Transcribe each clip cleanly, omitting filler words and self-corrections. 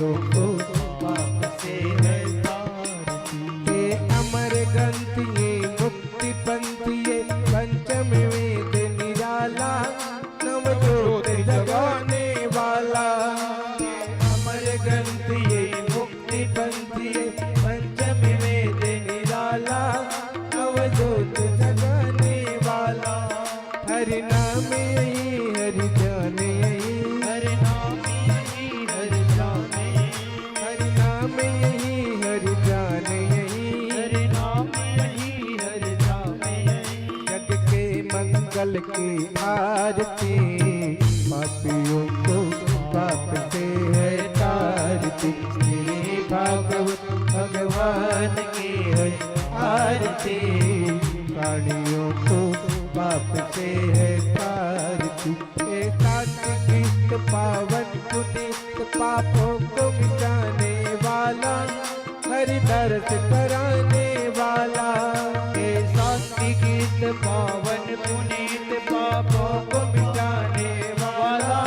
पापियों को पाप से है तारती। ये अमर ग्रंथ ये मुक्ति पंथ ये पंचम वेद निराला नवजोत जगाने वाला। अमर ग्रंथ ये मुक्ति पंथ ये पंचम वेद निराला नवजोत जगाने वाला। हरि नाम यही हरि ध्यान यही हरि नाम यही हरि ध्यान यही हरि नाम यही हरि ध्यान यही हरि नाम यही हरि ध्यान यही। जग के मंगल की आरती पापियों को पाप से है तारती। श्री भागवत भगवान की है आरती प्राणियों को पाप से है तारती। एकांत गीत पावन पुनीत पापों को मिटाने वाला हरि दर्श कराने वाला। हे शांति गीत पावन पुनीत पापों को मिटाने वाला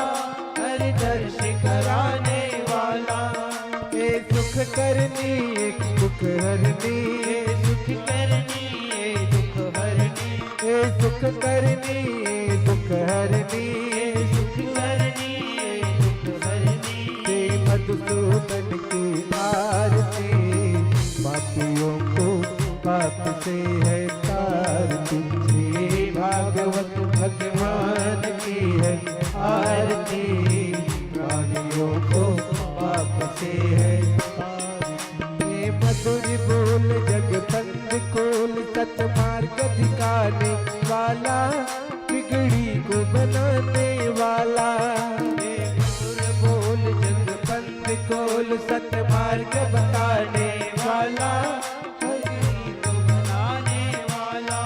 हरि दर्श कराने वाला। हे सुख करनी एक दुख हरनी हे सुख करनी ये दुख हरनी हे सुख करनी दुख हरनी हे सुख करनी ये दुख हरनी। हे मधुसूदन की आरती पापियों को पाप से है तारती। श्री भागवत भगवान की है आरती प्राणियों को पाप से है तारती। हे मधुर बोल जग बंद खोल सतमार्ग दिखाने वाला बिगड़ी को बनाने वाला। हे मधुर बोल जग बंद खोल सतमार्ग बताने वाला हरि को बनाने वाला।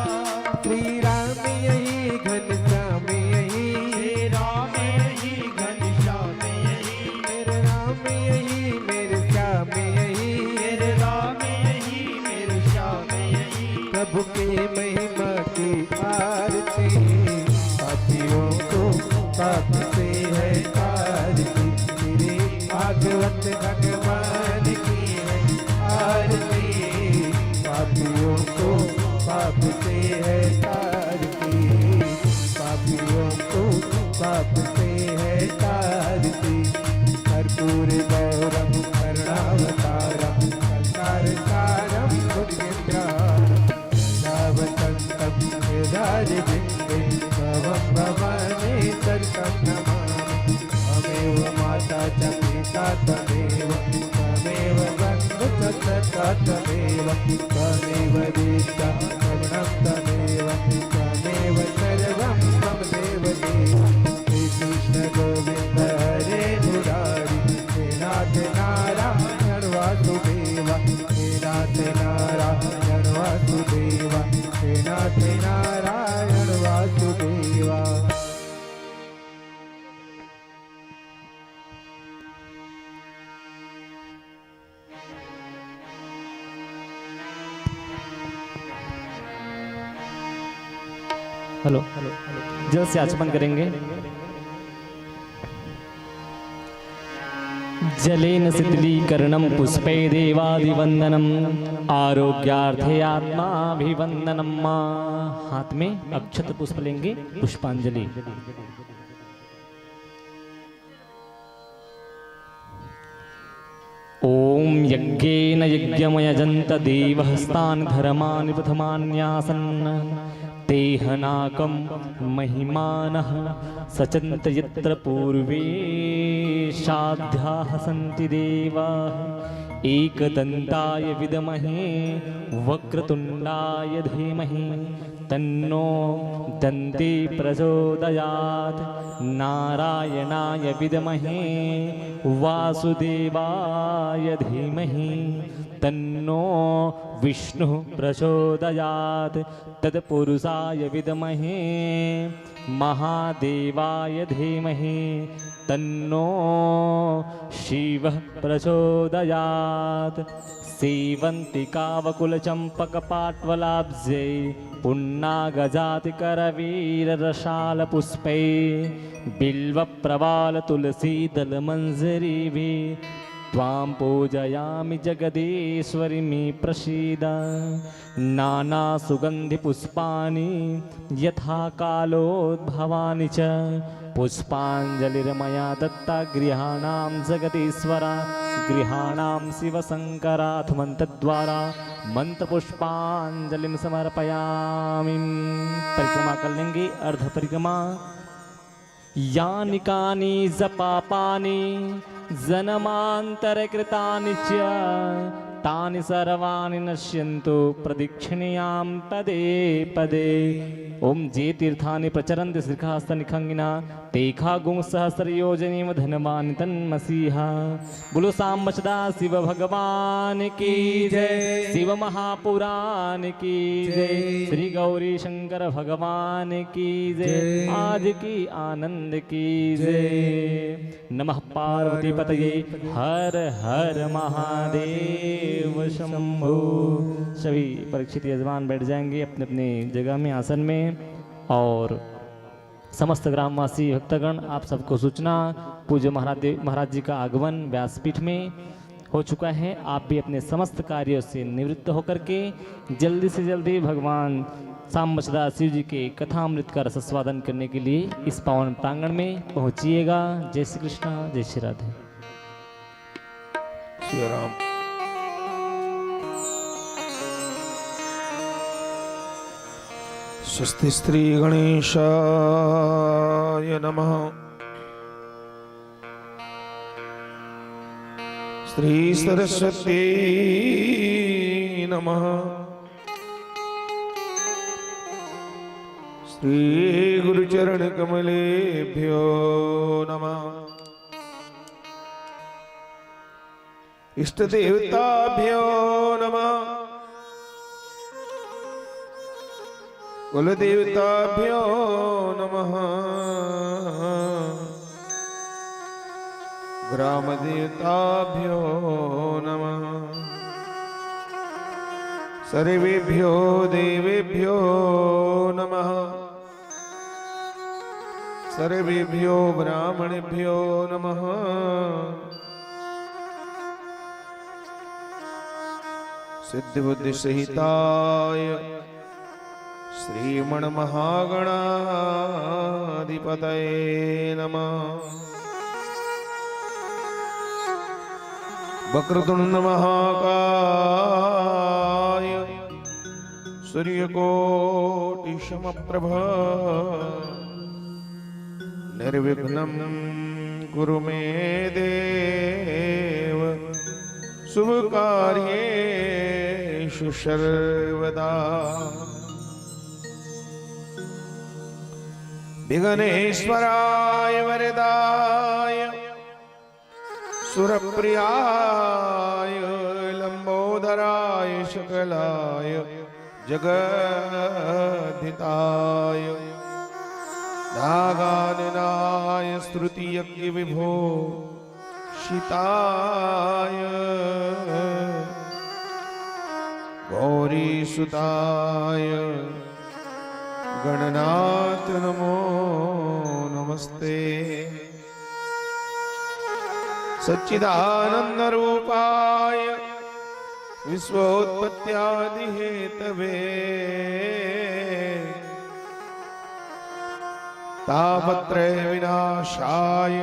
श्री राम यही घनश्याम यही श्री राम यही घनश्याम यही मेरे राम यही मेरे श्याम यही मेरे राम यही मेरे श्याम यही। प्रभु के महिमा की आरती पापियों को पाप से है तारती। श्री भागवत भगवान की है आरती पापियों को पाप से है तारती। पापियों को पाप से है तारती। कर्पूर गौरम करुणावतारम संसारसारम भुजगेन्द्रारम वसंतम हृदयविंदे भवं भवानी सर्वं नमामि। त्वमेव माता च पिता त्वमेव त्वमेव बन्धु च सखा त्वमेव त्वमेव विद्या करुणं त्वमेव त्वमेव सर्वं मम देवदेव। श्री कृष्ण गोविंद हरे मुरारी हे नाथ नारायण वासुदेव हे नाथ नारायण वासुदेव हे नाथ नारायण वासुदेवा। हेलो जल से आचमन करेंगे। जलेन शीतलीकरणं पुष्पे देवादिवंदनम आरोग्यार्थे आत्माभिवंदनम। हाथ में अक्षत पुष्प लेंगे पुष्पांजलि। ओम यज्ञेन यज्ञमयजन्त देवहस्तान् धर्मान् प्रथमान्यासन् तेहनाकं महिमानः सचन्त यत्र पूर्वे साध्याः सन्ति देवाः। एकदन्ताय विद्महे वक्रतुण्डाय धीमहि तन्नो दन्ती प्रचोदयात्। नारायणाय विद्महे वासुदेवाय धीमहि तन्नो विष्णुः प्रचोदयात्। तत्पुरुषाय विद्महे महादेवाय धीमहि तन्नो शिवः प्रचोदयात्। सेवन्तिकावकुलचम्पकपाट्वलाब्जे पुन्नागजातिकरवीररसालपुष्पै बिल्वप्रवालतुलसीदलमञ्जरीभिः त्वां पूजयामि जगदीश्वरि मे प्रसीद नानासुगन्धिपुष्पाणि यथा कालोद्भवानि च पुष्पाञ्जलिर्मया दत्ता गृहाणां जगदीश्वरा गृहाणां शिवशङ्कराथ मन्त्रद्वारा मंत्रपुष्पांजलिं समर्पयामि। परिक्रमा कर लेंगे अर्ध परिक्रमा। यानि कानि जपापानि जन्मान्तरकृतानि च तानि सर्वाणि नश्यन्तु प्रदक्षिणयां पदे पदे। ओम जे तीर्थानि प्रचरन्ति श्रीकास्तनिखंगिना तेखा गुं सहस्रयोजनीम धनवान तन्मसीहा। बोलो सांब सदा शिव भगवान की जय, शिव महापुराण की जय, श्री गौरी शंकर भगवान की जय, आज की आनंद की जय। नमः पार्वती पतये हर हर महादेव शंभो। सभी परीक्षित यजमान बैठ जाएंगे अपने अपने जगह में आसन में। और समस्त ग्रामवासी भक्तगण आप सबको सूचना, पूज्य महाराज जी का आगमन व्यासपीठ में हो चुका है। आप भी अपने समस्त कार्यों से निवृत्त होकर के जल्दी से जल्दी भगवान सांब सदाशिव जी के कथामृत का रसस्वादन करने के लिए इस पावन प्रांगण में पहुंचिएगा। जय श्री कृष्ण, जय श्री राधे। श्री राम। स्वस्ति श्री गणेशाय नमः। श्री सरस्वती नमः। श्री गुरुचरण कमलेभ्यो नमः। इष्ट देवताभ्यो नमः। कुल देवताभ्यो नमः। ग्राम देवताभ्यो नमः। सर्वेभ्यो देवेभ्यो नमः। सर्वेभ्यो ब्राह्मणेभ्यो नमः। सिद्धिबुद्धि सहिताय श्रीमण महागणाधिपतये नमः। वक्रतुंड महाकाय सूर्यकोटि समप्रभ निर्विघ्नं कुरु मे देव शुभ कार्येषु सर्वदा। विघ्नेश्वराय वरदाय सुरप्रियाय लंबोदराय सकलाय जगद्धिताय नागाननाय स्तुतियज्ञ विभो शिताय गौरीसुताय गणनाथ नमो नमस्ते। सच्चिदानंद रूपाय विश्वोत्पत्त्यादि हेतवे तापत्रय विनाशाय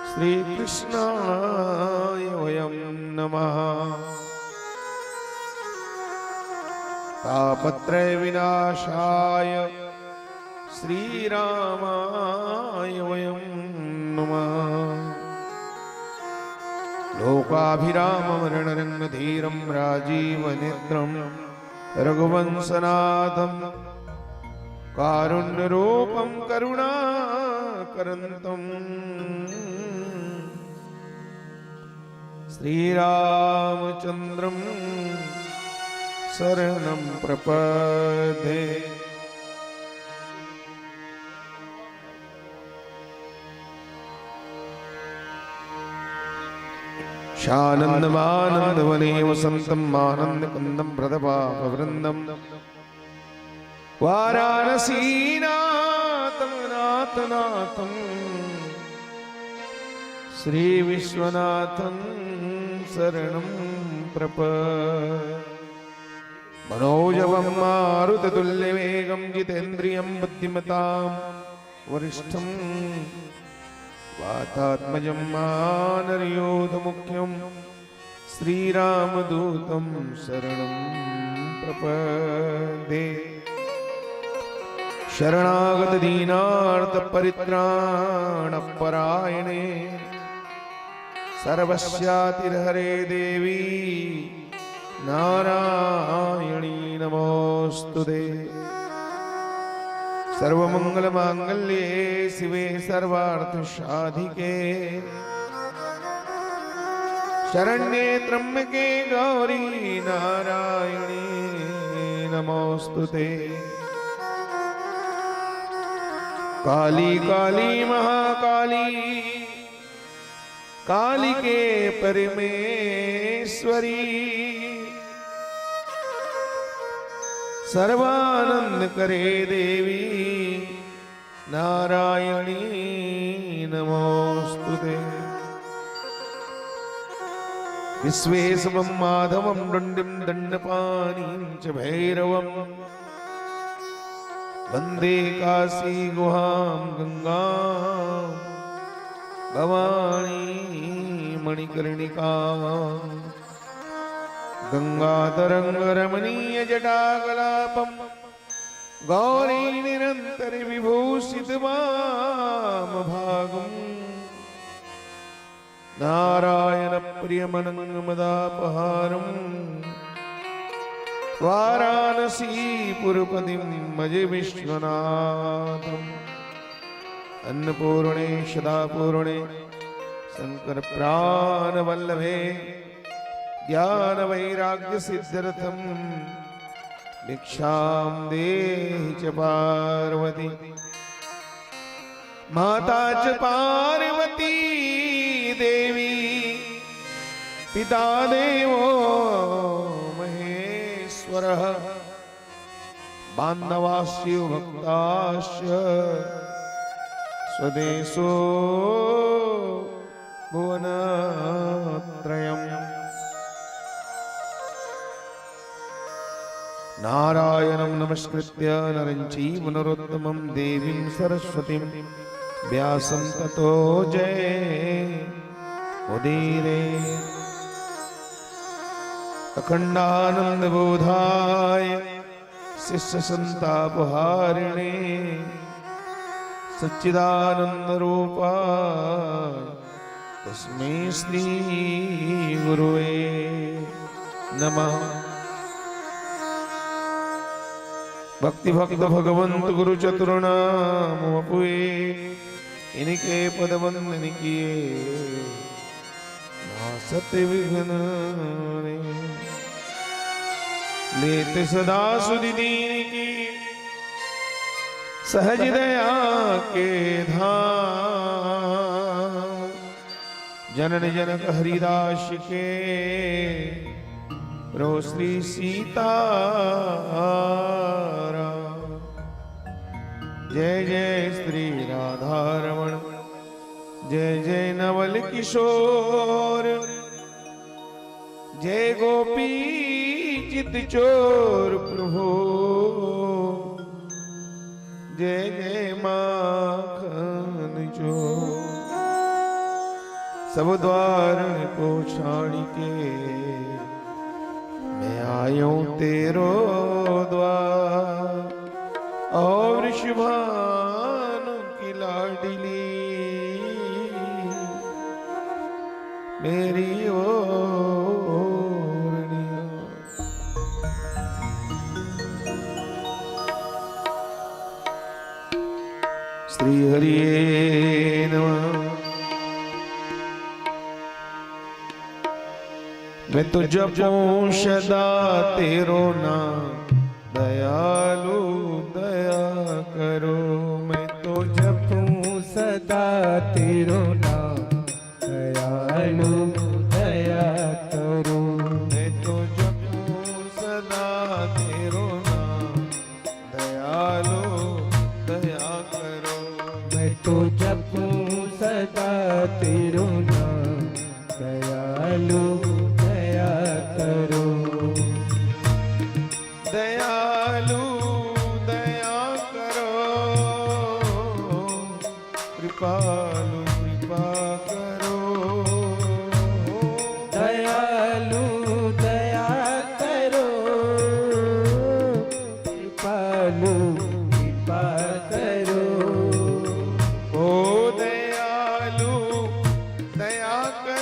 श्री कृष्णाय वयं नमः। तापत्रय विनाशाय श्री रामाय वयं नमः। लोकाभिरामं रणरङ्गधीरं राजीवनेत्रं रघुवंशनाथं कारुण्यरूपं करुणाकरन्तम् श्रीरामचन्द्रं शरणं प्रपद्ये। शानन्दमानन्दवने वसन्तं आनन्दकन्दं प्रदपापवृन्दं वाराणसीनाथं नाथनाथं श्री विश्वनाथं शरणं प्रपद्ये। मनोजवं मारुततुल्यवेगं जितेन्द्रियं बुद्धिमतां वरिष्ठं वातात्मजं मानरयोधमुख्यं श्रीरामदूतं शरणं प्रपद्ये। शरणागत दीनार्थ परित्राणपरायणे सर्वस्यातिर्हरे देवी नारायणी नमोस्तुते। सर्वमंगलमांगल्ये शिवे सर्वार्थसाधिके शरण्ये त्र्यंबके गौरी नारायणी नमोस्तुते। काली काली महाकाली कालिके परमेश्वरी सर्वानंद करे देवी नारायणी नमोस्तुते। विश्वेशवं माधवं दण्डिं दण्डपाणिं च भैरवं वन्दे काशी गुहां गंगां भवानी मणिकर्णिकां। गंगातरंगरमणीय जटाकलापं गौरी निरंतर विभूषित वामभागं नारायण प्रियमनंगमदापहारं वाराणसीपुरपतिं भजे विश्वनाथम्। अन्नपूर्णे सदापूर्णे शंकर प्राण वल्लभे ज्ञान वैराग्य सिद्ध्यर्थं भिक्षां देहि च पार्वती। माता च पार्वती देवी पिता देवो महेश्वरः बान्धवास्यो भक्ताश्च स्वदेशो भुवनत्रयम्। नारायणं नमस्कृत्य नरं चैव नरोत्तमं देवीं सरस्वतीं व्यासं ततो जयमुदीरये। अखण्डानन्दबोधाय शिष्यसन्तापहारिणे सच्चिदानन्दरूपाय तस्मै श्री गुरुवे नमः। भक्ति भक्त भगवंत गुरु चतुर्नाम वपुए इनके पद वंदन किए सत्य विघ्न लेते सदा सुधि दीन की सहज दया के धाम। जनन जनक हरिदास के रो श्री सीताराम। जय जय श्री राधारमण जय जय नवल किशोर जय गोपी चित चोर प्रभु जय जय माखन चोर। सब द्वार को छाड़ी के मैं आयो तेरो द्वार। और वृषभानु की लाडली मेरी ओरनिया। श्री हरिये नमः। मैं तो जपूं सदा तेरो नाम दयालु दया करो। मैं तो जपूं सदा तेरो नाम दयालु दया करो। मैं तो जपूं सदा तेरो नाम दयालु दया करो। मैं तो जपूं सदा तेरो नाम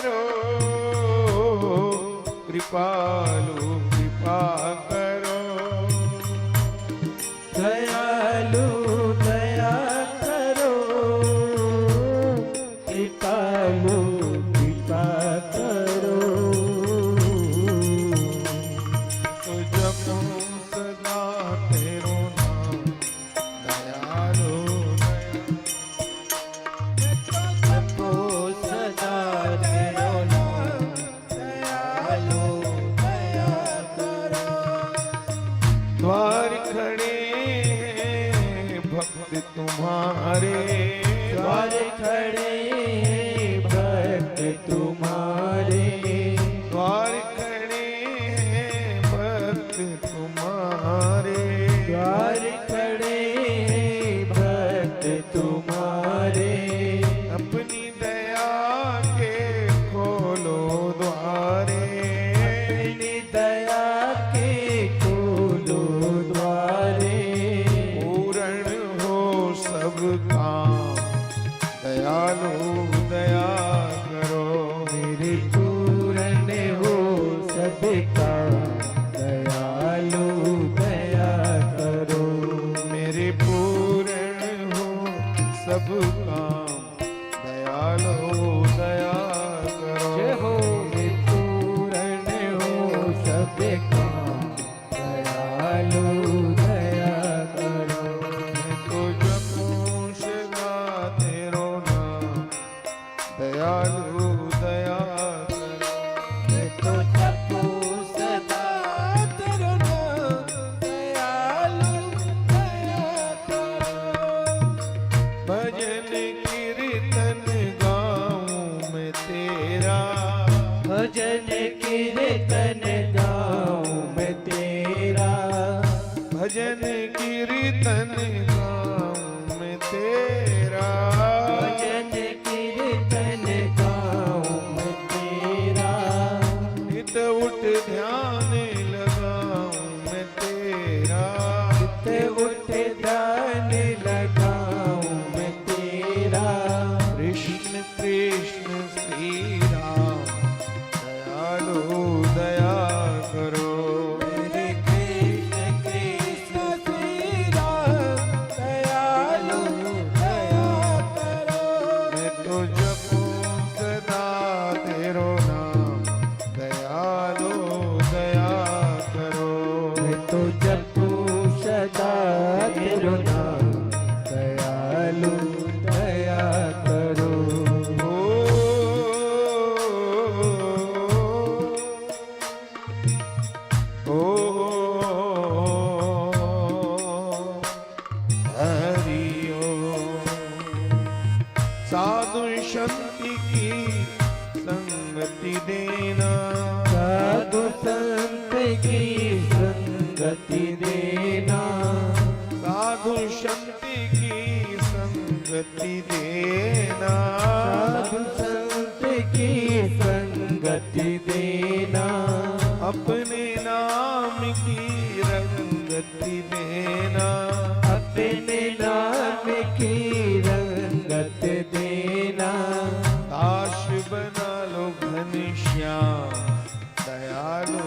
करो कृपालु कृपा करो दयालु दया करो कृपालु कृपा करो तो जपो सदा तेरो नाम दयालु जपो सदा तेरो नाम दयालु दया करो द्वार खड़े भक्त तुम्हारे द्वार खड़े भक्त तुम्हारे द्वार खड़े भक्त तुम्हारे द्वार खड़े भक्त तुम्हारे अपनी दया के खोलो द्वारे अपनी दया के खोलो द्वारे पूर्ण हो सब काम दयालु दया करो मेरे पूर्ण हो सबका दयालु दया करो मेरे पूर्ण हो सब काम दयालु दया करो जय हो मेरे पूर्ण हो सबका दयालु दया करो तो जपो सदा तेरो नाम दयालु दया करो मैं तो जपू सदा तेरो नाम दयालु दया करो भजन कीर्तन गाऊं मैं तेरा भजन कीर्तन गाऊं मैं तेरा भजन कीर्तन गाऊं मैं तेरा भजन कीर्तन गाऊं मैं तेरा नित उठ ध्यान लगाऊं मैं तेरा ते उठ ध्यान लगाऊं मैं तेरा कृष्ण कृष्ण श्री राम दयालु दया करो मेरे कृष्ण कृष्ण श्री राम दयालु दया करो मैं तो जपू सदा तेरो नाम दयालु दया करो मैं तो जपू सदा तेरो नाम दयालु दया करो हरि ओम साधु शक्ति की संगति देना साधु संत की संगति देना साधु शक्ति की संगति देना साधु संत की संगति देना अपने नाम की रंगति देना अपने नाम की रंगत देना दास बना लो घनश्याम दयालु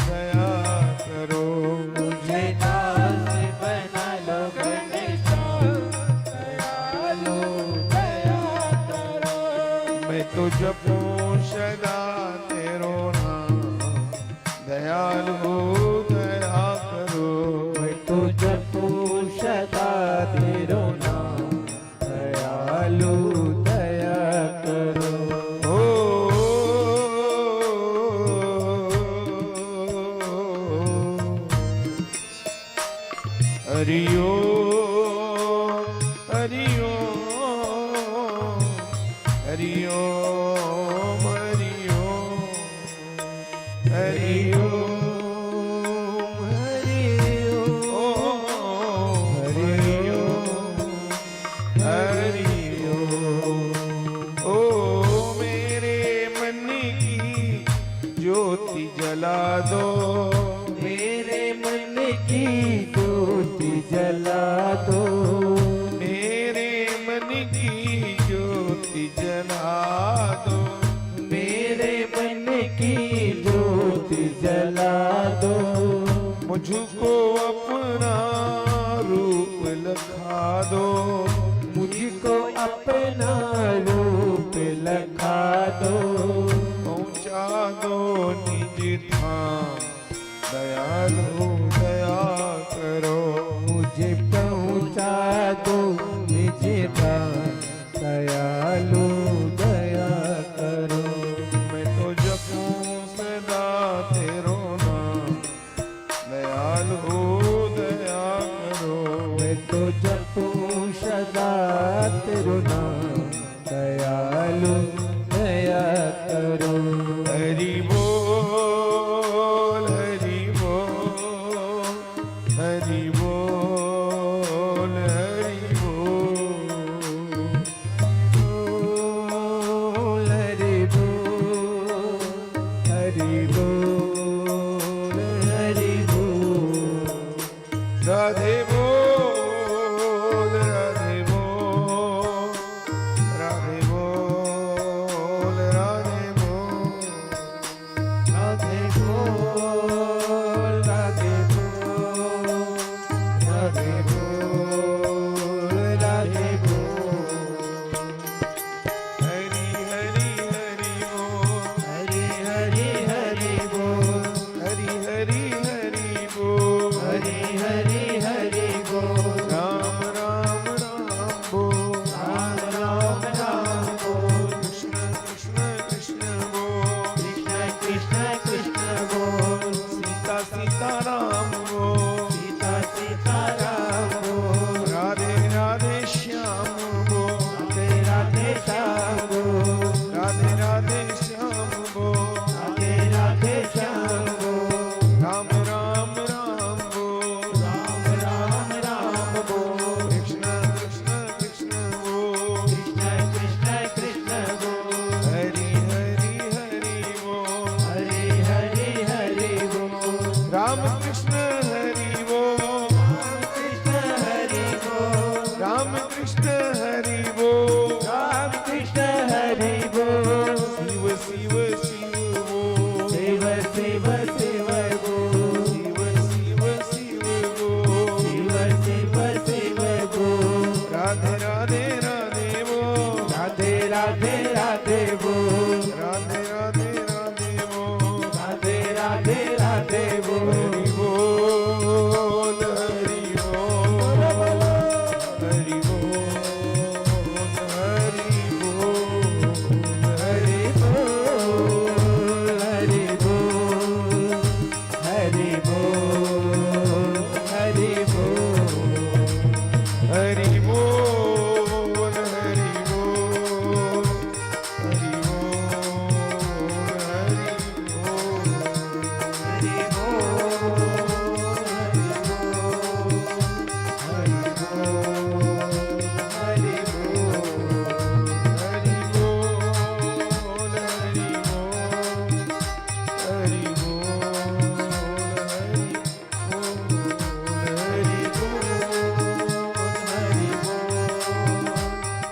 दया करो मुझे दास बना लो घनश्याम दयालु दया करो मैं तो जपू सदा तेरो नाम दयालु दया करो मैं तो जपू सदा तेरो नाम दयालु दया करो हरि ओम हरि ओम हरि ओम हरि ओम हरि ओम हरि ओम हरि ओम हरि ओम ओ मेरे मन की ज्योति जला दो मेरे मन की ज्योति जला दो मेरे मन की ज्योति जला दो मेरे दो, पहुँचा दो निज धाम, दयालु दया करो। मुझे पहुँचा दो निज धाम, दयालु दया करो। मैं तो जपूं सदा तेरो नाम, दयालु दया करो। मैं तो जपूं सदा तेरो नाम, दयालु दया करो। हरि बोल हरि बोल हरि बोल हरि बोल। बोल हरि बोल, हरि बोल, हरि बोल। राधे बोल राधे बोल राधे बोल राधे बोल। राधे बोल, राधे बोल, राधे बोल, राधे बोल। हरि हरि हरि बोल हरि हरि हरि बोल, हरि हरि हरि बोल। हरि हरि हरि बोल। राम राम राम बोल। राम राम राम बोल, कृष्ण कृष्ण कृष्ण बोल। कृष्ण कृष्ण कृष्ण बोल। सीता सीता राम बोल। सीता सीता राम बोल। राधे राधे श्याम बोल। राधे राधे श्याम बोल। राधे राधे श्याम बोल। राधे राधे श्याम बोल। राम राम राम बोल। राम राम राम बोल। कृष्ण कृष्ण कृष्ण बोल। कृष्ण कृष्ण कृष्ण बोल। हरि हरि हरि बोल। हरि हरि हरि बोल। राम कृष्ण हरि बोल। कृष्ण हरि बोल। राम कृष्ण हरि बोल। राम कृष्ण हरि बोल। शिव शिव शिव बोल। शिव शिव शिव बोल। शिव शिव शिव बोल। शिव शिव शिव बोल। राधे राधे राधे बोल। राधे राधे राधे बोल। राधे राधे राधे बोल। राधे राधे राधे बोल। हरि बोल हरि बोल हरि बोल हरि बोल हरि बोल, हरि बोल, हरि बोल, हरि बोल। हरि बोल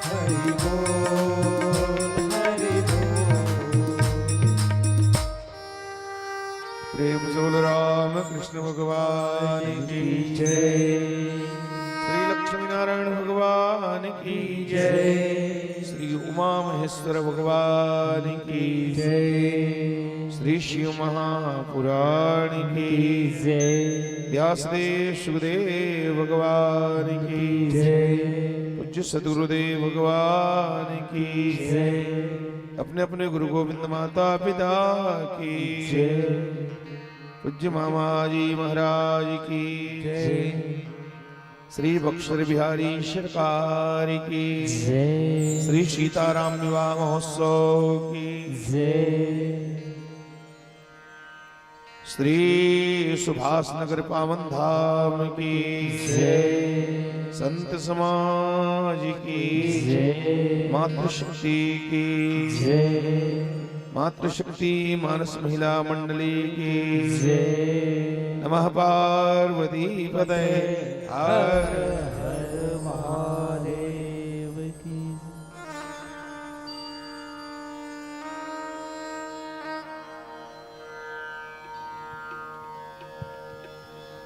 हरि बोल हरि प्रेम से बोलो राम कृष्ण भगवान की जय। श्री लक्ष्मी नारायण भगवान की जय। श्री उमा महेश्वर भगवान की जय। श्री शिव महापुराण की जय। व्यासदेव सुखदेव भगवान की जय। पूज्य सद्गुरुदेव भगवान की जय। अपने अपने गुरु गोविंद माता पिता की जय। पूज्य मामा जी महाराज की जय। श्री बक्सर बिहारी सरकार की जय। श्री सीताराम विवाह महोत्सव की जय। श्री सुभाष नगर पावन धाम की जय। संत समाज की जय। मातृशक्ति की जय। मातृशक्ति मानस महिला मंडली की जय। नमः पार्वती पतये हर हर महादेव की।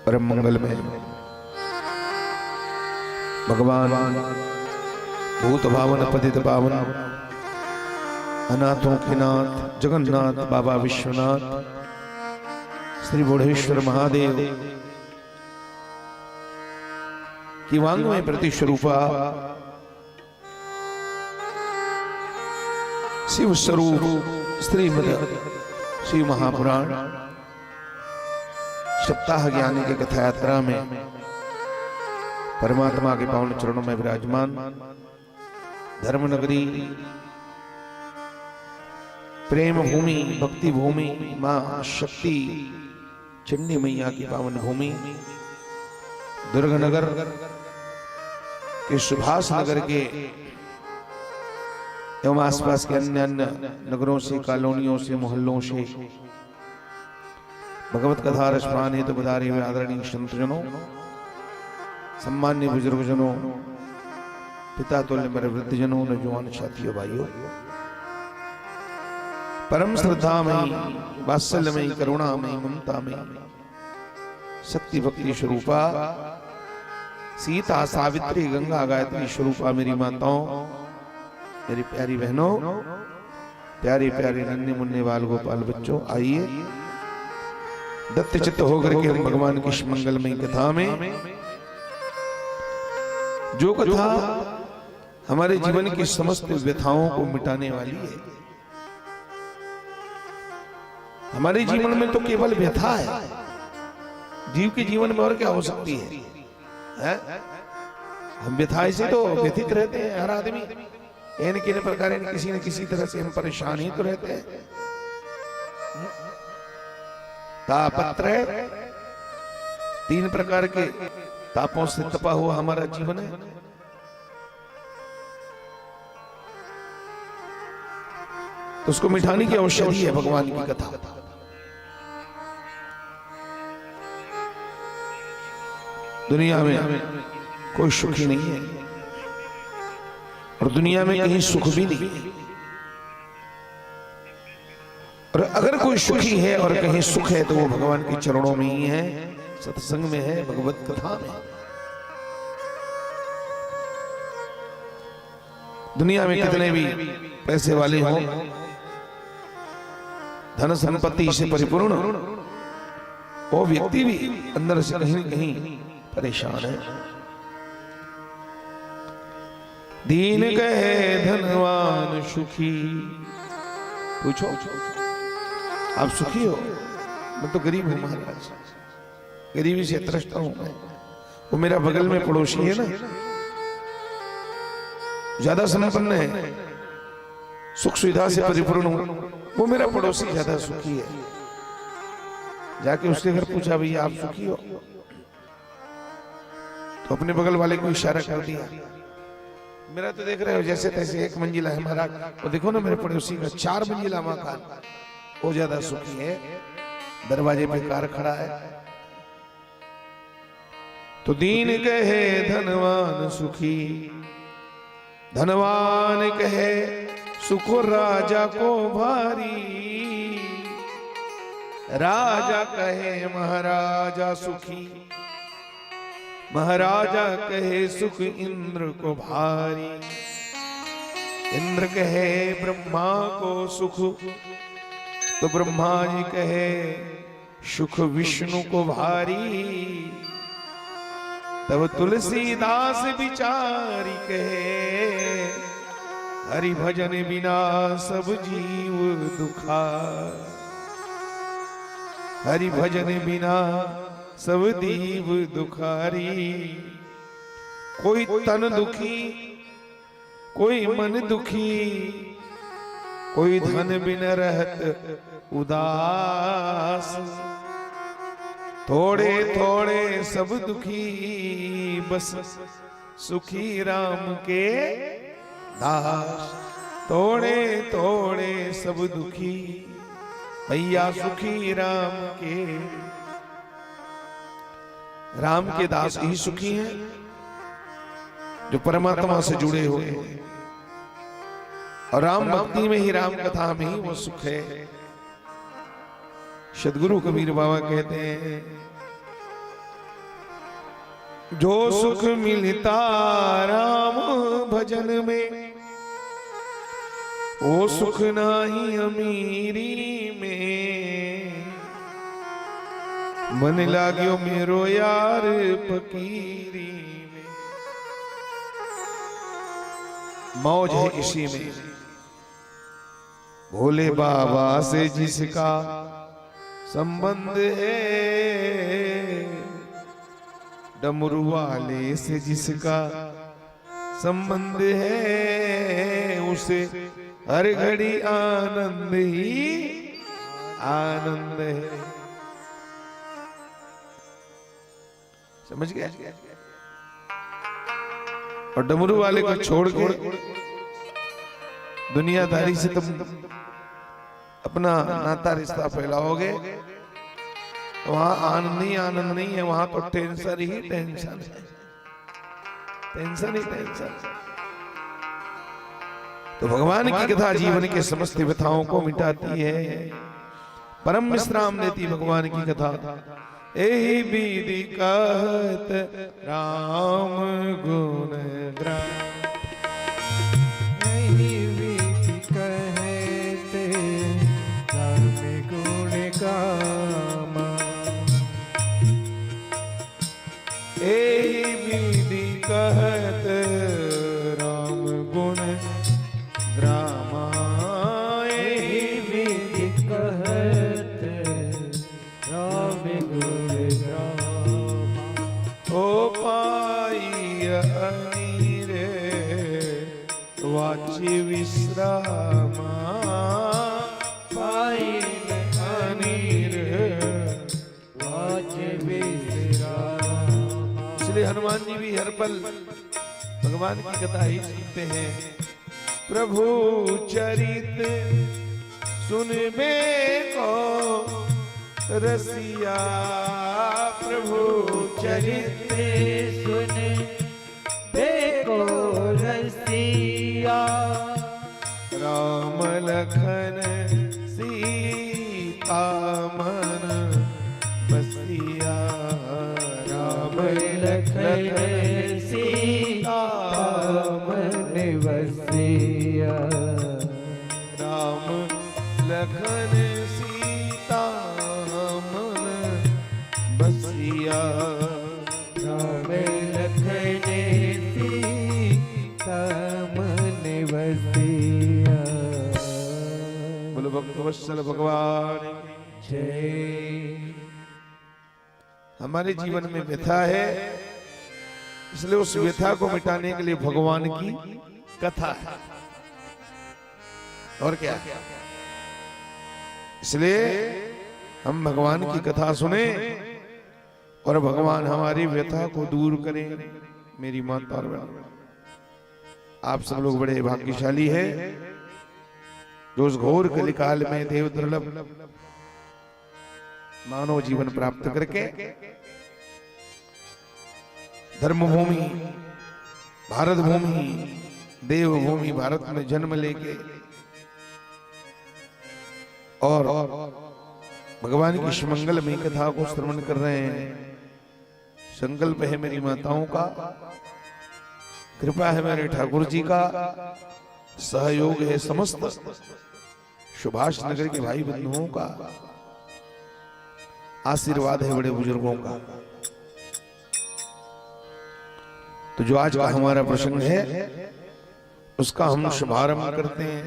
परम मंगल में भगवान भूत भावन पतित पावन अनाथों के नाथ जगन्नाथ बाबा विश्वनाथ श्री बोढ़ेश्वर महादेव की वांग्मय प्रतिस्वरूपा शिव स्वरूप श्रीमद शिव महापुराण सप्ताह ज्ञानी के कथा यात्रा में परमात्मा के पावन चरणों में विराजमान धर्मनगरी प्रेम भूमि भक्ति भूमि मां शक्ति चंडी मैया की पावन भूमि दुर्गनगर के सुभाष नगर के एवं आसपास के अन्य अन्य नगरों से कॉलोनियों से मोहल्लों से भगवत कथा रसपान हेतु पधारे हुए आदरणीय संतजनों सम्मान्य बुजुर्गजनों पिता तुल्य मेरे वृद्धजनों नौजवान साथियों भाइयों परम श्रद्धामयी वात्सल्यमयी करुणामयी ममतामयी शक्ति भक्ति स्वरूपा सीता सावित्री गंगा गायत्री स्वरूपा मेरी माताओं मेरी प्यारी बहनों प्यारे प्यारे नन्हे मुन्ने बाल गोपाल बच्चों आइए दत्त चित्त होकर के हम भगवान की इस मंगलमयी कथा में जो कथा हमारे जीवन की समस्त व्यथाओं को मिटाने वाली है। हमारे जीवन में तो केवल व्यथा है, जीव के जीवन में और क्या हो सकती है? हम व्यथा से तो व्यथित रहते हैं। हर आदमी इन किन प्रकार किसी न किसी तरह से हम परेशान ही तो रहते हैं। तापत्र तीन प्रकार के तापों से तपा हुआ हमारा जीवन है। तो उसको मिटाने की औषधि है भगवान की कथा। दुनिया में कोई सुखी नहीं है और दुनिया में कहीं सुख भी नहीं है। और अगर कोई सुखी है और कहीं सुख है तो वो भगवान के चरणों में ही है, सत्संग में है, भगवत कथा में। दुनिया में कितने भी पैसे वाले हों, धन संपत्ति से परिपूर्ण, वो व्यक्ति भी अंदर से कहीं न कहीं परेशान है। दीन कहे धनवान सुखी। पूछो आप सुखी हो? मैं तो गरीब हूं महाराज, गरीबी से त्रस्त हूं मैं। वो मेरा बगल में पड़ोसी है ना, ज्यादा संपन्न है, सुख सुविधा से परिपूर्ण हूं, वो मेरा पड़ोसी ज्यादा सुखी है। जाके उसके घर पूछा भैया आप सुखी हो? तो अपने बगल वाले को इशारा कर दिया। मेरा तो देख रहे हो जैसे तैसे एक मंजिला है महाराज, वो देखो ना मेरे पड़ोसी का 4 मंजिला मकान, वो ज्यादा सुखी है, दरवाजे पे कार खड़ा है। तो दीन कहे धनवान सुखी, धनवान कहे सुख राजा को भारी, राजा कहे महाराजा सुखी, महाराजा कहे सुख इंद्र को भारी। इंद्र कहे ब्रह्मा को सुख, तो ब्रह्मा जी कहे सुख विष्णु को भारी। तब तुलसीदास विचारी कहे हरि भजन बिना सब जीव दुखार। हरि भजन बिना सब दीव दुखारी। कोई तन दुखी, कोई मन दुखी, कोई धन बिन रहत उदास। थोड़े थोड़े सब दुखी, बस सुखी राम के दास। थोड़े थोड़े सब दुखी, भैया सुखी राम के। राम के दास ही सुखी हैं जो परमात्मा से जुड़े हुए हैं, और राम भक्ति में ही, राम कथा में ही वो सुख है। सदगुरु कबीर बाबा कहते हैं जो सुख मिलता राम भजन में, ओ सुख नाही अमीरी में, मन लाग्यो मेरो यार फकीरी में। मौज है इसी में, भोले बाबा से जिसका संबंध है, डमरू वाले से जिसका संबंध है, उसे हर घड़ी आनंद ही आनंद है। समझ गया? और डमरू वाले को छोड़ के दुनियादारी से तुम अपना नाता रिश्ता फैलाओगे तो वहां आनंद नहीं है, वहां तो टेंशन ही टेंशन है, टेंशन ही टेंशन। तो भगवान की कथा जीवन के समस्त व्यथाओं को मिटाती है, परम विश्राम देती भगवान की कथा। एही विधि कहत राम गुण ग्राम, एही विधि कहते राम गुण गामा। एही विधि कहत राम गुण ग्रामा, एही विधि कहत राम गुण गामा। ओ पाई अनीरे वाची विश्रामा, पाई अनीर वाच विश्रामा। इसलिए हनुमान जी भी हर पल भगवान की कथा ही सुनते हैं। प्रभु चरित सुनबे को रसिया, प्रभु चरित सुन देखो रसिया। राम लखन सीता मन बसिया, राम लखन सीता मन बसिया। राम लखन सीता मन बसिया, राम लखन सीता मन बसिया। बोलो भक्त वत्सल भगवान जय। हमारे जीवन में व्यथा है, इसलिए उस व्यथा को मिटाने के लिए भगवान की कथा है, और क्या। इसलिए हम भगवान की कथा सुने और भगवान हमारी व्यथा को दूर करें। मेरी माता और बहन, आप सब लोग बड़े भाग्यशाली हैं जो उस घोर कलिकाल में देव दुर्लभ मानव जीवन प्राप्त करके धर्म भूमि भारत भूमि देव भूमि भारत में जन्म लेके और भगवान की सुमंगलमयी कथा को श्रवण कर रहे हैं। संकल्प है मेरी माताओं का, कृपा है मेरे ठाकुर जी का, सहयोग है समस्त सुभाष नगर के भाई बंधुओं का, आशीर्वाद है बड़े बुजुर्गों का। तो जो आज का हमारा प्रसंग है उसका हम शुभारंभ करते हैं।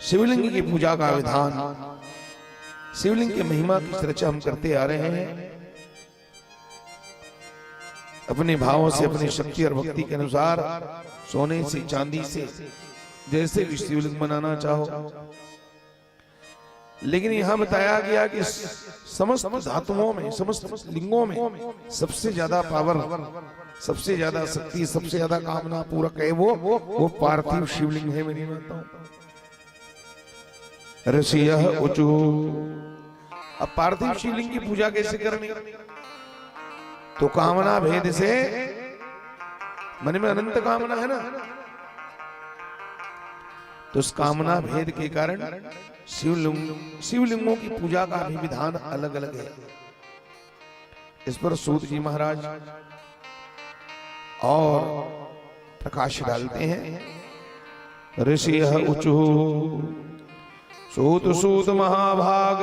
शिवलिंग की पूजा का विधान, शिवलिंग की महिमा की चर्चा हम करते आ रहे हैं। अपने भावों से, अपनी शक्ति और भक्ति के अनुसार सोने से, चांदी से, जैसे भी शिवलिंग बनाना चाहो। लेकिन यहां बताया गया कि समस्त धातुओं में, समस्त लिंगों में सबसे ज्यादा पावर, सबसे ज्यादा शक्ति, सबसे ज्यादा कामना पूरक है वो पार्थिव शिवलिंग है मेरी माताओं। ऋषियः ऊचु। अब पार्थिव शिवलिंग की पूजा कैसे करनी? तो कामना भेद से, मन में अनंत कामना है ना, तो उस कामना भेद के कारण शिवलिंगों की पूजा का भी विधान अलग अलग है। इस पर सूत जी महाराज और प्रकाश डालते हैं। ऋषिः ऊचुः सूत सूत महाभाग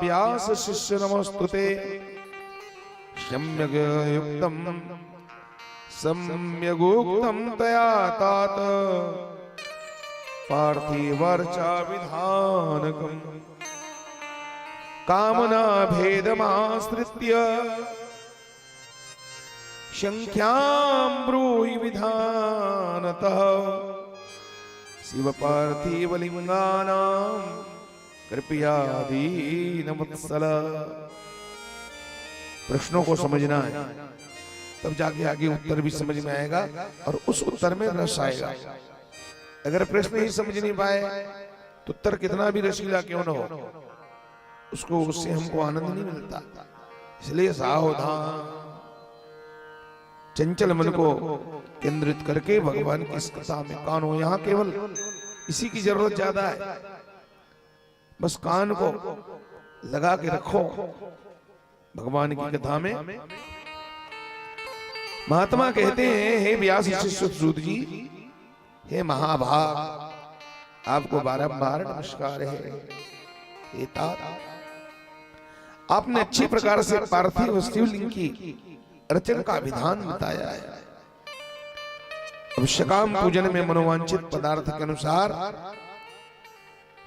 व्यास शिष्य नमस्तुते सम्यग् युक्तम् सम्यगुक्तं तया तात पार्थिवर्चा विधानकम् कामना भेदमाश्रित्य संख्यां ब्रूहि विधानतः शिव पार्थिवलिंगानां कृपयादीनवत्सल। प्रश्नों को समझना है, तब जाके आगे उत्तर भी समझ में आएगा और उस उत्तर में रस आएगा। अगर प्रश्न ही समझ नहीं पाए तो उत्तर कितना भी रसीला क्यों न हो, उसको उससे हमको आनंद नहीं मिलता। इसलिए सावधान, चंचल मन को केंद्रित करके भगवान की इस कथा में कान हो। यहाँ केवल इसी की जरूरत ज्यादा है, बस कान को लगा के रखो भगवान की कथा में। महात्मा कहते हैं, हे व्यास शिष्य सूत जी, हे महाभाग, आपको बारंबार नमस्कार है। हे तात, आपने अच्छी प्रकार से पार्थिव शिवलिंग की अर्चन का विधान बताया है। अब सकाम पूजन में मनोवांछित पदार्थ के अनुसार,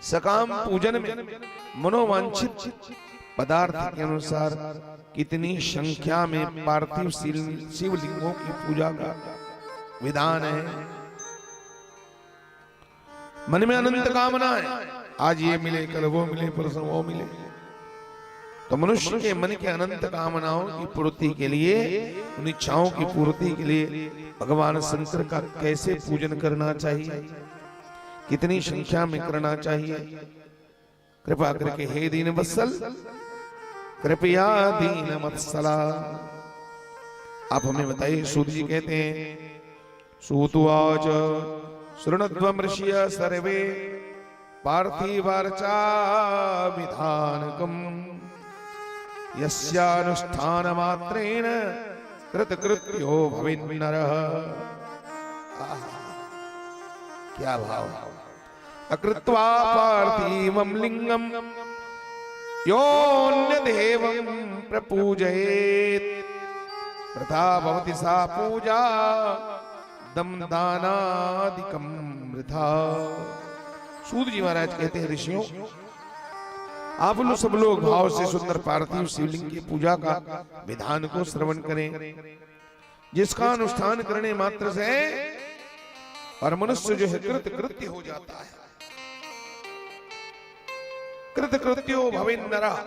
सकाम पूजन में मनोवांछित पदार्थ के अनुसार कितनी संख्या में पार्थिव शिवलिंगों की पूजा का विधान है। मन में अनंत कामना है, आज ये मिले, कल वो मिले, परसों वो मिले। तो मनुष्य के मन के अनंत कामनाओं की पूर्ति के लिए, उन इच्छाओं की पूर्ति के लिए भगवान शंकर का कैसे पूजन करना चाहिए, कितनी संख्या में करना चाहिए। कृपा करके हे दीन वत्सल, कृपया दीन वत्सला, आप हमें बताइए। सूत जी कहते हैं, सूतुवाच शृणुध्वं ऋषिय सर्वे पार्थिवार्चा विधानकम् यस्यानुष्ठान मात्रेण कृतकृत्यो भवेन्नरः। क्या भाव। अकृत्वा पार्थिवं लिंगं योऽन्यदेवं प्रपूजयेत् वृथा भवति सा पूजा दमदानादिकं वृथा। सूत जी महाराज कहते हैं, ऋषियों, आप लोग सब लोग भाव से सुंदर पार्थिव शिवलिंग की पूजा का विधान को श्रवण करें, जिसका अनुष्ठान करने मात्र से और मनुष्य जो है कृतकृत्य हो जाता है। कृतकृत्यो भवेन्नरः,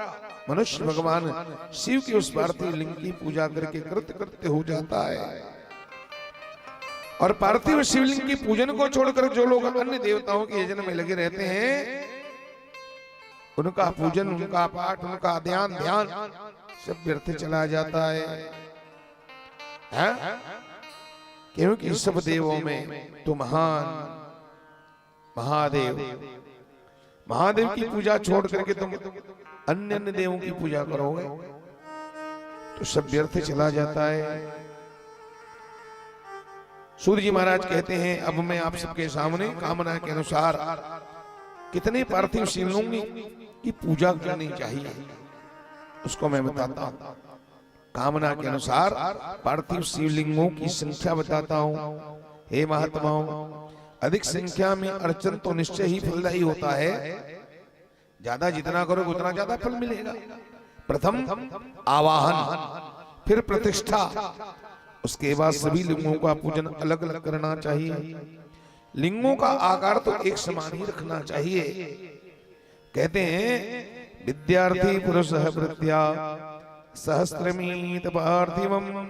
मनुष्य भगवान शिव की उस पार्थिव लिंग की पूजा करके कृतकृत्य हो जाता है। और पार्थिव शिवलिंग की पूजन को छोड़कर जो लोग अन्य देवताओं के यजन में लगे रहते हैं, उनका पूजन, उनका पाठ, उनका ध्यान सब व्यर्थ चला जाता है। क्योंकि सब देवों में तो महान महादेव की पूजा छोड़ करके तुम अन्य अन्य देवों की पूजा करोगे तो सब व्यर्थ चला जाता है। सूर्य जी महाराज कहते हैं, अब मैं आप सबके सामने कामना के अनुसार कितने पार्थिव शिवलिंगों की पूजा करनी चाहिए उसको मैं बताता हूं। कामना के अनुसार पार्थिव शिवलिंगों की संख्या बताता हूं। हे महात्माओं, अधिक संख्या में अर्चन तो निश्चय ही फलदायी होता है। ज्यादा जितना करोगे उतना ज्यादा फल मिलेगा। प्रथम आवाहन, फिर प्रतिष्ठा, उसके बाद सभी लिंगों का पूजन अलग अलग करना चाहिए। लिंगों का आकार तो एक समान ही रखना चाहिए। कहते हैं, विद्यार्थी पुरुष वृत्या सहस्रमीत पार्थिवम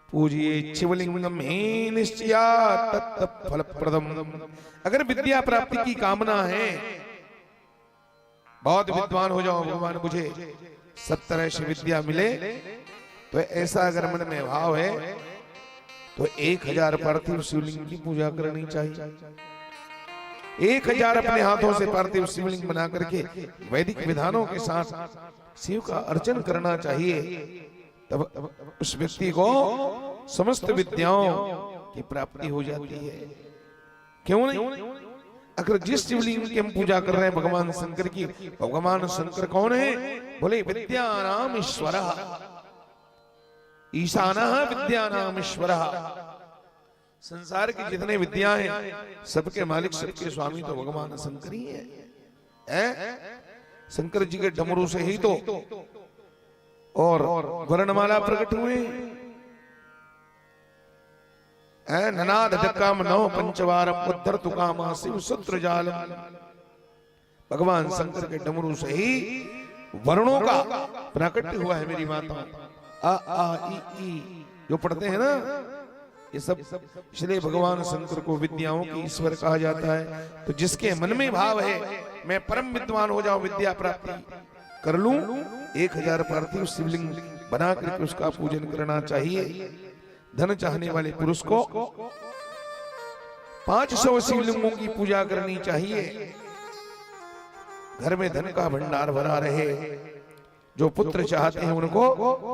पूजिए शिवलिंगम ही निश्चयात् तत् फलप्रदम। अगर विद्या प्राप्ति की कामना है, बहुत विद्वान हो जाओ, भगवान मुझे 70 ऐसी विद्या मिले, तो ऐसा अगर मन में भाव है तो 1000 पार्थिव शिवलिंग की पूजा करनी चाहिए। 1000 अपने हाथों से पार्थिव शिवलिंग बना करके वैदिक विधानों के साथ शिव का अर्चन करना चाहिए। तब उस व्यक्ति को समस्त विद्याओं की प्राप्ति हो जाती है। क्यों नहीं? अगर जिस शिवलिंग की हम पूजा कर रहे हैं भगवान शंकर की, भगवान शंकर कौन है? बोले विद्यानाम ईश्वरः, ईशानः विद्यानाम ईश्वरः। संसार की जितने विद्या हैं सबके मालिक, सबके स्वामी तो भगवान शंकर ही है। शंकर जी के डमरू से ही तो और वर्णमाला प्रकट हुए। ननाद डक्काम नौ पंचवारम उद्धर तुकामा शिव सूत्र जालम। भगवान शंकर के डमरू से ही वर्णों का प्रकट हुआ है मेरी माता। आ आ ई जो पढ़ते हैं ना ये सब, इसलिए भगवान शंकर को विद्याओं के ईश्वर कहा जाता है। तो जिसके मन में भाव है मैं परम विद्वान हो जाऊं, विद्या प्राप्ति कर लूं, 1000 पार्थिव शिवलिंग बना करके उसका पूजन करना चाहिए। धन चाहने वाले पुरुष को 500 शिवलिंगों की पूजा करनी चाहिए। घर में धन का भंडार भरा रहे। जो पुत्र चाहते हैं उनको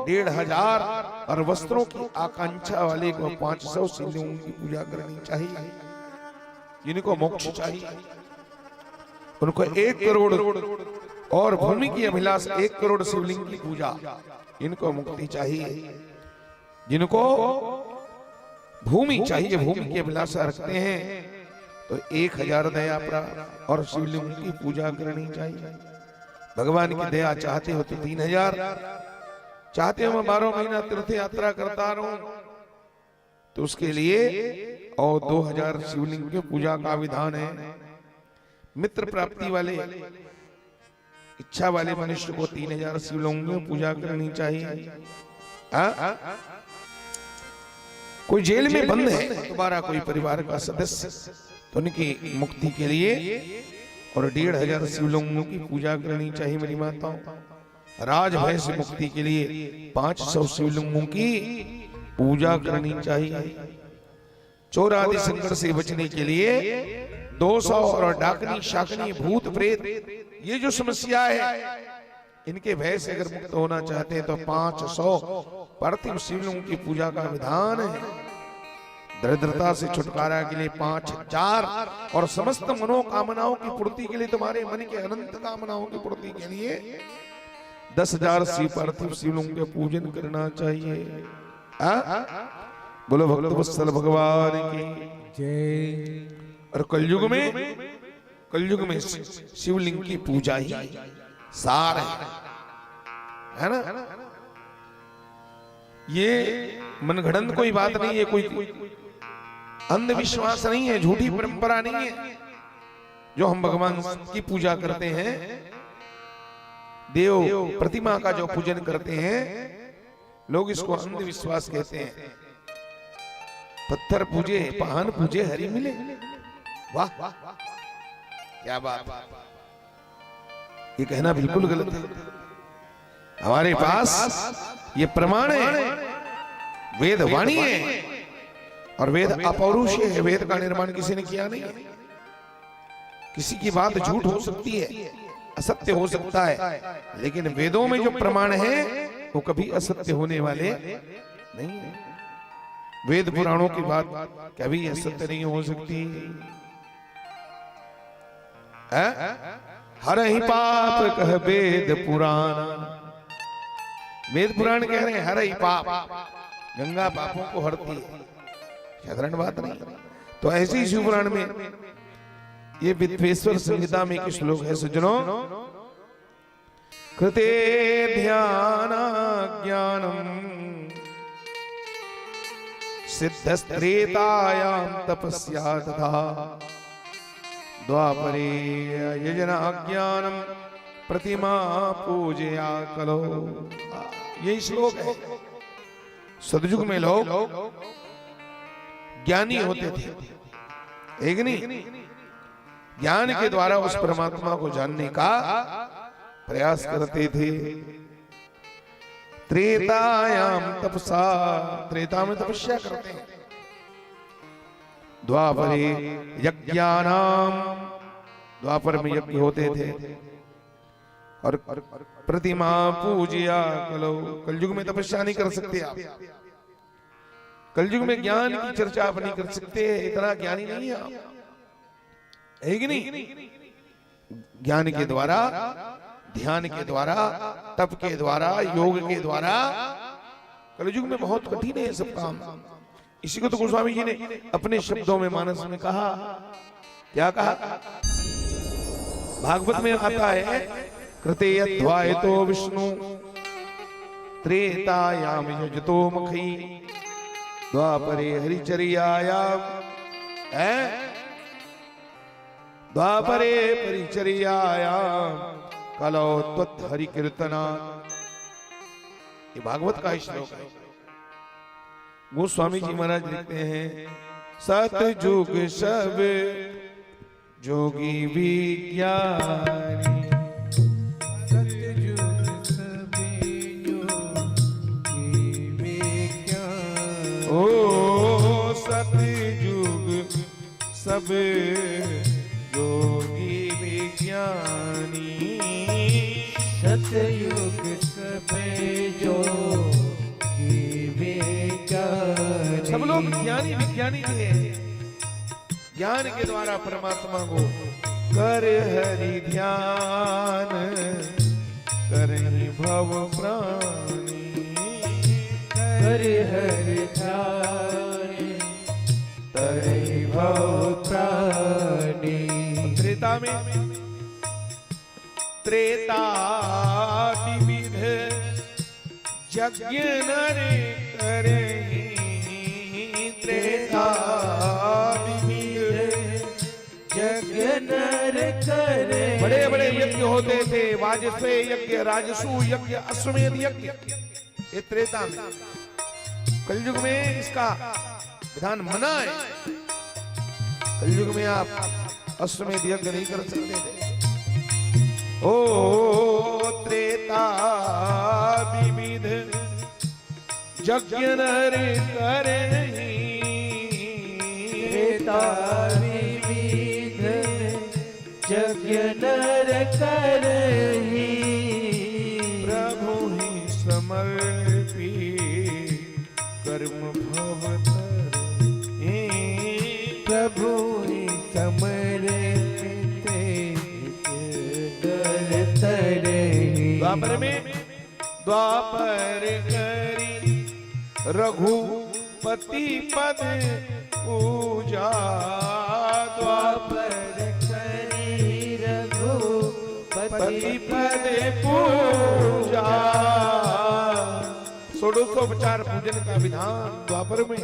1500 और वस्त्रों की आकांक्षा वाले को 500 शिवलिंगों की पूजा करनी चाहिए। जिनको मोक्ष चाहिए उनको 1 करोड़ और भूमि की अभिलाष 1 करोड़ शिवलिंग की पूजा, इनको मुक्ति चाहिए। जिनको भूमि चाहिए, भूमि की अभिलाषा रखते हैं तो 1000 दया प्राप्त और शिवलिंग की पूजा करनी चाहिए। भगवान की दया चाहते हो तो 3000, चाहते हो मैं 12 महीना तीर्थ यात्रा करता रहूं तो उसके लिए और 2000 शिवलिंग की पूजा का विधान है। मित्र प्राप्ति वाले, इच्छा वाले मनुष्य को 3000 शिवलिंगों की पूजा करनी चाहिए। कोई जेल में बंद है, दोबारा कोई परिवार का सदस्य, तो उनकी मुक्ति के लिए और 1500 शिवलिंगों की पूजा करनी चाहिए मेरी माताओं। राज भय से मुक्ति के लिए 500 शिवलिंगों की पूजा करनी चाहिए। चोर आदि संकट से बचने के लिए 200 और डाकनी शाकनी भूत प्रेत ये जो समस्या है इनके भय से अगर मुक्त होना चाहते हैं तो 500 पार्थिव शिवलिंगों की पूजा का विधान है। दरिद्रता से छुटकारा के लिए 5000 और समस्त मनोकामनाओं की पूर्ति के लिए, तुम्हारे मन के अनंत कामनाओं की पूर्ति के लिए 10,000 पार्थिव शिवलिंगों के पूजन करना चाहिए। बोलो भक्त वत्सल भगवान की जय। और कलयुग में शिवलिंग की पूजा ही सार है ना। ये मनगढ़ंत कोई बात नहीं है, कोई अंधविश्वास नहीं है, झूठी परंपरा नहीं है। जो हम भगवान की पूजा करते हैं, देव प्रतिमा का जो पूजन करते हैं, लोग इसको अंधविश्वास कहते हैं। पत्थर पूजे, पान पूजे, हरि मिले। वाह क्या बात। ये कहना बिल्कुल गलत है। हमारे पास ये प्रमाण है, वेद वाणी है और वेद अपौरुषीय है। वेद का निर्माण किसी ने किया नहीं। किसी की बात झूठ हो सकती है, असत्य हो सकता है, लेकिन वेदों में जो प्रमाण है वो कभी असत्य होने वाले नहीं है। वेद पुराणों की बात कभी असत्य नहीं हो सकती। हर ही पाप कह वेद पुराण। वेद पुराण कह रहे हैं हर ही पाप, गंगा पापों को हरती है, साधारण बात नहीं। तो ऐसे ही शिव पुराण में ये विद्वेश्वर संहिता में एक श्लोक है सज्जनों, कृते ध्यान ज्ञानम सिद्धस्त्रेतायाम तपस्या तथा द्वापरे यजना ज्ञानम प्रतिमा पूजया कलो। यही श्लोक है। सतयुग में लोग ज्ञानी होते थे, एक नहीं, ज्ञान के द्वारा उस परमात्मा को जानने का प्रयास करते थे। त्रेतायाम तपसा, त्रेता में तपस्या करते हैं। द्वापरे यज्ञानाम, द्वापर में यज्ञ होते थे। और प्रतिमा पूजिया कलो, कलयुग में तपस्या नहीं कर सकते आप। कलयुग में ज्ञान की चर्चा आप नहीं कर सकते, इतना ज्ञानी नहीं है आप। है कि नहीं? ज्ञान के द्वारा, ध्यान के द्वारा, तप के द्वारा, योग के द्वारा। कलयुग में बहुत कठिन है ये सब काम। इसी को तो गोस्वामी जी ने अपने शब्दों में मानस में कहा। क्या कहा? भागवत में आता है, कृते यद्वायतो विष्णु त्रेतायाम यजतो मखी द्वापरे हरिचर्यायाम, द्वापरे परिचर्यायाम कलौ त्वत् हरि कीर्तना। ये भागवत का श्लोक है। गोस्वामी जी महाराज लिखते हैं, सतयुग सब जोगी विज्ञानी, सतयुग सबे योगी विज्ञानी। ओ सतयुग सब योगी विज्ञानी, सतयुग सबे योगी विज्ञानी। सब लोग ज्ञानी विज्ञानी थे। ज्ञान के द्वारा परमात्मा को कर हरि ध्यान, करहि भव प्राणी, कर हरि ध्यान, करहि भव प्राणी। त्रेता में त्रेता विविध यज्ञ नर करहि, त्रेता यज्ञ नर करे। बड़े बड़े यज्ञ होते थे, वाजपेयी यज्ञ, राजसू यज्ञ, अश्वमेध यज्ञ, ये त्रेता में। कलयुग में इसका विधान मना है। कलयुग में आप अश्वमेध यज्ञ नहीं कर सकते थे। ओ त्रेता विविध यज्ञ नर करहि, त्रेता विविध यज्ञ नर करहि, प्रभु ही समर्पी कर्म भव तरहि, प्रभु ही समर्पित कर तरहि। द्वापर में द्वापर करी रघुपति पद पूजा, द्वापर करी रघुपति पद पूजा। षोडशोपचार पूजन का विधान द्वापर में।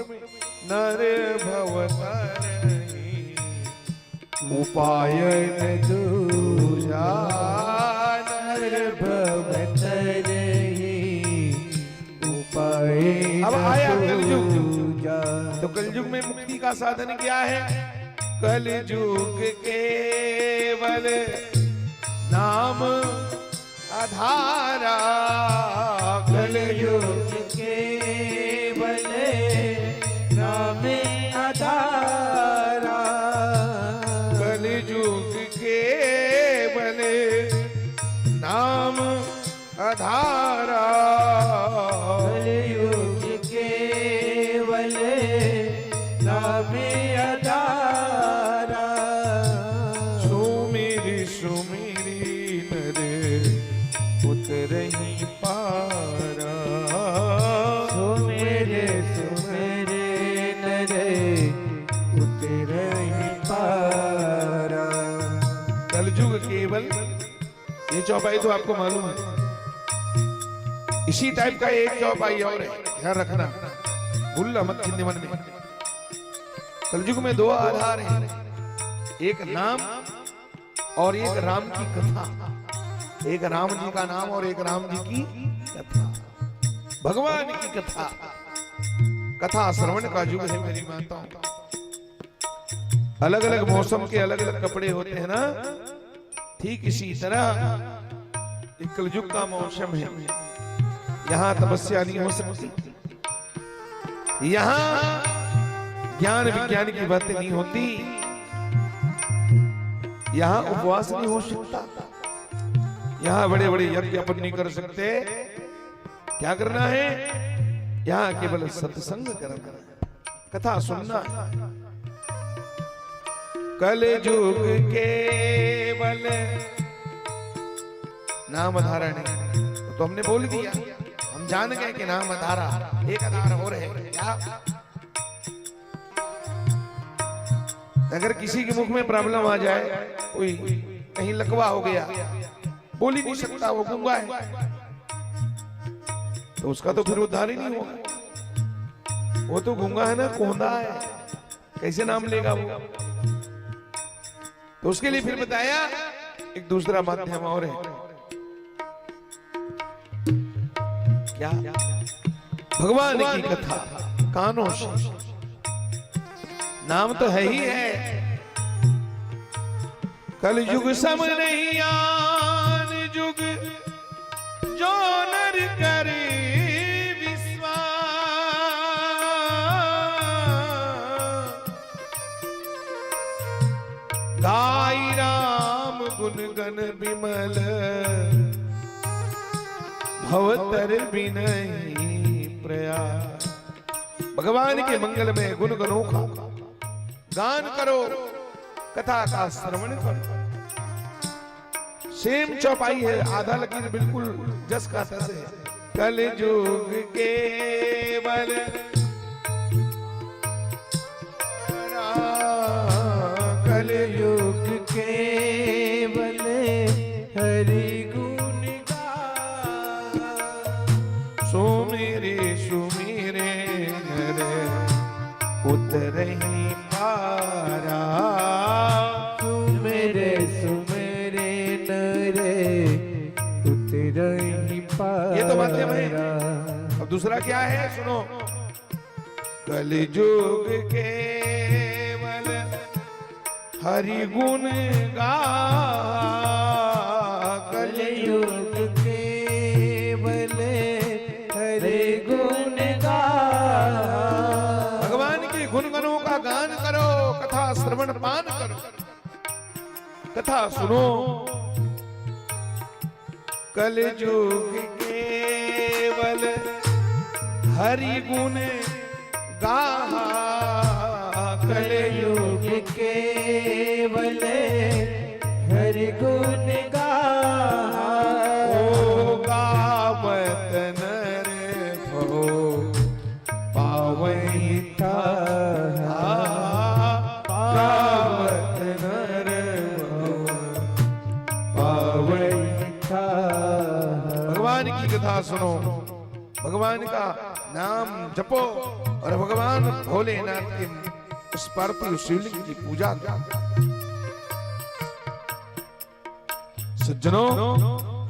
नर भव तरहि उपायन दूजा, नर भव तरहि उपाय। अब आया कलयुग। तो कलयुग में मुक्ति का साधन क्या है? कलयुग केवल नाम आधारा, कलयुग केवल नाम आधारा, कलयुग केवल नाम आधारा, कलयुग केवल नाम आधारा। सुमिरि सुमिरि नर उतरहि पारा, सुमेरे सुमेरे नरे उतरहि पारा। कलयुग केवल, ये चौपाई तो आपको मालूम है। इसी टाइप का एक चौपाई और है, ध्यान रखना, भूलना मत हिंदी मन में। कलयुग में दो आधार हैं, एक नाम और एक राम की कथा। एक राम जी का नाम और एक राम जी की कथा, भगवान की कथा। कथा श्रवण का युग है मेरी माताओं का। अलग अलग मौसम के अलग अलग कपड़े होते हैं ना, ठीक इसी तरह एक कलयुग का मौसम है। यहाँ तपस्या नहीं हो सकती, यहाँ ज्ञान विज्ञान की बातें नहीं होती, यहाँ उपवास नहीं हो सकता, यहाँ बड़े बड़े यज्ञ अपन नहीं कर सकते। क्या करना है? यहाँ केवल सत्संग करना है, कथा सुनना है। कल युग केवल नाम धारण है। तो हमने बोल दिया, हम जान गए कि नाम धारा एक आधार हो रहे क्या। अगर किसी के मुख में प्रॉब्लम आ जाए, कोई कहीं लकवा हो गया, बोल ही नहीं सकता, वो गूंगा है, तो उसका तो फिर उद्धार ही नहीं होगा। वो तो गूंगा है ना, कोंधा है, कैसे नाम लेगा वो। तो उसके लिए फिर बताया एक दूसरा माध्यम और है। क्या? भगवान की कथा कानों से। नाम तो है ही है। कल युग सम नहीं आन युग, जो नर करे विश्वास। गाई राम गुण गण विमल, भवतर बिनहि प्रयास। भगवान के मंगल में गुण गणों का गान करो, कथा का श्रवण करो। सेम चौपाई है, आधा लकीर बिल्कुल जस का तस है। कल युग केवल कल युग केवल हरि गुण गा। सुमिरे सुमिरे नर उतरहि पारा। सुमिरे सुमिरे नर उतरहि पारा। ये तो माध्यम है। अब दूसरा क्या है, सुनो। कल युग केवल हरि गुण गा। कल युग केवल हरि गुण गा। भगवान के गुण गणों का गान करो, कथा श्रवण पान करो, कथा सुनो। कल युग केवल हरि गुण गा। कल युग केवल हरि गुण गा। ओ गावत नर भो पावहि था। गावत नर भो पावहि था। भगवान की कथा सुनो, भगवान का नाम जपो और भगवान भोलेनाथ के उस पार्थिव शिवलिंग की पूजा करो। सज्जनों,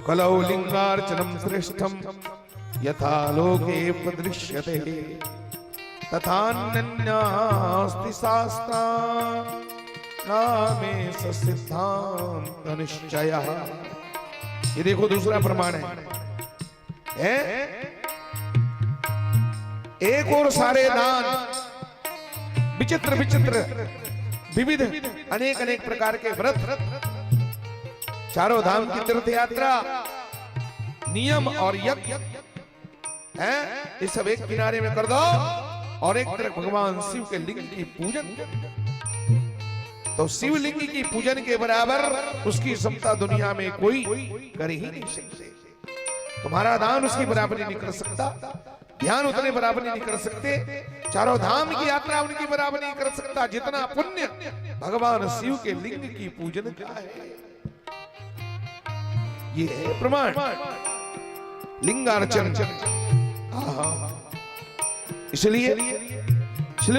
कलौ लिंगार्चनम श्रेष्ठम यथा लोके प्रदृश्यते तथा अन्यन्यास्ति शास्त्रा नामे सिद्धांत निश्चयः। ये देखो दूसरा प्रमाण है। एक और सारे दान, विचित्र विचित्र विविध अनेक अनेक प्रकार के व्रत, चारों धाम की तीर्थ यात्रा, नियम और यज्ञ है, ये सब एक किनारे में कर दो और एक तरफ भगवान शिव के लिंग की पूजन। तो शिवलिंग की पूजन के बराबर उसकी क्षमता दुनिया में कोई कर ही नहीं सकते। तुम्हारा दान उसकी बराबरी नहीं कर सकता, ध्यान उतने बराबर नहीं कर सकते, चारों धाम की यात्रा उनकी बराबर नहीं कर सकता जितना पुण्य भगवान शिव के लिंग की पूजन का है। ये है प्रमाण, लिंगार्चन। इसलिए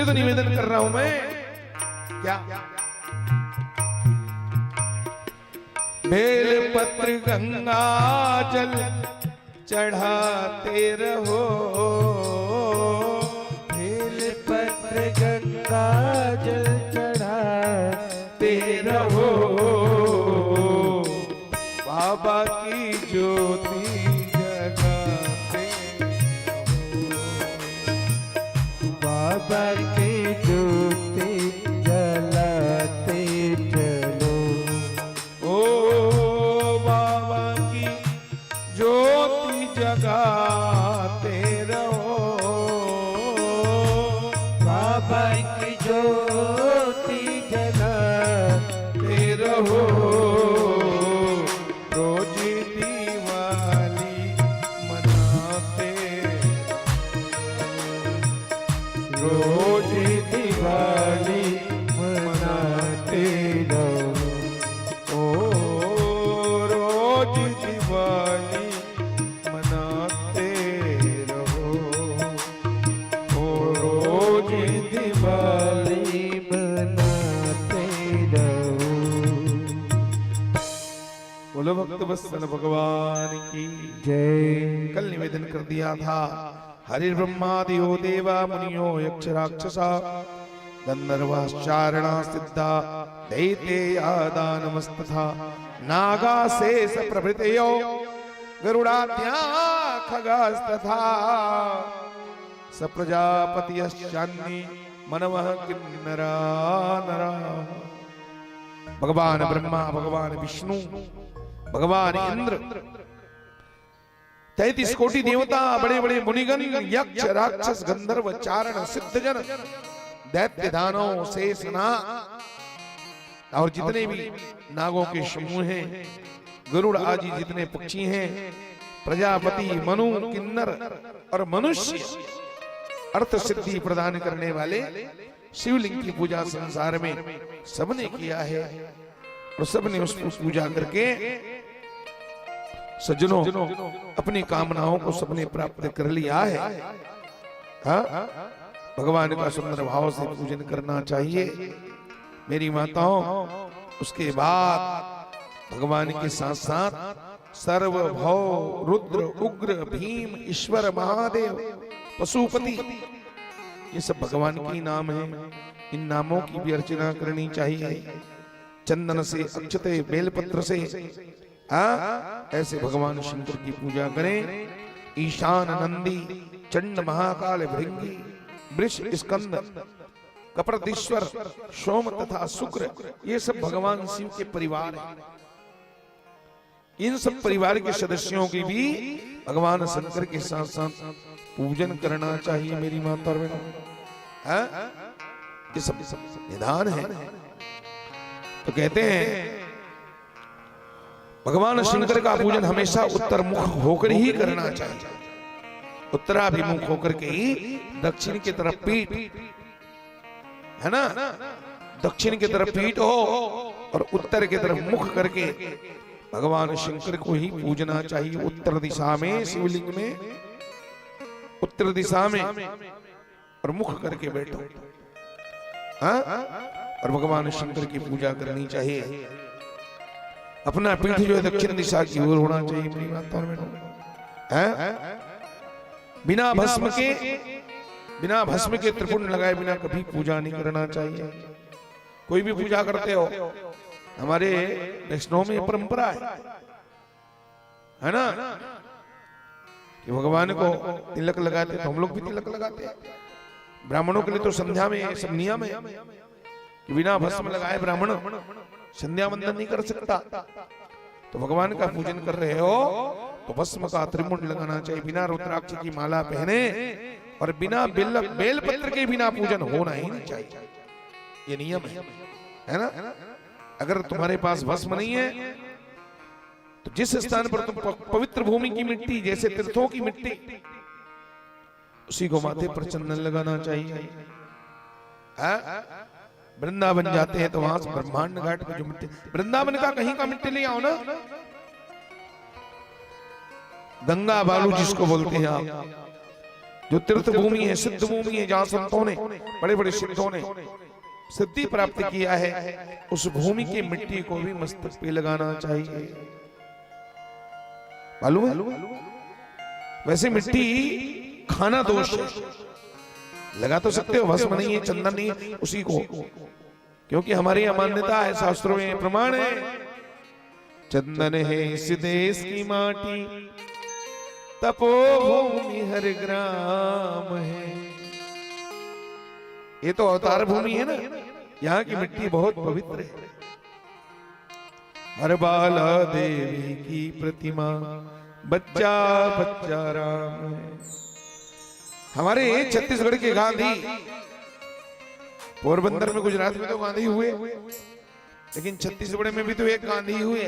तो निवेदन कर रहा हूं मैं, क्या बेल पत्र गंगा जल चढ़ाते रहो। बेल पत्र गंगा जल चढ़ाते रहो। बाबा की ज्योति जगाते रहो। बाबा की ज्योति जलाते चलो। ओ बाबा की ज्योति जगाते रहो। बाबा की ज्योति जलाते बोलो भक्त वत्सल भगवान की जय। कल निवेदन कर दिया था हरिर्ब्रह्मादियो देवा मुनियो यक्ष राक्षसा गंधर्वाश्चारणा सिद्धा दैत्या दानवस्तथा नागा शेष प्रभृतयो गरुडाद्या खगास्तथा सप्रजापतिश्चान्ये मनवः किन्नरा नरा। भगवान ब्रह्मा, भगवान विष्णु, भगवान इंद्र, 33 कोटि देवता, बड़े बड़े मुनिगण, यक्ष राक्षस गंधर्व चारण सिद्धजन, दैत्य दानव शेष नाग और जितने भी नागों के समूह हैं, गरुड़ आदि जितने पक्षी हैं, प्रजापति, मनु, किन्नर और मनुष्य, अर्थ सिद्धि प्रदान करने वाले शिवलिंग की पूजा संसार में सबने किया है और सबने उसकी पूजा करके सज्जनों अपनी कामनाओं को सबने प्राप्त कर लिया है। हाँ, भगवान का सुंदर भाव से पूजन करना चाहिए मेरी माताओं। उसके बाद भगवान के साथ साथ सर्वभौ, रुद्र, उग्र, भीम, ईश्वर, महादेव, पशुपति, ये सब भगवान के नाम हैं। इन नामों की भी अर्चना करनी चाहिए चंदन से, अक्षते, बेलपत्र से। ऐसे भगवान शंकर की पूजा करें। ईशान, नंदी, चंड, महाकाल, भृंगी, वृष, स्कंद, कप्रदीश्वर, सोम तथा शुक्र, ये सब भगवान शिव के परिवार हैं। इन सब परिवार के सदस्यों की भी भगवान शंकर के साथ साथ पूजन करना चाहिए मेरी माता और बहनों। ये सब निदान है। तो कहते हैं भगवान शंकर का पूजन हमेशा उत्तर मुख होकर ही करना चाहिए। उत्तराभिमुख होकर के ही, दक्षिण की तरफ पीठ है ना, दक्षिण की तरफ पीठ हो और उत्तर की तरफ मुख करके भगवान शंकर को ही पूजना चाहिए। उत्तर दिशा में, शिवलिंग में उत्तर दिशा में और मुख करके बैठो। हाँ? और भगवान शंकर की पूजा करनी चाहिए। अपना पीठ जो है दक्षिण दिशा की ओर होना चाहिए मेरी माता और बहनों। बिना भस्म के त्रिपुंड लगाए बिना कभी पूजा नहीं करना चाहिए। कोई भी पूजा करते हो, हमारे वैष्णव में परंपरा है ना, कि भगवान को तिलक लगाते, तो हम लोग भी तिलक लगाते हैं। ब्राह्मणों के लिए तो संध्या में सब नियम है कि बिना भस्म लगाए ब्राह्मण संध्या वंदन नहीं कर सकता। तो भगवान का पूजन कर रहे हो तो भस्म का त्रिमुंड लगाना चाहिए, बिना रुद्राक्ष की माला पहने और बिना बेलपत्र के बिना पूजन होना ही नहीं चाहिए। ये नियम है ना। अगर तुम्हारे पास भस्म नहीं है तो जिस स्थान पर तुम पवित्र भूमि की मिट्टी, जैसे तीर्थों की मिट्टी, उसी को माथे पर चंदन लगाना चाहिए। वृंदावन जाते हैं तो वहां से ब्रह्मांड घाट की जो मिट्टी, वृंदावन का कहीं का मिट्टी ले आओ ना, गंगा बालू जिसको बोलते हैं आप, जो तीर्थ भूमि है, सिद्ध भूमि है, जहां संतों ने, बड़े बड़े सिद्धों ने सिद्धि प्राप्त किया है, उस भूमि की मिट्टी को भी मस्तक पे लगाना चाहिए। मालूम है? वैसे मिट्टी खाना दोष है, लगा तो सकते हो, भस्म नहीं है, चंदन नहीं है, उसी को, क्योंकि हमारी यह मान्यता है, शास्त्रों में प्रमाण है, चंदन है इस देश की माटी, तपोभूमि हर ग्राम है। ये तो अवतार भूमि है ना, यहाँ की मिट्टी बहुत पवित्र है। हर बाला देवी की प्रतिमा, बच्चा बच्चा राम है। हमारे छत्तीसगढ़ के गांधी, पोरबंदर में, गुजरात में तो गांधी हुए, लेकिन छत्तीसगढ़ में भी तो एक गांधी हुए,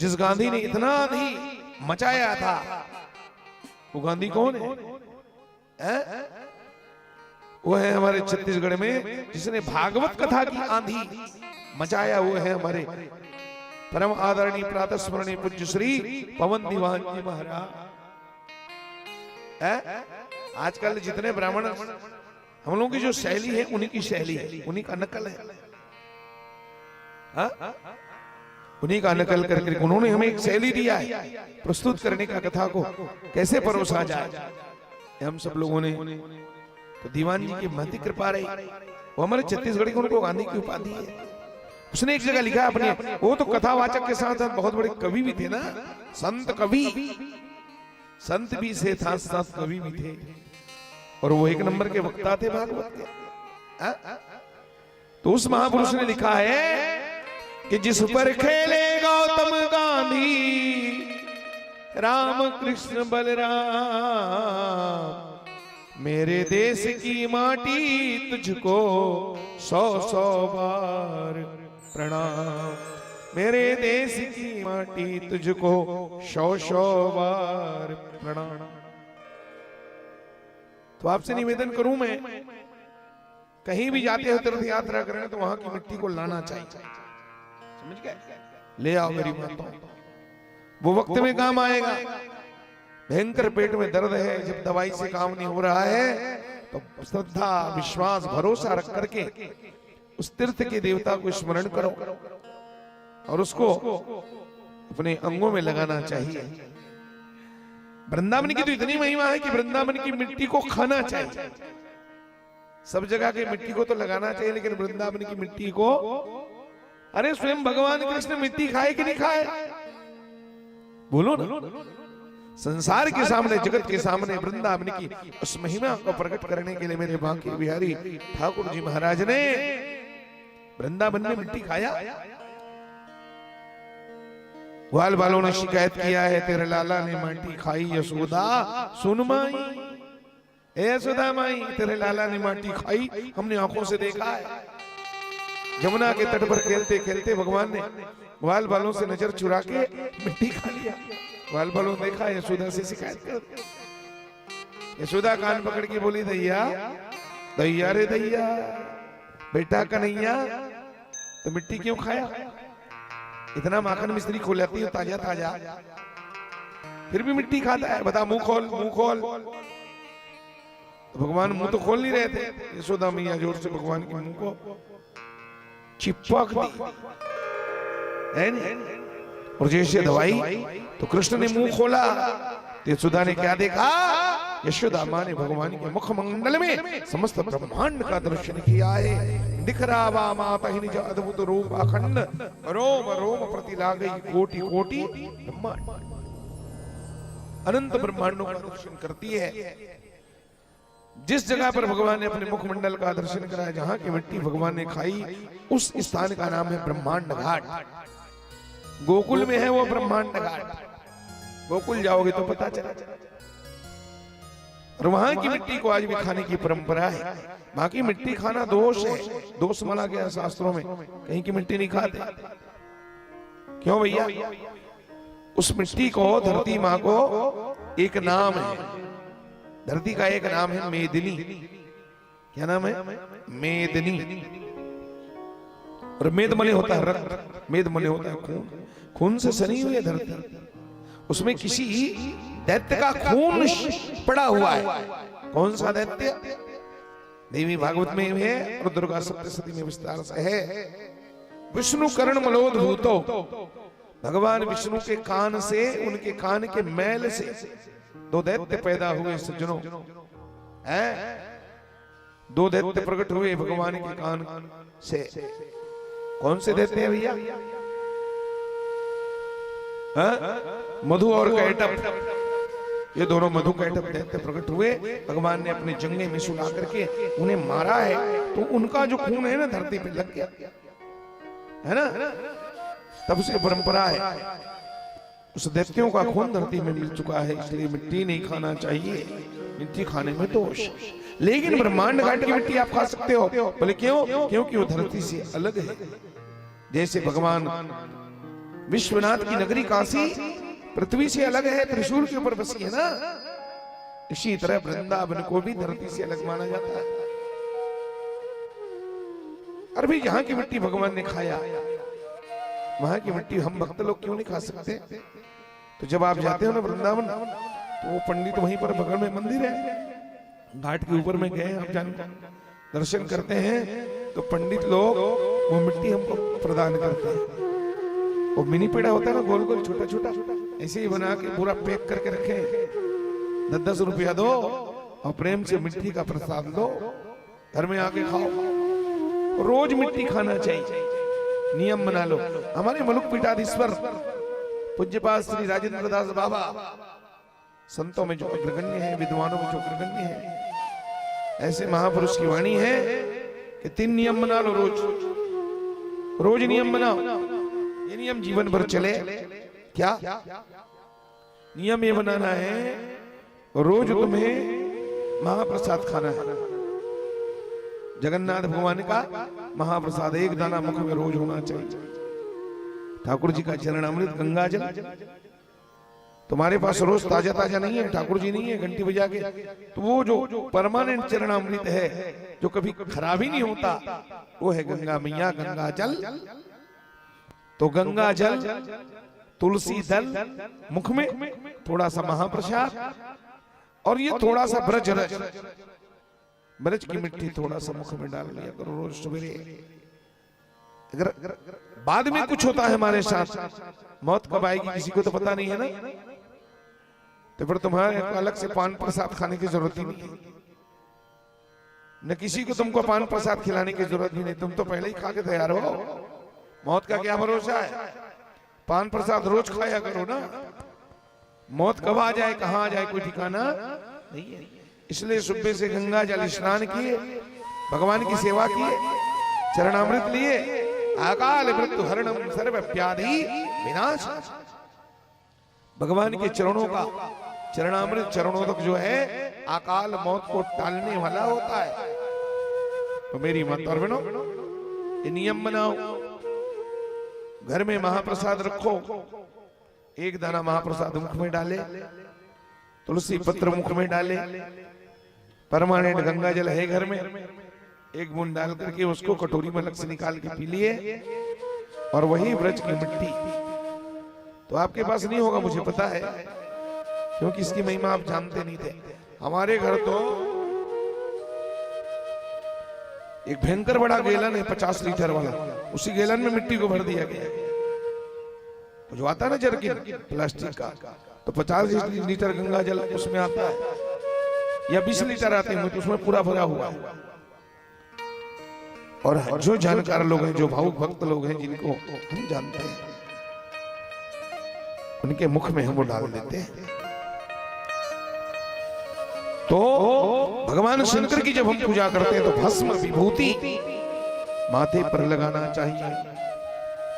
जिस गांधी ने इतना आंधी मचाया था। वो गांधी कौन है? वो है हमारे छत्तीसगढ़ में जिसने भागवत कथा की आंधी मचाया। वो है हमारे परम आदरणीय प्रातः स्मरणीय पूज्य श्री पवन दीवान जी महाराज। आजकल जितने ब्राह्मण, हम लोगों की जो शैली है उन्हीं की शैली है, उन्हीं का नकल है। उन्हीं का नकल करके उन्होंने हमें एक शैली दिया है प्रस्तुत करने का, कथा को कैसे परोसा जाए। हम सब लोगों ने तो दीवान जी की महती कृपा रही, वो हमारे छत्तीसगढ़ के उनको गांधी की उपाधि है। उसने एक जगह लिखा अपने, वो तो कथावाचक के साथ साथ बहुत बड़े कवि भी थे ना, संत कवि, संत भी से था साथ कवि भी थे, और वो एक नंबर के वक्ता थे भागवत के। तो उस महापुरुष ने लिखा है कि जिस पर खेले गौतम गांधी राम कृष्ण बलराम, मेरे देश की माटी तुझको 100-100 बार प्रणाम, मेरे देश की माटी तुझको 100-100 बार प्रणाम। तो आपसे निवेदन करूं मैं, कहीं भी जाते हो तीर्थ यात्रा करें तो वहां की मिट्टी को लाना चाहिए, समझ गए? ले आओ मेरी माता, वो वक्त में काम आएगा। भयंकर पेट में दर्द है, जब दवाई से काम नहीं हो रहा है तो श्रद्धा विश्वास भरोसा रख करके उस तीर्थ के देवता को स्मरण करो और उसको अपने अंगों में लगाना चाहिए। वृंदावन की तो इतनी महिमा है कि वृंदावन की मिट्टी को खाना चाहिए। सब जगह की मिट्टी को तो लगाना चाहिए, लेकिन वृंदावन की मिट्टी को, अरे स्वयं भगवान कृष्ण मिट्टी खाए कि नहीं खाए? बोलो ना। संसार के सामने, जगत के सामने वृंदावन की उस महिमा को प्रकट करने के लिए मेरे बांके बिहारी ठाकुर जी महाराज ने वृंदावन में मिट्टी खाया। ग्वाल वालों ने शिकायत किया है, तेरे लाला ने माटी खाई यशोदा सुन माई, ए यशोदा माई तेरे लाला ने माटी खाई, हमने आंखों से देखा है। जमुना के तट पर खेलते खेलते भगवान ने ग्वाल वालों से नजर चुरा के मिट्टी खा लिया। ग्वाल वालों ने देखा, यशोदा से शिकायत कर। यशोदा कान पकड़ के बोली, दैया दैया रे दैया, बेटा कन्हैया तो मिट्टी क्यों खाया? इतना माखन मिस्त्री खो लेती है ताजा ताजा, फिर भी मिट्टी खाता है, बता मुंह खोल मुंह खोल। तो भगवान मुंह तो खोल नहीं रहे थे, यशोदा मैया जोर से भगवान के मुंह को चिपक दी है नहीं? और जैसे दवाई तो कृष्ण ने मुंह खोला, तो यशोदा ने क्या देखा? यशोदा माँ ने भगवान के मुखमंडल में समस्त ब्रह्मांड का दर्शन किया है। दिख रहा वा माता ही निज अद्भुत रूप अखंड, रोम रोम प्रति लागई कोटि कोटि ब्रह्मांड, अनंत ब्रह्मांडों का दर्शन करती है। जिस जगह पर भगवान ने अपने मुखमंडल का दर्शन कराया, जहां की मिट्टी भगवान ने खाई, उस स्थान का नाम है ब्रह्मांड घाट। गोकुल में है वो ब्रह्मांड घाट, गोकुल जाओगे तो पता चला। और वहां की मिट्टी को आज भी खाने की परंपरा है। वहां की मिट्टी खाना दोष है, दोष माना गया शास्त्रों में, कहीं की मिट्टी नहीं खाते। क्यों भैया? उस मिट्टी को, धरती माँ को एक नाम है, धरती का एक नाम है मेदिनी। क्या नाम है? मेदिनी। और मेद मने होता है रक्त, मेद मने होता है खून, खून से सनी हुई है धरती, उसमें किसी दैत्य का खून पड़ा हुआ है। कौन सा दैत्य? देवी भागवत में है और दुर्गा सप्तशती में विस्तार से है। विष्णु कर्ण मलोद भूतो, भगवान विष्णु के कान से, उनके कान के मैल से दो दैत्य पैदा हुए सज्जनों, हैं? दो दैत्य प्रकट हुए भगवान के कान से। कौन से दैत्य हैं भैया? मधु और कैटभ, ये दोनों मधु कैटभ दैत्य प्रकट हुए। भगवान ने अपने जंगे में सुला करके उन्हें मारा है, तो उनका जो खून है ना धरती पे लग गया है ना, तब से परंपरा है उस दैत्यों का खून धरती में मिल चुका है, इसलिए मिट्टी नहीं खाना चाहिए, मिट्टी खाने में दोष। लेकिन ब्रह्मांड घाट की मिट्टी आप खा सकते हो। बोले क्यों? क्योंकि वो धरती से अलग है। जैसे भगवान विश्वनाथ की नगरी काशी पृथ्वी से अलग है, त्रिशूल के ऊपर बसी है ना, इसी तरह वृंदावन को भी धरती से अलग माना जाता है। और भी जहां की मिट्टी भगवान ने खाया, वहां की मिट्टी हम भक्त लोग क्यों नहीं खा सकते? तो जब आप जाते हो ना वृंदावन, तो वो पंडित वहीं पर बगल में मंदिर है, घाट के ऊपर में गए, आप जानते दर्शन करते हैं, तो पंडित लोग वो मिट्टी हमको प्रदान करते हैं। वो मिनी पेड़ा होता है ना, गोल गोल छोटा छोटा, ऐसे ही बना के पूरा पैक करके रखे। 10-10 रुपया दो और प्रेम से मिट्टी का प्रसाद लो, घर में आके खाओ। रोज मिट्टी खाना चाहिए, नियम बना लो। हमारे मलुक पीठाधीश्वर पूज्यपाद श्री राजेंद्र दास बाबा संतों में जो अग्रगण्य है, विद्वानों में जो अग्रगण्य है, ऐसे महापुरुष की वाणी है कि 3 नियम बना लो रोज। रोज नियम बनाओ, ये नियम जीवन भर चले। क्या नियम? ये बनाना है रोज तुम्हें महाप्रसाद खाना है। जगन्नाथ भगवान का महाप्रसाद 1 दाना मुख में रोज होना चाहिए। ठाकुर जी का चरणामृत गंगा जल तुम्हारे पास रोज ताजा ताजा नहीं है, ठाकुर जी नहीं है घंटी बजा के, तो वो जो परमानेंट चरणामृत है जो कभी खराब ही नहीं होता, वो है गंगा मैया, गंगा जल। तो गंगा जल, तुलसी दल मुख में, थोड़ा सा महाप्रसाद, और ये थोड़ा सा ब्रज रस, ब्रज की मिट्टी थोड़ा सा मुख में डाल लिया करो रोज सवेरे। अगर बाद में कुछ होता है हमारे साथ, मौत कब आएगी किसी को तो पता नहीं है ना, तो फिर तुम्हारे अलग से पान प्रसाद खाने की जरूरत ही नहीं है, न किसी को तुमको पान प्रसाद खिलाने की जरूरत भी नहीं, तुम तो पहले ही खा के तैयार हो। मौत का क्या भरोसा है? पान प्रसाद रोज खाया करो ना। मौत कब आ जाए, कहां आ जाए, कोई ठिकाना नहीं है। इसलिए सुबह से गंगा जल स्नान किए, भगवान की सेवा किए, चरणामृत लिए, अकाल मृत्यु हरणम सर्व व्याधि विनाश। भगवान के चरणों का चरणामृत चरणोदक जो है अकाल मौत को टालने वाला होता है। तो मेरी माता और बहनों, ये नियम बनाओ, घर में महाप्रसाद रखो, 1 दाना महाप्रसाद मुख में डाले, तुलसी पत्र मुख में डाले, परमानेंट गंगा जल है घर में, 1 बूंद डाल करके उसको कटोरी में अलग से निकाल के पी लिए, और वही ब्रज की मिट्टी। तो आपके पास नहीं होगा मुझे पता है, क्योंकि इसकी महिमा आप जानते नहीं थे। हमारे घर तो एक भयंकर बड़ा गैलन है 50 लीटर वाला, उसी गैलन में मिट्टी को भर दिया गया। जो आता है ना जरकिन प्लास्टिक का, तो 50 लीटर गंगा जल उसमें आता है, या 20 लीटर आते हैं तो उसमें पूरा भरा हुआ है। और जो जानकार लोग हैं, जो भावुक भक्त लोग हैं, जिनको हम जानते हैं, उनके मुख में हम वो डाल देते हैं। तो भगवान शंकर की जब हम पूजा करते हैं तो भस्म विभूति माथे पर लगाना चाहिए।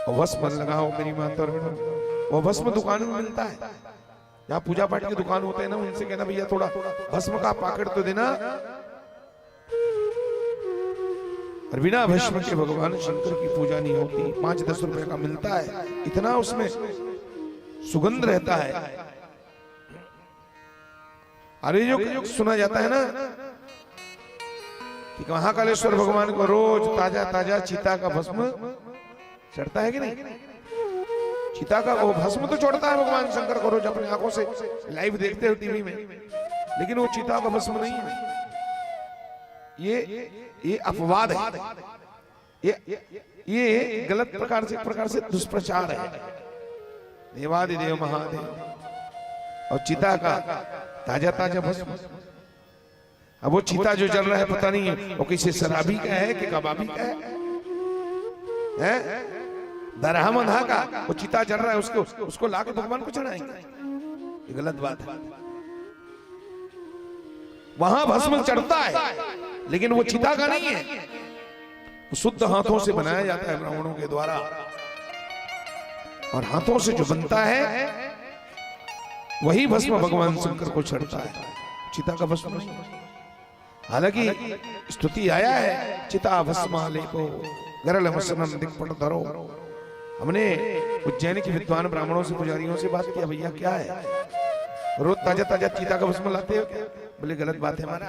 और भस्म लगाओ मेरी माता और बहनों, वो भस्म दुकान में मिलता है, जहाँ पूजा पाठ की दुकान होते हैं ना, उनसे कहना भैया थोड़ा भस्म का पैकेट तो देना। और बिना भस्म के भगवान शंकर की पूजा नहीं होती। 5-10 रुपए का मिलता है, इतना उसमें सुगंध रहता है। अरे जो सुना जाता है ना कि महाकालेश्वर भगवान को रोज ताजा ताजा चीता का भस्म चढ़ता है कि नहीं? चीता का वो भस्म तो चढ़ता है भगवान शंकर को रोज, अपनी आंखों से लाइव देखते हो टीवी में, लेकिन वो चीता का भस्म नहीं है। ये अपवाद है, ये गलत प्रकार से दुष्प्रचार है। देवादिदेव महादेव और चीता का ताजा ताजा भस्म। अब वो चीता जो जल रहा है पता नहीं वो किसी शराबी का है कि कबाबी का है? दरहा मंधा का वो चीता जल रहा है, उसको लाके भगवान को चढ़ाएंगे, ये गलत बात है। वहां भस्म चढ़ता है, लेकिन वो चीता का नहीं है, वो शुद्ध हाथों से बनाया जाता है ब्राह्मणों के द्वारा। और हाथों से जो बनता है वही भस्म भगवान शंकर को चढ़ता है, चिता का भस्म नहीं। हालांकि स्तुति आया है, चिता भस्माले को गरल मसनम दिक्पट धरो। हमने उज्जैन के विद्वान ब्राह्मणों से, पुजारियों से बात किया, भैया क्या है रोज ताजा ताजा चीता का भस्म लाते हो क्या? बोले गलत बात है हमारा।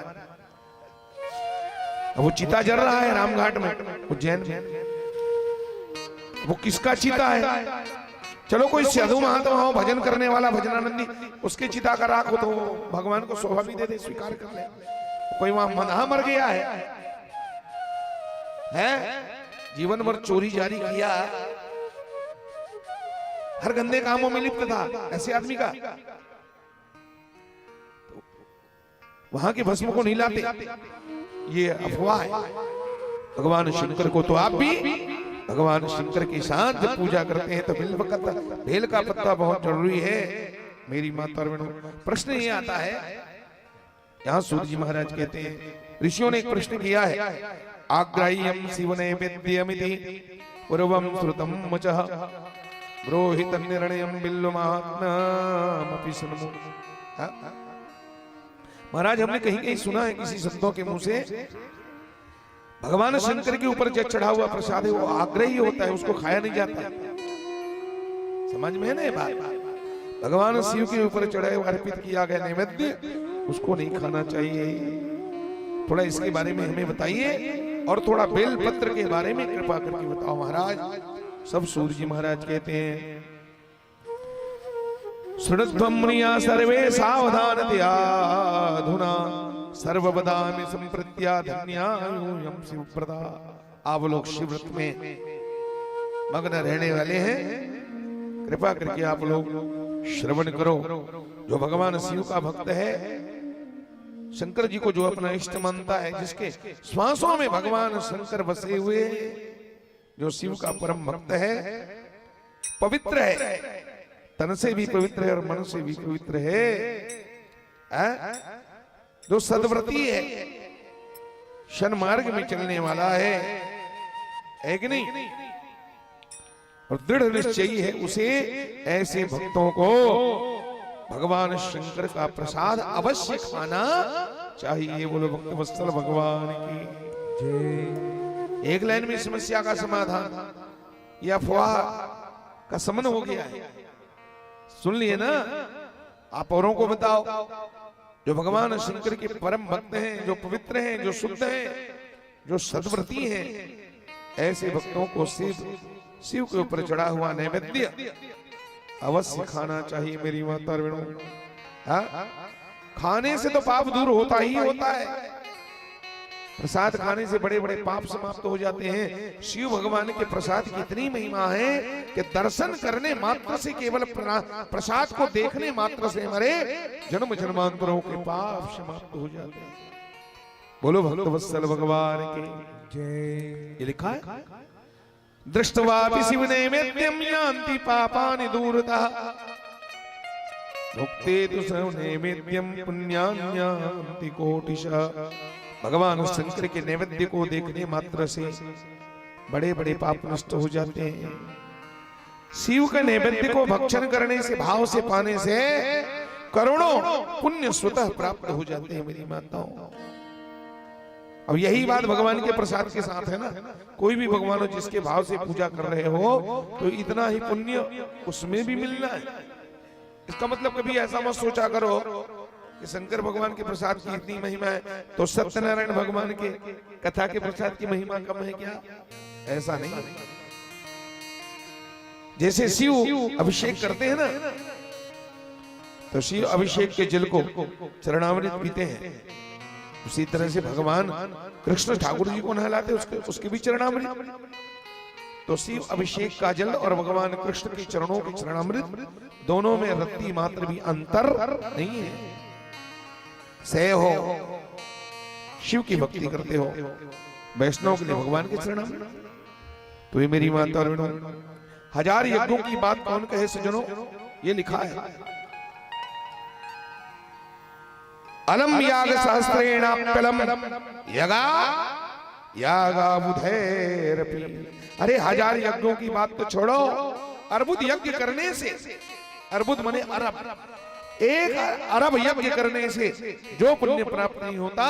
वो चीता जल रहा है रामघाट में उज्जैन में, वो किसका चीता है? चलो कोई साधु महात्मा हो, भजन करने वाला भजनानंदी, उसके चिता का राख हो तो भगवान को शोभा भी दे दे, स्वीकार कर ले। कोई वहां मना मर गया है? जीवन भर चोरी जारी किया, हर गंदे कामों में लिप्त था ऐसे आदमी का तो वहां के भस्म को नहीं लाते, ये अफवाह है। भगवान शंकर को तो आप भी भगवान शंकर के साथ जब पूजा करते हैं तो बेल का पत्ता बहुत जरूरी है मेरी माता। प्रश्न ये आता है, यहाँ सूर्य जी महाराज कहते हैं, ऋषियों ने एक प्रश्न किया है, आग्राह्यम शिव नैवेद्यमिति पूर्वं श्रुतं वचः ब्रोहित निर्णयम बिल्व महात्म्यमपि सुनमु। महाराज हमने कहीं कहीं सुना है किसी संतों के मुंह से, भगवान शंकर के ऊपर जो चढ़ा हुआ प्रसाद है वो आग्रही होता है, उसको खाया नहीं जाता। समझ में है ना ये बात? भगवान शिव के ऊपर चढ़ाए हुआ अर्पित किया गया नैवेद्य उसको नहीं खाना चाहिए। थोड़ा इसके बारे में हमें बताइए और थोड़ा बेल पत्र के बारे में कृपा करके बताओ महाराज। सब सूर्य जी महाराज कहते हैं, सुनध्वम्रिया सर्वे सावधानतया अधुना सर्ववदामि संप्रत्या धन्यायुयं शिवप्रदा। आप लोग शिवव्रत में मग्न रहने वाले हैं, कृपा करके आप लोग श्रवण करो। जो भगवान शिव का भक्त है, शंकर जी को जो अपना इष्ट मानता है, जिसके श्वासों में भगवान शंकर बसे हुए, जो शिव का परम भक्त है, पवित्र है, तन से भी पवित्र है और मन से भी पवित्र है, जो सद्व्रती है, शन मार्ग में चलने वाला है कि नहीं, और दृढ़ निश्चयी है, उसे ऐसे भक्तों को भगवान शंकर का प्रसाद अवश्य खाना चाहिए। बोलो भक्त वत्सल भगवान की जय। एक लाइन में समस्या का समाधान, यह अफवाह का समन हो गया है। सुन लिए ना? आप औरों को बताओ, जो भगवान शंकर के परम भक्त हैं, जो पवित्र हैं, जो शुद्ध हैं, जो सद्व्रती हैं, ऐसे भक्तों को शिव के ऊपर चढ़ा हुआ नैवेद्य अवश्य खाना चाहिए मेरी माता। खाने से तो पाप दूर होता ही होता है, प्रसाद खाने से बड़े बड़े पाप समाप्त हो जाते हैं। शिव भगवान के प्रसाद की इतनी महिमा है कि दर्शन करने मात्र से, केवल प्रसाद को देखने मात्र से हमारे जन्म जन्मांतरों के पाप समाप्त हो जाते हैं। बोलो भक्त वत्सल भगवान के जय। ये लिखा है, दृष्टवापि शिव नैवेद्यं यान्ति पापानि दूरतः भुक्ते तु स नैवेद्यं पुण्यानि यान्ति कोटिशः। भगवान शंकर के नैवेद्य को देखने मात्र से बड़े बड़े पाप नष्ट हो जाते हैं। शिव के नैवेद्य को भक्षण करने से, भाव से पाने से करोड़ों पुण्य स्वतः प्राप्त हो जाते हैं मेरी माताओं। अब यही बात भगवान के प्रसाद के साथ है ना। कोई भी भगवान हो, जिसके भाव से पूजा कर रहे हो, तो इतना ही पुण्य उसमें भी मिलना है। इसका मतलब कभी ऐसा मत सोचा करो कि शंकर भगवान के प्रसाद की इतनी महिमा है तो सत्यनारायण भगवान के कथा के प्रसाद की महिमा कम है क्या? ऐसा नहीं। जैसे शिव अभिषेक करते हैं ना, तो शिव अभिषेक के जल को चरणामृत पीते हैं, उसी तरह से भगवान कृष्ण ठाकुर जी को नहलाते उसके भी चरणामृत। तो शिव अभिषेक का जल और भगवान कृष्ण के चरणों के चरणामृत, दोनों में रत्ती मात्र भी अंतर नहीं है। सह हो, शिव की भक्ति करते हो, वैष्णव के लिए भगवान के चरणामृत। तो ये मेरी माता और बहनों, हजार यज्ञों की बात कौन कहे सज्जनों, ये लिखा है, अलम याग सहस्रेणाप्यलम यगा यागा बुधैरपि। अरे हजार यज्ञों की बात तो छोड़ो, अर्बुद यज्ञ करने से, अर्बुद माने अरब, एक अरब यज्ञ करने से जो पुण्य प्राप्त नहीं होता,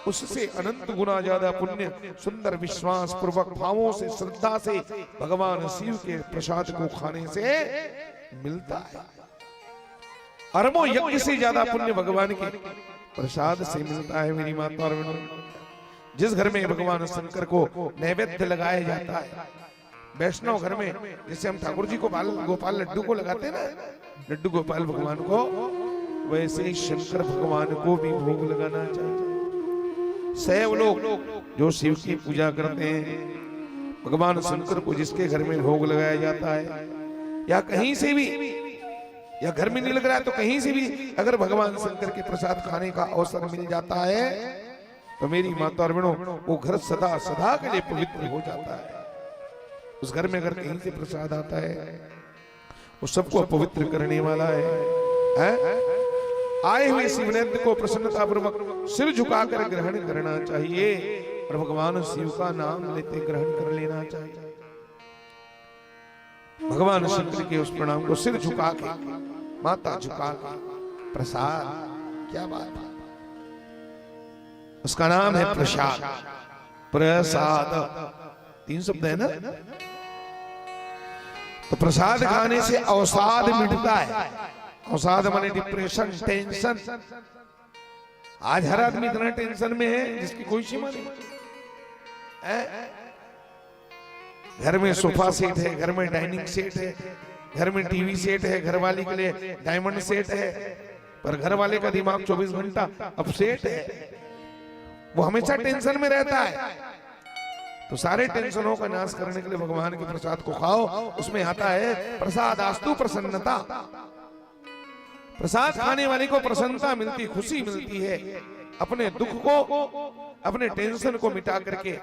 उससे अनंत गुना ज्यादा पुण्य सुंदर विश्वास पूर्वक भावों से, श्रद्धा से भगवान शिव के प्रसाद को खाने से मिलता है। अरबों यज्ञ से ज्यादा पुण्य भगवान के प्रसाद से मिलता है मेरी माता और बहनों। जिस घर में भगवान शंकर को नैवेद्य लगाया जाता है, वैष्णव घर में, जैसे हम ठाकुर जी को गोपाल लड्डू को लगाते हैं ना, लड्डू गोपाल भगवान को, वैसे ही शंकर भगवान को भी भोग लगाना चाहिए। सैव लोग जो शिव की पूजा करते हैं, भगवान शंकर को जिसके घर में भोग लगाया जाता है, या कहीं से भी, या घर में नहीं लग रहा है तो कहीं से भी अगर भगवान शंकर के प्रसाद खाने का अवसर मिल जाता है तो मेरी माता और बहनों वो घर सदा सदा के लिए पवित्र हो जाता है। उस घर में अगर कहीं से प्रसाद आता है वो सबको पवित्र करने वाला है? आए हुए शिवनेत्र को प्रसन्नता पूर्वक सिर झुकाकर ग्रहण करना चाहिए और भगवान शिव का नाम लेते ग्रहण कर लेना चाहिए। भगवान शंकर के उस प्रणाम को सिर झुका के, माता झुका के प्रसाद, क्या बात है, उसका नाम है प्रसाद। प्रसाद 3 शब्द है ना। तो प्रसाद खाने से अवसाद मिटता है। अवसाद माने डिप्रेशन, टेंशन। आज हर आदमी इतना टेंशन में है जिसकी कोई सीमा नहीं। घर में सोफा सेट है, घर में डाइनिंग सेट है, घर में टीवी सेट है, घर वाली के लिए डायमंड सेट है, पर घर वाले का दिमाग 24 घंटा अपसेट है। वो हमेशा टेंशन में रहता है। तो सारे टेंशनों का नाश करने के लिए भगवान के प्रसाद को खाओ। उसमें आता है प्रसादास्तु प्रसन्नता। प्रसाद खाने वाले को प्रसन्नता मिलती, खुशी मिलती है। अपने दुख को, अपने टेंशन को मिटा करके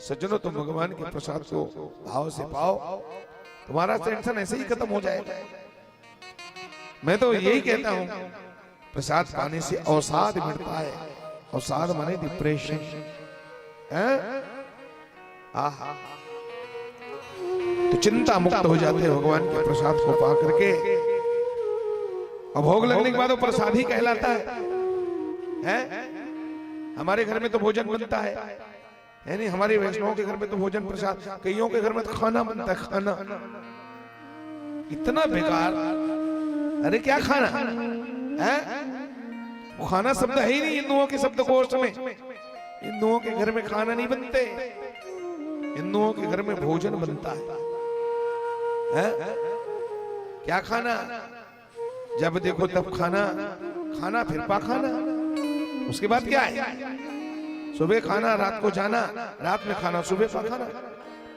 सज्जनों तुम भगवान के प्रसाद को भाव से पाओ, तुम्हारा टेंशन ऐसे ही खत्म हो जाएगा। मैं तो यही कहता हूं, प्रसाद खाने से अवसाद मिटता है। अवसाद माने डिप्रेशन। तो चिंता मुक्त हो जाते हैं भगवान के प्रसाद को पा करके। और भोग लगने के बाद वो प्रसाद ही कहलाता है? हमारे घर में तो भोजन बनता है नहीं, हमारे वैष्णवों के घर में तो भोजन प्रसाद, कईयों के घर में तो खाना बनता है। खाना इतना बेकार। अरे क्या खाना है? वो खाना शब्द है ही नहीं हिंदुओं के शब्दकोश में। हिंदुओं के घर में खाना नहीं बनते, हिंदुओं के घर में भोजन बनता है। क्या खाना? जब देखो तब खाना, खाना फिर पाखाना। उसके बाद क्या है? सुबह खाना, रात को जाना, रात में खाना, सुबह पखाना।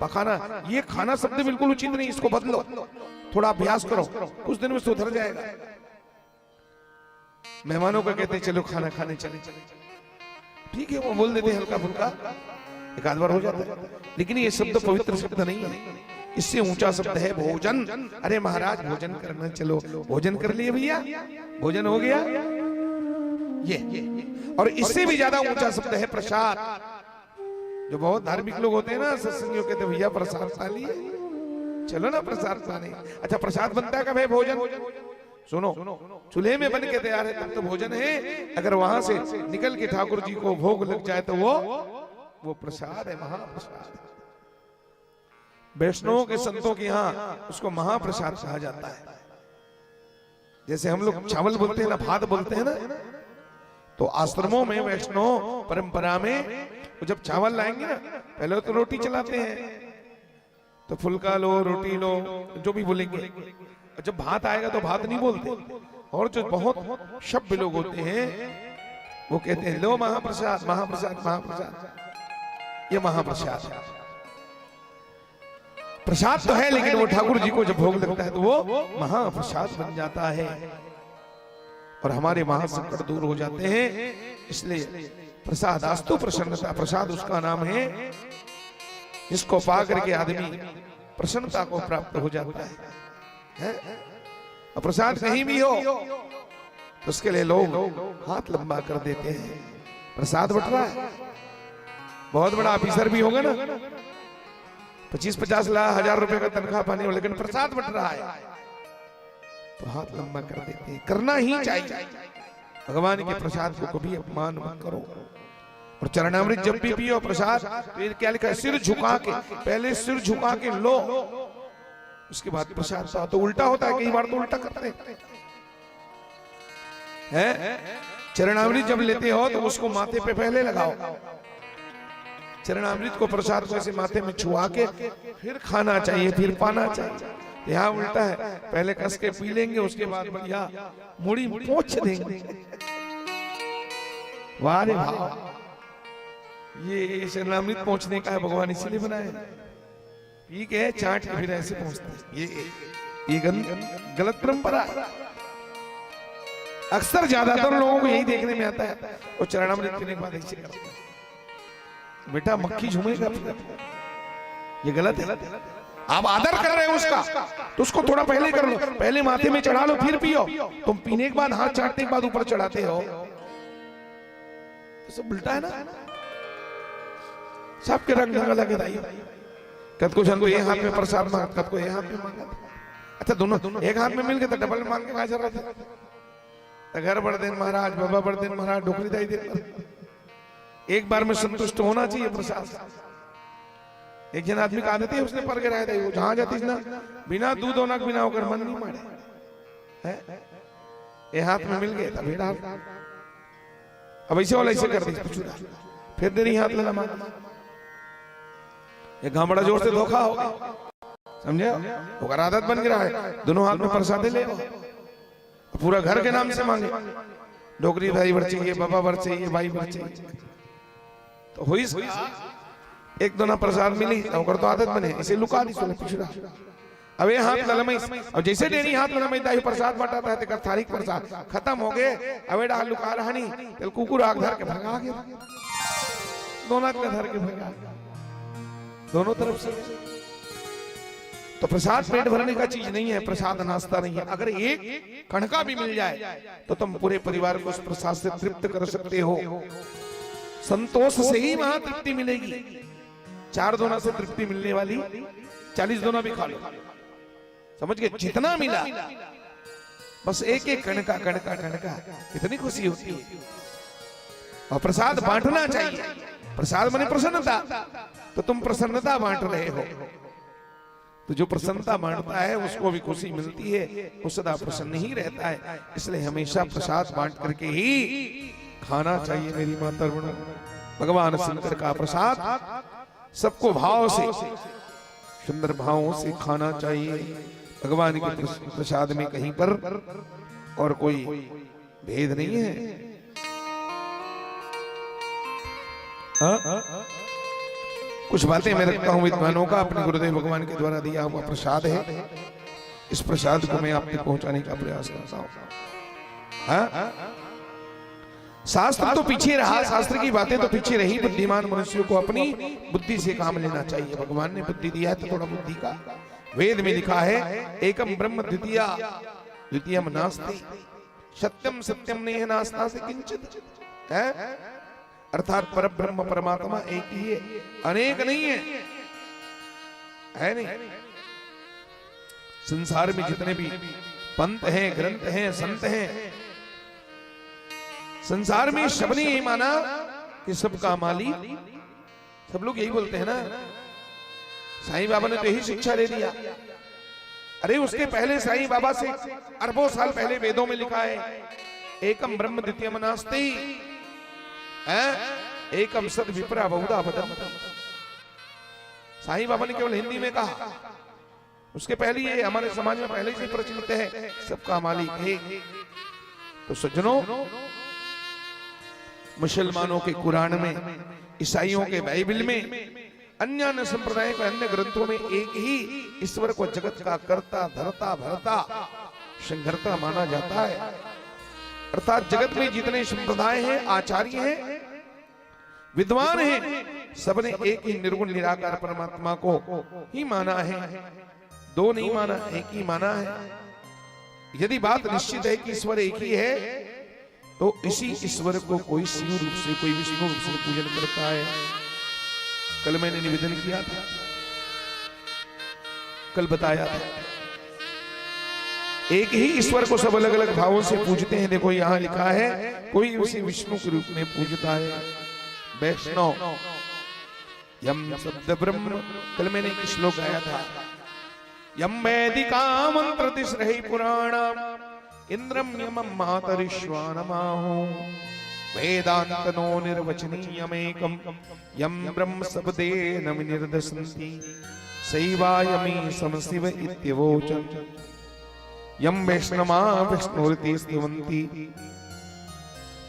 पखाना ये खाना शब्द बिल्कुल उचित नहीं, इसको बदलो, थोड़ा अभ्यास करो, कुछ दिन में सुधर जाएगा। मेहमानों को कहते हैं चलो खाना खाने चले, ठीक है, वो बोल देते हैं हल्का फुल्का, एक आध बार हो जाता है। लेकिन ये शब्द पवित्र शब्द नहीं है, इससे ऊंचा शब्द है भोजन। अरे महाराज भोजन करना, चलो भोजन कर लिए भैया, भोजन हो गया ये। और इससे भी ज्यादा ऊंचा शब्द है प्रसाद। जो बहुत धार्मिक लोग होते हैं ना, सत्संगियों कहते हैं भैया प्रसाद खा लिए, चलो ना प्रसाद खाने। अच्छा प्रसाद बनता है कब है? भोजन। सुनो, चूल्हे में बन के तैयार है तब तो भोजन है। अगर वहां से निकल के ठाकुर जी को भोग लग जाए तो वो प्रसाद है, महाप्रसाद। वैष्णवों के संतों के यहाँ उसको महाप्रसाद कहा जाता है। जैसे हम लोग चावल बोलते हैं ना, भात बोलते हैं ना, तो आश्रमों में वैष्णव परंपरा में जब चावल लाएंगे ना, पहले तो रोटी चलाते हैं, तो फुल्का लो, रोटी लो, जो भी बोलेंगे। जब भात आएगा तो भात नहीं बोलते। और जो बहुत शब्द लोग होते हैं वो कहते हैं लो महाप्रसाद, महाप्रसाद, महाप्रसाद। ये महाप्रसाद है। प्रसाद तो है, लेकिन वो ठाकुर जी को जब भोग लगता है तो वो महाप्रसाद बन जाता है और हमारे महासंकट दूर हो जाते हैं। इसलिए प्रसादास्तु प्रसन्नता, प्रसाद उसका नाम है जिसको पा करके आदमी प्रसन्नता को प्राप्त हो जाता है। और प्रसाद कहीं भी हो तो उसके लिए लोग हाथ लंबा कर देते हैं। प्रसाद बट रहा है, बहुत बड़ा ऑफिसर भी होगा ना, 25-50 लाख 1000 रुपए का तनख्वाह पाने वाला, लेकिन प्रसाद बट रहा है तो हाथ लंबा कर देते हैं। करना ही चाहिए। भगवान के प्रसाद को कभी अपमान मत करो। और चरणामृत जब भी पियो प्रसाद, तो क्या लिखा है? सिर झुका के, पहले सिर झुका के लो, उसके बाद प्रसाद पाओ। तो उल्टा होता है, कई बार तो उल्टा करते हैं। चरणामृत जब लेते हो तो उसको माथे पे पहले लगाओ। चरणामृत को, प्रसाद को ऐसे माथे में छुआ के फिर खाना चाहिए, फिर पाना चाहिए। यहाँ उल्टा है, पहले कस के पी लेंगे, उसके बाद बढ़िया मुड़ी पोंछ देंगे। वाह रे वाह, ये चरणामृत पहुंचने का है, भगवान इसलिए बनाए। ठीक है, चाट के फिर ऐसे पहुंचते। ये ये गलत परंपरा है। अक्सर ज्यादातर लोगों को यही देखने में आता है और चरणामृत पीने के बाद ऐसे करते हैं। बेटा मक्खी झूमेगा, ये गलत है। आप आदर कर रहे हो उसका तो उसको थोड़ा पहले कर लो, पहले माथे में चढ़ा लो फिर पियो। तुम पीने के बाद हाथ चाटने के बाद ऊपर चढ़ाते हो तो सब उल्टा है ना। सबके रंग अलग है। कद को जन को ये हाथ में प्रसाद मांगा, कद को ये हाथ में मांगा। अच्छा दोनों एक हाथ में मिल गए तो डबल मांग के कहा जा रहा था। घर बड़देन महाराज, बाबा बड़देन महाराज, डोकरी दाई दे। एक बार में संतुष्ट होना चाहिए प्रसाद। एक जन आदमी का आदत है उसने पर गिराया था, वो जहां जाती ना बिना दूध होना बिना होकर मन नहीं मारे है। ये हाथ में मिल गया था भेड़ा, अब ऐसे वाला ऐसे कर दी फिर देरी हाथ लगा मांग। ये गांव बड़ा जोर से धोखा होगा, समझे? वो आदत बन गया है। दोनों हाथ में प्रसाद ले पूरा घर के नाम से मांगे, डोकरी भाई भर चाहिए, बाबा भर चाहिए, भाई भर चाहिए। तो हुई एक दोना प्रसाद मिली और तो आदत बने इसे लुका दी पिछड़ा। अब ये हाथ ललमई, अब जैसे डेरी हाथ ललमई दाई प्रसाद बांटा था ते थारिक प्रसाद खत्म हो गए। अवे डाल लुका रहनी तेल कुकुर आग धर के भगा गया, दोनों के धर के भगा दोनों तरफ से। तो प्रसाद पेट भरने का चीज नहीं है, प्रसाद नाश्ता नहीं है। अगर एक कणका भी मिल जाए तो तुम पूरे परिवार को उस प्रसाद से तृप्त कर सकते हो। संतोष से ही वहां तृप्ति मिलेगी। 4 दोना से तृप्ति मिलने वाली 40 दोना भी खा लो, समझ गए? जितना मिला बस एक एक कणका कणका कणका, इतनी खुशी होती है। और प्रसाद बांटना चाहिए। प्रसाद माने प्रसन्नता, तो तुम प्रसन्नता बांट रहे हो। तो जो प्रसन्नता बांटता है उसको भी खुशी मिलती है, वो सदा प्रसन्न ही रहता है। इसलिए हमेशा प्रसाद बांट करके ही खाना चाहिए मेरी माता। भगवान शंकर का प्रसाद सबको भाव से, सुंदर भावों से खाना चाहिए। भगवान के प्रसाद में कहीं पर और कोई भेद नहीं है। कुछ बातें मैं रखता हूं विद्वानों का, अपने गुरुदेव भगवान के द्वारा दिया हुआ प्रसाद है। इस प्रसाद को मैं आप तक पहुंचाने का प्रयास करता हूं। शास्त्र तो पीछे रहा, शास्त्र की बातें तो पीछे रही। बुद्धिमान मनुष्यों को अपनी बुद्धि से काम लेना चाहिए। भगवान ने बुद्धि दिया है तो थोड़ा बुद्धि का। वेद में लिखा है एकम ब्रह्म द्वितीयम नास्ति, सत्यम सत्यम नेह नास्ति किंचित, है अर्थात पर ब्रह्म परमात्मा एक ही है, अनेक नहीं है नहीं। संसार में जितने भी पंथ हैं, ग्रंथ हैं, संत हैं, संसार में सबने यही माना कि सबका मालिक, सब लोग यही बोलते हैं ना। साईं बाबा ने तो यही शिक्षा दे दिया। अरे उसके पहले साईं बाबा से अरबों साल पहले वेदों में लिखा है एकम ब्रह्म द्वितीयम नास्ति, एकम सद विप्रा बहुधा वदन्ति। साईं बाबा ने केवल हिंदी में कहा, उसके पहले ये हमारे समाज में पहले से प्रचलित है सबका मालिक है। तो सज्जनों, मुसलमानों के कुरान में, ईसाइयों के बाइबल में, अन्य संप्रदाय के अन्य ग्रंथों में एक ही ईश्वर को जगत का कर्ता धरता भरता संघर्ता माना जाता है। अर्थात जगत में जितने संप्रदाय हैं, आचार्य हैं, विद्वान हैं, सबने एक ही निर्गुण निराकार परमात्मा को ही माना है। दो नहीं माना, एक ही माना है। यदि बात निश्चित है कि ईश्वर एक ही है तो इसी ईश्वर को कोई शिव रूप से, कोई विष्णु रूप से पूजन करता है। कल मैंने निवेदन किया था, कल बताया था, एक ही ईश्वर को सब अलग अलग भावों से पूजते हैं। देखो यहां लिखा है कोई उसी विष्णु के रूप में पूजता है, वैष्णव यम शब्द ब्रह्म। कल मैंने एक श्लोक गाया था, यम वैदिका मंत्र तिस्रहि पुराणम इंद्रम यमम मातरिश्वानमाहो वेदांतनो निर्वचनीयमेकम यम ब्रह्म शब्देन विनिर्दशन्ति सैवायमी समशिव इत्यवोचन यम वैष्णवा विष्णुरिति स्तुवन्ति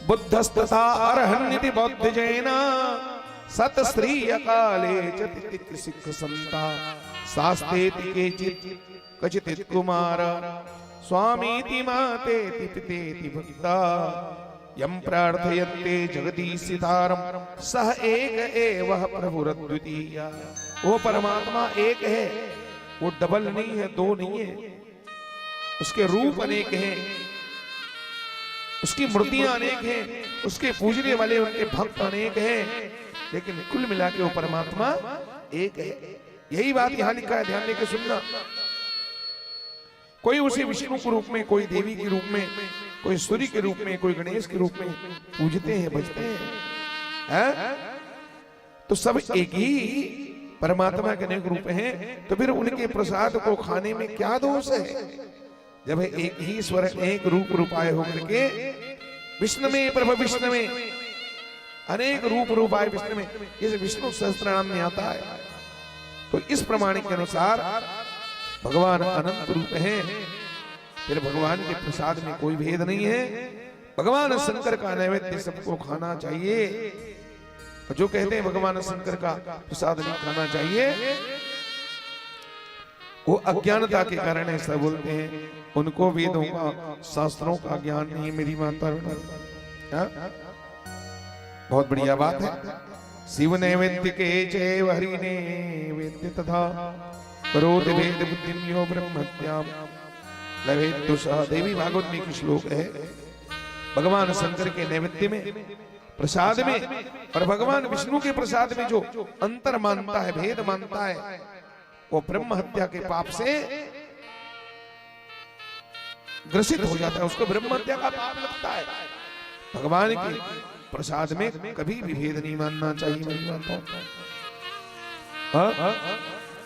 बुद्धस्तथा अर्हन्निति बौद्धजैना सतश्री अकाले च तिथि सिख संता शास्तेति केचित् कचित कुमार स्वामीति मातेति पितेति भक्ता यम प्रार्थयन्ते जगदीशितारम सह एक एवं प्रभुरद्वितीय। वो परमात्मा एक है, वो डबल नहीं है, दो नहीं है, उसके रूप अनेक हैं, उसकी मूर्तियां अनेक हैं, उसके पूजने वाले उनके भक्त अनेक हैं, लेकिन कुल मिला के वो परमात्मा एक है। यही बात यहां लिखा है, ध्यान देकर सुनना। कोई उसे विष्णु के रूप में, कोई देवी के रूप में, कोई सूर्य के रूप में, कोई गणेश के रूप में पूजते हैं, भजते हैं, तो सब एक ही परमात्मा के अनेक रूप हैं। तो फिर उनके प्रसाद को खाने में क्या दोष है? जब एक ही ईश्वर एक रूप रूपाय होकर के विष्णु में प्रभु विष्णु में अनेक रूप रूपाय विष्णु में, इस विष्णु सहस्त्रनाम में आता है। तो इस प्रमाण के अनुसार भगवान अनंत रूप हैं। फिर भगवान के प्रसाद में कोई भेद नहीं है। भगवान शंकर का नैवेद्य सबको खाना चाहिए। जो कहते हैं भगवान शंकर का प्रसाद नहीं खाना चाहिए, वो अज्ञानता के कारण ऐसा बोलते हैं। उनको वेदों का शास्त्रों का ज्ञान नहीं। मेरी माता बहुत बढ़िया बात है। शिव नैवेद्य के जय हरि नैवेद्य तथा करोति भेद बुद्धिम यो ब्रह्मत्याम लभेत दुषः। देवी भागवत में एक श्लोक है, भगवान शंकर के नैवेद्य में, प्रसाद में और भगवान विष्णु के प्रसाद में जो अंतर मानता है, भेद मानता है, वो ब्रह्म हत्या के पाप से ग्रसित हो जाता है, उसको ब्रह्म हत्या का पाप लगता है। भगवान के प्रसाद में कभी भी भेद नहीं मानना चाहिए। मेरी माताओं,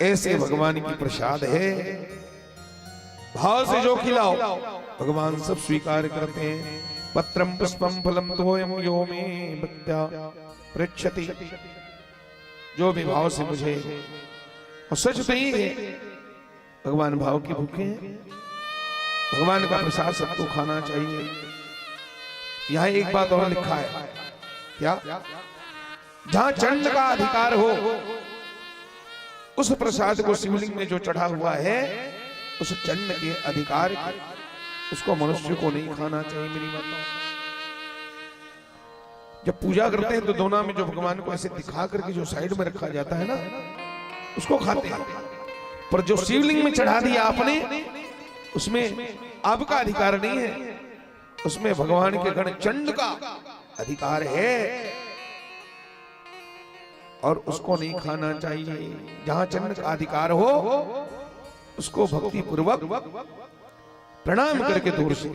ऐसे भगवान की प्रसाद है, भाव से जो खिलाओ भगवान सब स्वीकार करते हैं। पत्रम पुष्पम फलम तोयम यो मे भक्त्या पृच्छति। जो भी भाव से मुझे, और सच तो ही है, भगवान भाव के भूखे हैं। भगवान का प्रसाद सबको खाना चाहिए। यहां एक बात और लिखा है, क्या? जहां चंड का अधिकार हो, उस प्रसाद को शिवलिंग में जो चढ़ा हुआ है, उस चंड के अधिकार उसको मनुष्य को नहीं खाना चाहिए। मेरी माता, जब पूजा करते हैं तो दोना में जो भगवान को ऐसे दिखा करके जो साइड में रखा जाता है ना, उसको खाते हैं। पर जो शिवलिंग में चढ़ा दिया आपने, उसमें आपका अधिकार नहीं है, उसमें भगवान के गण चंड का अधिकार है, और उसको नहीं खाना चाहिए। जहां चंड का अधिकार हो, उसको भक्ति पूर्वक प्रणाम करके दूर से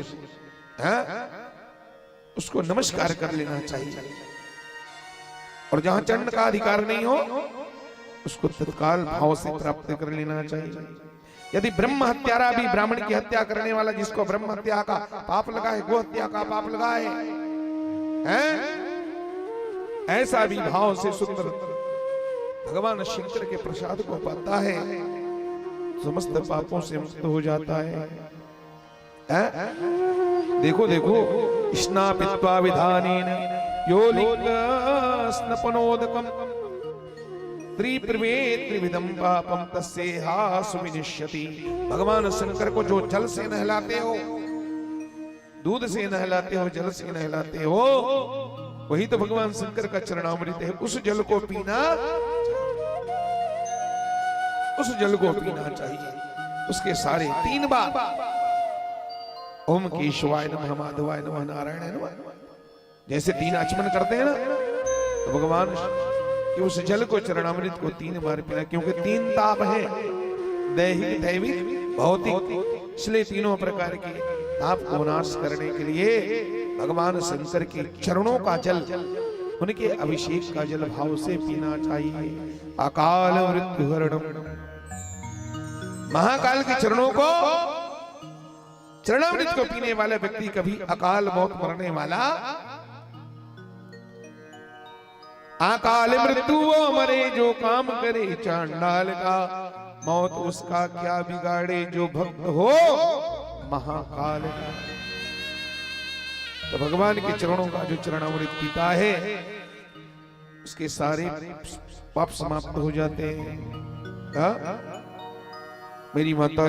उसको नमस्कार कर लेना चाहिए। और जहां चंड का अधिकार नहीं हो, उसको तत्काल भाव से प्राप्त कर लेना चाहिए। यदि ब्रह्म हत्यारा भी, ब्राह्मण की हत्या करने वाला जिसको ब्रह्म हत्या का पाप लगा है, गो हत्या का पाप लगा है, ऐसा भी भाव से सुंदर भगवान शंकर के प्रसाद को पाता है, समस्त पापों से मुक्त हो जाता है। देखो देखो, स्नापित्वा विधानेन यो लिंगस्नपनोदकम त्रिविधम पापम तस्येहा सुविनिश्यति। भगवान शंकर को जो जल से नहलाते हो, दूध से नहलाते हो, जल से नहलाते हो, वही तो भगवान शंकर का चरणामृत है। उस जल को पीना, उस जल को पीना चाहिए। उसके सारे 3 बार ओम केशवाय नमः, माधवाय नमः, नारायणाय नमः, जैसे 3 आचमन करते हैं ना, तो भगवान कि उस जल को, चरणामृत को 3 बार पीना। क्योंकि 3 ताप है, दैहिक, दैविक, भौतिक। इसलिए तीनों प्रकार के ताप को नाश करने के लिए भगवान शंकर के चरणों का जल, उनके अभिषेक का जल भाव से पीना चाहिए। अकाल मृत्यु हरणम, महाकाल के चरणों को, चरणामृत को पीने वाला व्यक्ति कभी अकाल मौत मरने वाला, अकाल मृत्यु वो मरे जो काम करे चांडाल का, मौत उसका क्या बिगाड़े जो भक्त हो महाकाल का। तो भगवान के चरणों का जो चरणामृत पीता है, उसके सारे पाप समाप्त हो जाते हैं। मेरी माता।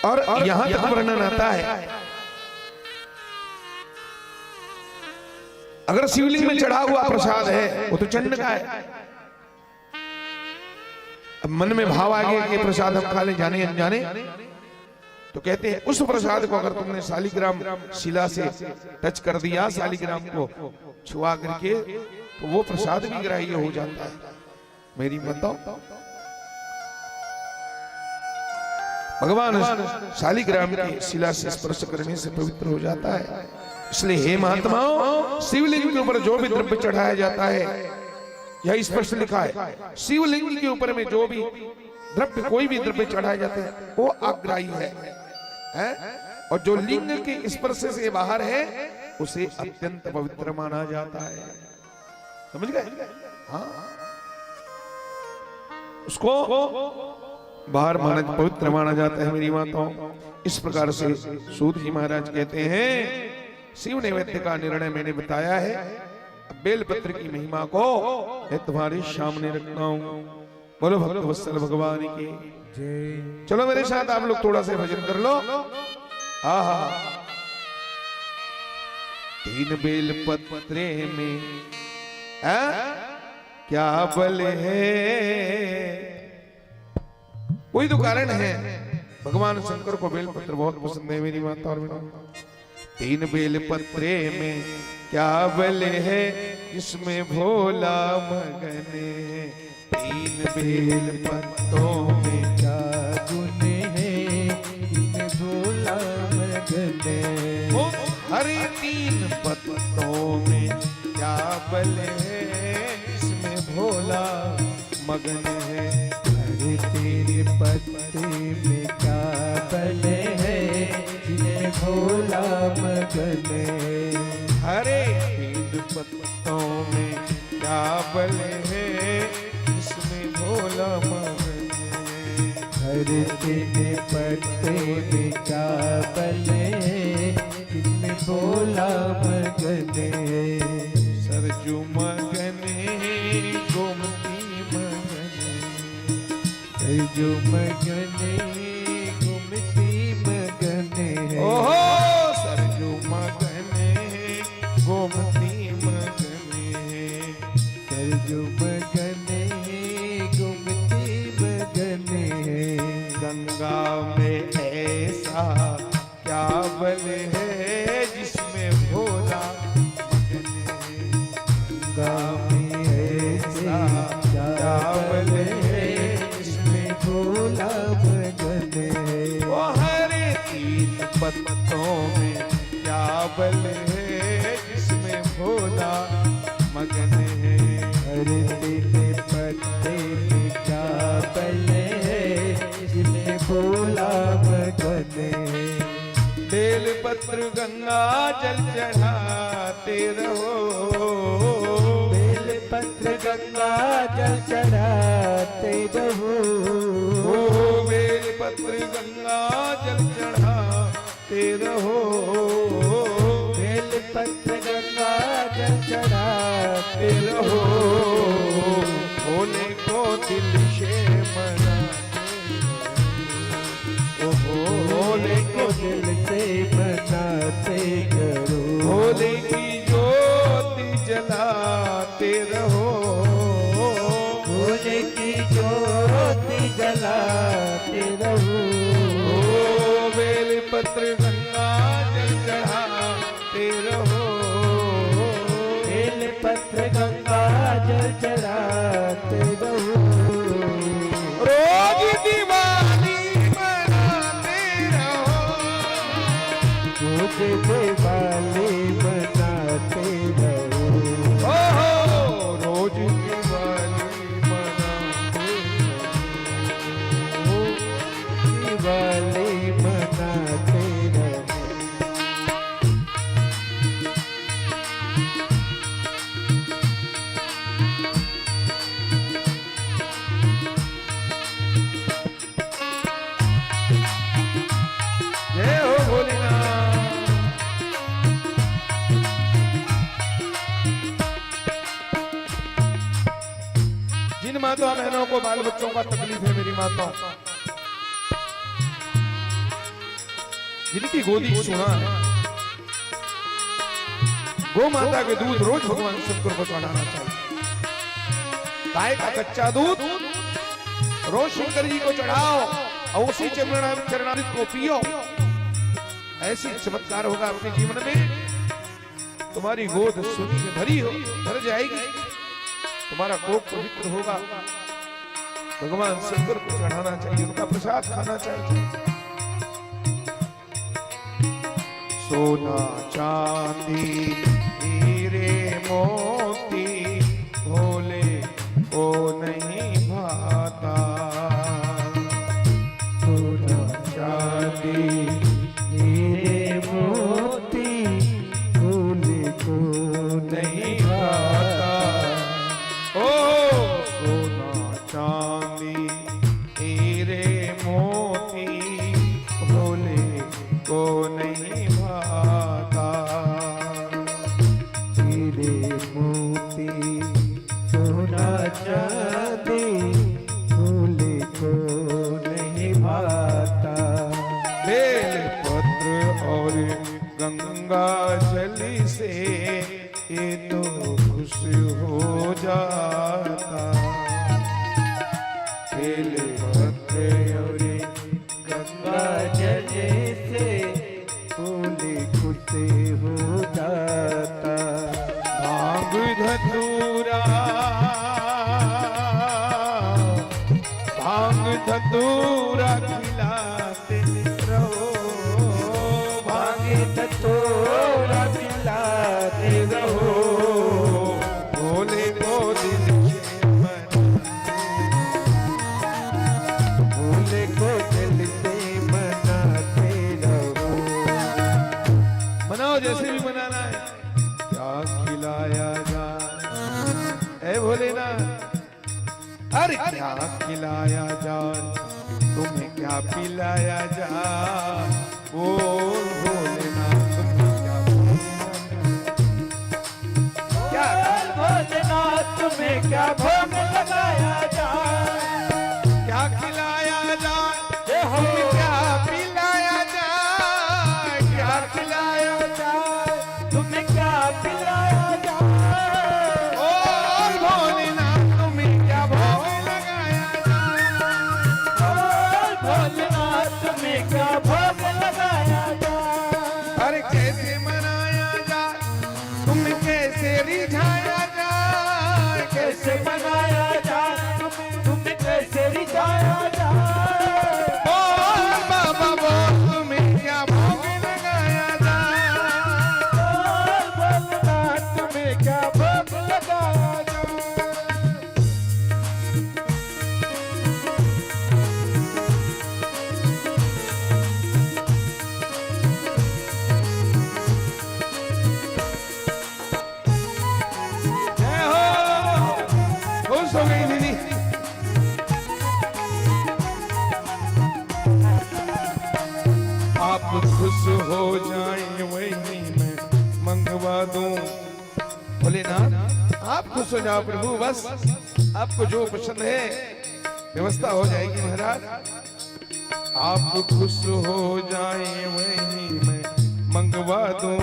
और यहां तक वर्णन आता है, अगर शिवलिंग में चढ़ा हुआ प्रसाद है वो तो चंड का है। अब मन में भाव आ गया कि प्रसाद हम खा ले जाने अनजाने, तो कहते हैं उस प्रसाद को अगर तुमने शालिग्राम शिला से टच कर दिया, शालिग्राम को छुआ करके, तो वो प्रसाद भी ग्राह्य हो जाता है। मेरी बताओ, भगवान शालिग्राम की शिला से स्पर्श करने से पवित्र हो जाता है। इसलिए हे महात्माओं, शिवलिंग के ऊपर जो भी द्रव्य चढ़ाया जाता है, यह स्पष्ट लिखा है, शिवलिंग के ऊपर में जो भी द्रव्य, कोई भी द्रव्य चढ़ाया जाता है वो अग्राही है? और जो लिंग के स्पर्श से बाहर है उसे अत्यंत पवित्र माना जाता है। समझ गए? हाँ, उसको बाहर माना, पवित्र माना जाता है। मेरी माताओं, इस प्रकार से सूत जी महाराज कहते हैं, शिव नैवेद्य का निर्णय मैंने बताया है। अब बेलपत्र की महिमा को मैं तुम्हारे सामने रखता हूं। बोलो भक्त वत्सल भगवान की जय। चलो मेरे साथ आप लोग थोड़ा सा भजन कर लो। आहा, 3 बेलपत्रे में क्या बल है? कोई तो कारण है, भगवान शंकर को बेलपत्र बहुत पसंद है। मेरी माता और मेरा, 3 बेलपत्रे में क्या बल है, जिसमें भोला मगन है। 3 बेलपत्रों में क्या गुण है, जिसमें भोला मगन है। हरे 3 पत्तों में क्या बल है, जिसमें भोला मगन है। हरे 3 पत्ते में क्या बल है, जिसमें भोला मगन है। हरे 3 पत्तों में क्या बल है, जिसमें भोला मगन है। हरे 3 पत्ते में क्या बल है, जिसमें भोला मगन है। सरजू मगन है, गोमती मगन है। सरजू मगन है, गोमती मगन है। ओहो, सरजू मगन है, गोमती मगन है। सरजू मगन है, गोमती मगन है। गंगा में ऐसा क्या बल है, जिसमें भोला मगन है। गंगा में ऐसा क्या बल है, जिसमें भोला मगन है। वो हरे 3 पत्तों में क्या बल है, जिसमें भोला मगन है। हरे 3 पत्ते में क्या बल है, जिसमें भोला मगन है। बेलपत्र गंगा जल चढ़ाते रहो। बेलपत्र गंगा जल चढ़ाते रहो। बेलपत्र गंगा जल चढ़ाते रहो। बेलपत्र गंगा जल चढ़ाते रहो। भोले को दिल से मनाते, भोले को दिल से मनाते करो। भोले की ज्योति जलाते रहो। भोले की ज्योति जलाते रहो। बेलपत्र गंगा जल चढ़ाते रहो। बेलपत्र गंगा जल चढ़ाते रहो। रोज दिवाली रोज दिवाली मनाते रहो। रोज दिवाली मनाते रहो। माता बहनों को, बाल बच्चों का तकलीफ है मेरी माताओं, जिनकी गोदी सुना है, गो माता के दूध रोज भगवान शंकर को चढ़ाना चाहिए। गाय का कच्चा दूध रोज शंकर जी को चढ़ाओ और उसी चरणामृत को पियो। ऐसी चमत्कार होगा अपने जीवन में, तुम्हारी गोद सोने में भर जाएगी, तुम्हारा कोप पवित्र होगा। भगवान शंकर को चढ़ाना चाहिए, उनका प्रसाद खाना चाहिए। सोना चांदी हीरे मोती भोले को नहीं भाता, सोना चांदी हीरे मोती भोले को नहीं भाता। ओ सोना चांदी हीरे मोती भोले को नहीं भाता, हीरे मोती सोना चांदी भोले को नहीं भाता। बेल पत्र और गंगा जल से ये तो खुश हो जाता, बेल पत्र और गंगा जल से फूले खुश हो जाता। भांग धतूरा, भांग धतूरा खिलाते रहो, भांग धतूरा खिलाते रहो, भोले को दिल से मनाते, भोले को दिल से मनाते रहो। मनाओ जैसे भी मनाना है। क्या खिलाया जाए ए भोलेनाथ, अरे क्या खिलाया जाए, तुम्हें क्या पिलाया जाए, ओ भोलेनाथ तुम्हें क्या क्या भोलेनाथ तुम्हें क्या भोग लगाया जाए, क्या खिलाया जाए, हमें क्या पिलाया जाए, क्या खिलाया जाए, तुम्हें क्या पिलाया जाए, ओ भोलेनाथ तुम्हें क्या भोग लगाया जाए, ओ भोलेनाथ तुम्हें क्या भोग लगाया जाए। अरे कैसे मनाया जाए, तुम्हें कैसे रिझाया जाए, कैसे मनाया जाए, तुम्हें कैसे रिझाया जाए, बोल बाबा बोल तुम्हें क्या भोग लगाया जाए, बोल भोलेनाथ तुम्हें क्या भोग लगाया जाए। जय हो, खुश हो गई दीदी। आप खुश हो जाएं वही मैं मंगवा दूं। भोलेनाथ आप खुश हो जाओ प्रभु, बस आपको जो पसंद है व्यवस्था हो जाएगी महाराज। आप खुश हो जाएं वही मैं मंगवा दूं,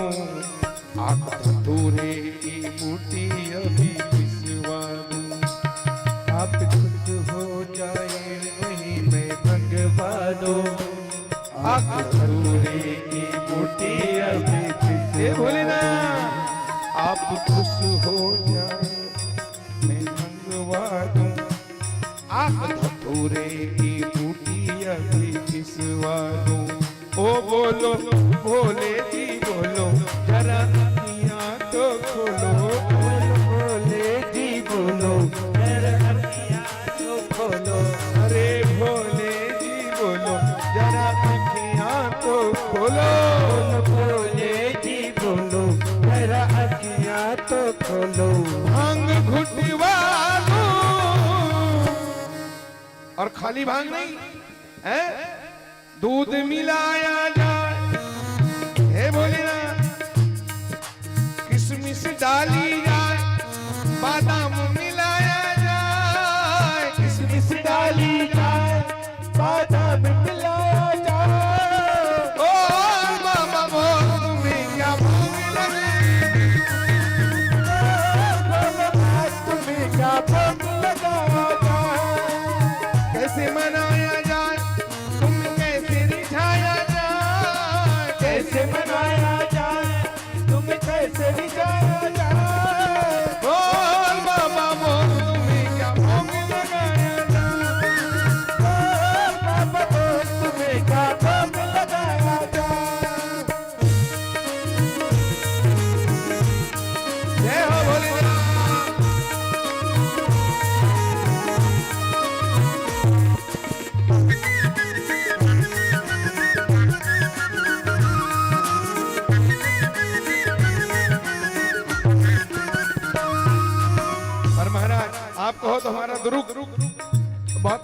आप धतूरे की बूटी अभी पिसवा दूं। आप खुश हो जाएं वही मैं मंगवा दूं, आप धतूरे की बूटी अभी पिसवा। भोलेनाथ आप खुश हो जाए मैं मंगवा दूं, आप धतूरे की बूटी अभी पिसवा दूं। ओ बोलो भोले जी बोलो, जरा अखियां तो खोलो, भोले जी बोलो, जरा अखियां तो खोलो, अरे भोले जी बोलो, जरा अखियां तो खोलो, भोले जी बोलो, जरा अखियां तो खोलो। भांग घुटवा लो, और खाली भांग नहीं है, दूध मिलाया जाए, हे भोलेनाथ किशमिश डाली जाए, बादाम मिलाया जाए,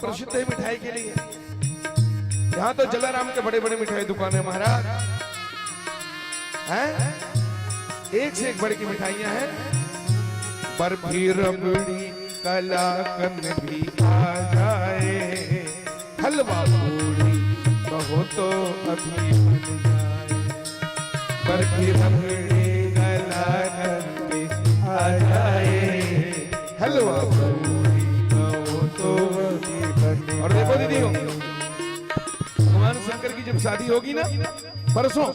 प्रसिद्ध है मिठाई के लिए। यहाँ तो जलाराम के बड़े बड़े मिठाई दुकान है महाराज, हैं? एक से एक बड़ी की मिठाइयां हैं। बर्फी रबड़ी कलाकंद भी आ जाए, हलवा पूरी कहो तो अभी बन जाए। बर्फी रबड़ी कलाकंद भी आ जाए, हलवा पूरी कहो तो अभी बन जाए। और देखो दीदी, भगवान शंकर की जब शादी होगी ना परसों,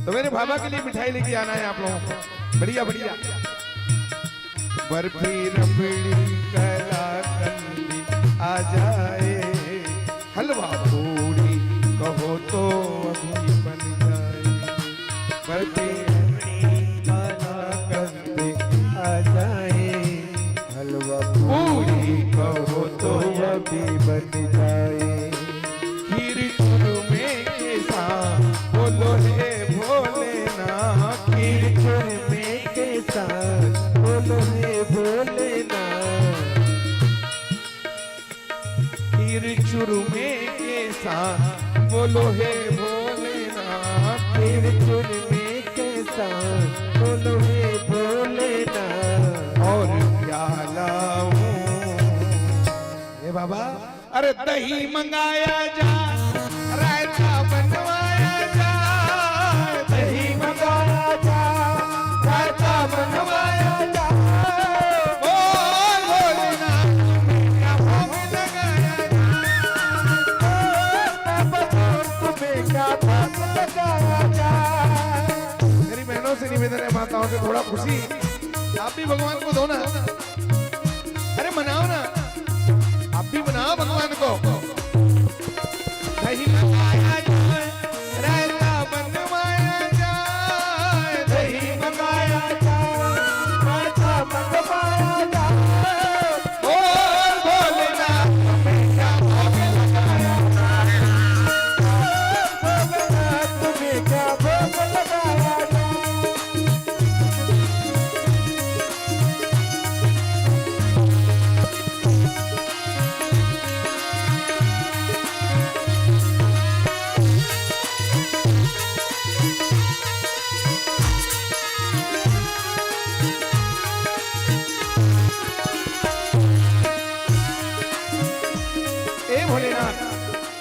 तो मेरे बाबा के लिए मिठाई लेके आना है आप लोगों को, बढ़िया बढ़िया। बर्फी रबड़ी कलाकंद आ जाए, हलवा पूरी कहो तो अभी बन जाए। बर्फी रबड़ी कलाकंद आ जाए, हलवा पूरी कहो तो अभी बन जाए। खीर चूरमे के साथ बोलो हे भोलेनाथ, खीर चूरमे के साथ बोलो हे भोलेनाथ। खीर चूरमे के साथ बोलो हे भोलेनाथ, खीर चूरमे के साथ बोलो हे भोलेनाथ। और प्याला हे बाबा, अरे दही मंगाया जा, रायता बनवाया जा, दही मंगाया जा, रायता बनवाया जा। बोल भोलेनाथ तुम्हें भोग लगाया जा, भोग लगाया जा। मेरी बहनों से निवेदन है, माताओं से थोड़ा खुशी आप भी भगवान को दो ना, अरे मनाओ ना, आप भी बनाओ भगवान को। दही मंगाया जाए, रायता बनवाया जाए, दही मंगाया जाए, रायता बनवाया जाए। बोल भोलेनाथ तुम्हें क्या भोग लगाया जाए, भोलेनाथ तुम्हें क्या भोग लगाया जाए।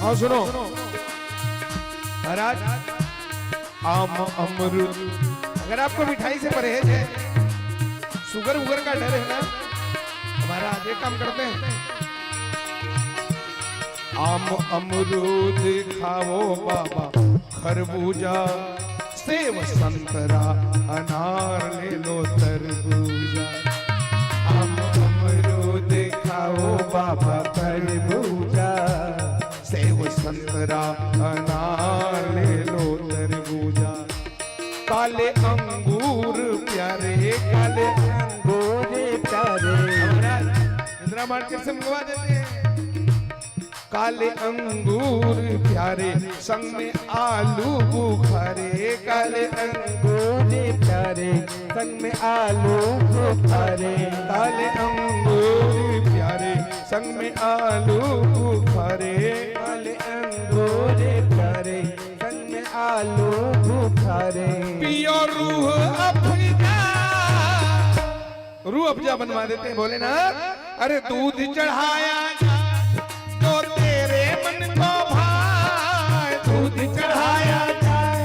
और सुनो महाराज, आम अमरूद, अगर आपको मिठाई से परहेज है, शुगर वुगर का डर है ना, महाराज एक काम करते हैं, आम अमरूद खाओ बाबा, खरबूजा सेब संतरा अनार ले लो तरबूजा। आम अमरूद खाओ बाबा, खरबूजा सेब संतरा अनार ले लो तरबूजा। काले अंगूर प्यारे, काले अंगूर प्यारे, इंदिरा मार्केट से मंगवा देते हैं। काले अंगूर प्यारे, संग में आलू बुखारे, काले अंगूर प्यारे, संग में आलू बुखारे। काले अंगूर प्यारे, संग में आलू बुखारे, काले अंगूर प्यारे, संग में आलू बुखारे। पियो रूह अफ़ज़ा, रूह अफ़ज़ा बनवा देते हैं भोलेनाथ। अरे दूध चढ़ाया तो तेरे मन को भाए, दूध चढ़ाया जाए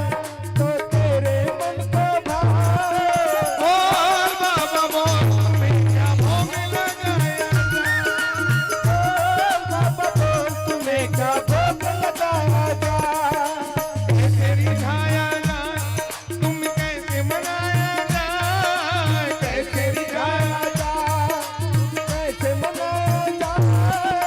तो तेरे मन को भाए। बोल बाबा बोल तुम्हें क्या भोग लगाया जाए, बाबा बोल तुम्हें क्या भोग लगाया जाए। कैसे रिझाया जाए, तुम कैसे मनाया जाए, कैसे रिझाया जाए, कैसे मनाया जाए।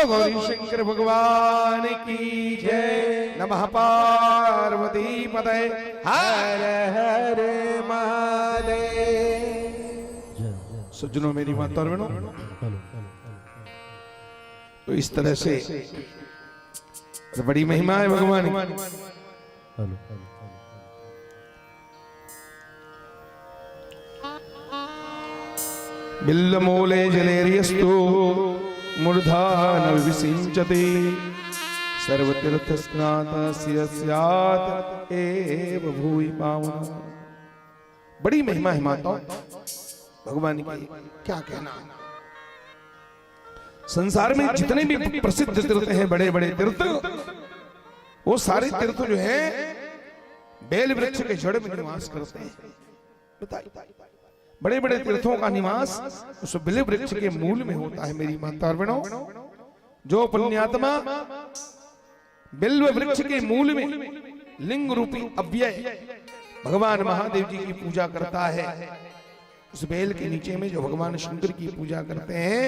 बोलो गौरी शंकर भगवान की जय। नमः पार्वती पते हर हर महादेव। सज्जनों मेरी माता और बहनों, तो इस तरह से बड़ी महिमा है भगवान की। बिल्लमूले जलेरियस्तु मूर्धान विसिंचते सर्वतीर्थस्नातस्य स्यात् एव भूरि पावन। बड़ी महिमा है माताओं भगवान की, क्या कहना। संसार में जितने भी प्रसिद्ध तीर्थ हैं, बड़े बड़े तीर्थ, वो सारे तीर्थ जो हैं बेल वृक्ष के जड़ में निवास करते हैं। बताइए, बड़े बड़े तीर्थों का निवास उस बेल वृक्ष के मूल में होता है। मेरी माता और बहनों, जो पुण्यात्मा बेल वृक्ष के मूल में लिंग रूपी अव्यय भगवान महादेव जी की पूजा करता है, उस बेल के नीचे में जो भगवान शंकर की पूजा करते हैं,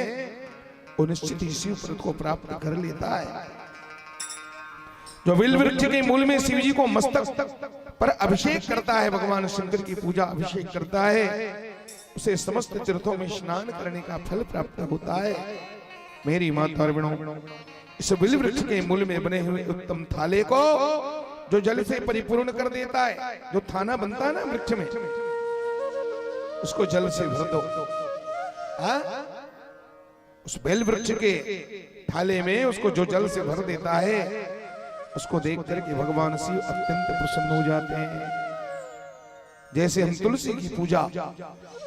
वो निश्चित ही शिव पद को प्राप्त कर लेता है। जो बेल वृक्ष के मूल में शिव जी को मस्तक पर अभिषेक करता है, भगवान शंकर की पूजा अभिषेक करता है, उसे समस्त तीर्थों में स्नान करने का फल प्राप्त होता है। मेरी माता और बहनों, इस बेल वृक्ष के मूल में बने हुए उत्तम थाले को जो जल से परिपूर्ण कर देता है, जो थाना बनता है ना वृक्ष में, उसको जल से भर दो। उस बेल वृक्ष के थाले में उसको जो जल से भर देता है, उसको देख करके भगवान शिव अत्यंत प्रसन्न हो जाते हैं। जैसे हम तुलसी की पूजा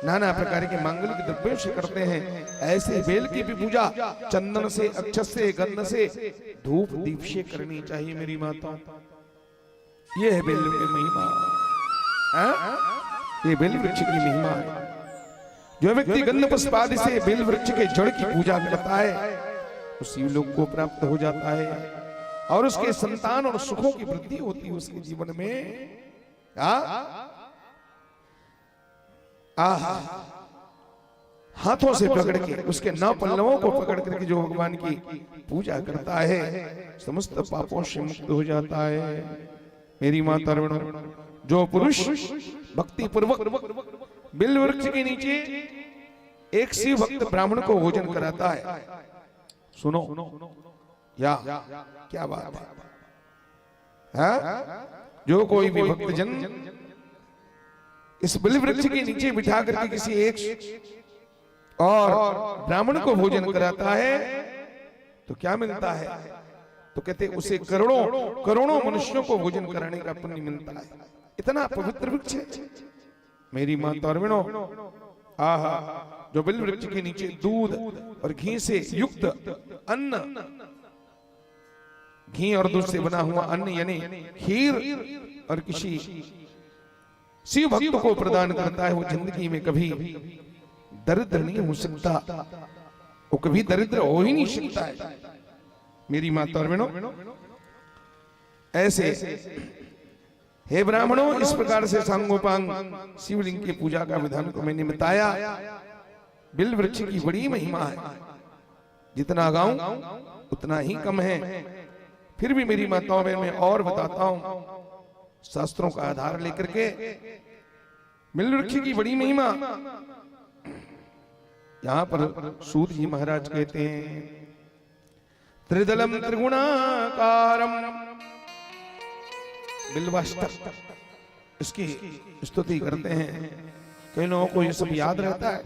नाना प्रकार के मांगलिक द्रव्यों से करते हैं, ऐसे बेल की भी पूजा चंदन से, अक्षत से, गंध से, धूप दीप से करनी चाहिए। मेरी माता, ये है बेल की महिमा, ये बेल वृक्ष की महिमा है। जो व्यक्ति गंध पुष्प आदि से बेल वृक्ष के जड़ की पूजा करता है, उस शिवलोक को प्राप्त हो जाता है और उसके संतान और सुखों की वृद्धि होती है उसके जीवन में। हाथों से पकड़ के उसके नौ पल्लवों को पकड़ करके जो भगवान की पूजा करता है, समस्त पापों से मुक्त हो जाता है। मेरी माता बहनों, जो पुरुष भक्ति पूर्वक बेल वृक्ष के नीचे एक शिव भक्त ब्राह्मण को भोजन कराता है, सुनो या क्या बात है, जो कोई भी भक्तजन इस बेल वृक्ष के नीचे बिठा करके किसी एक और ब्राह्मण को भोजन कराता है, तो क्या मिलता है? तो कहते उसे करोड़ों करोड़ों मनुष्यों को भोजन कराने का पुण्य मिलता है। इतना पवित्र वृक्ष है। मेरी माता और बहनों, आहा, जो बेल वृक्ष के नीचे दूध और घी से युक्त अन्न, घी और दूध से बना हुआ अन्न यानी खीर और किसी शिव भक्त को प्रदान करता है, वो जिंदगी में कभी दरिद्र नहीं हो सकता, वो कभी दरिद्र हो ही नहीं सकता है। मेरी माता और बहनों, ऐसे हे ब्राह्मणों, इस प्रकार से सांगोपांग शिवलिंग की पूजा का विधान को मैंने बताया। बेल वृक्ष की बड़ी महिमा है, जितना गाऊं उतना ही कम है। फिर भी मेरी माताओं में मैं और बताता हूं, शास्त्रों का आधार लेकर के। बेल वृक्ष की बड़ी महिमा यहां पर सूत जी महाराज कहते हैं, त्रिदलम त्रिगुणाकारम बिल्वाष्टक, इसकी स्तुति करते हैं। कई लोगों को ये सब याद रहता है,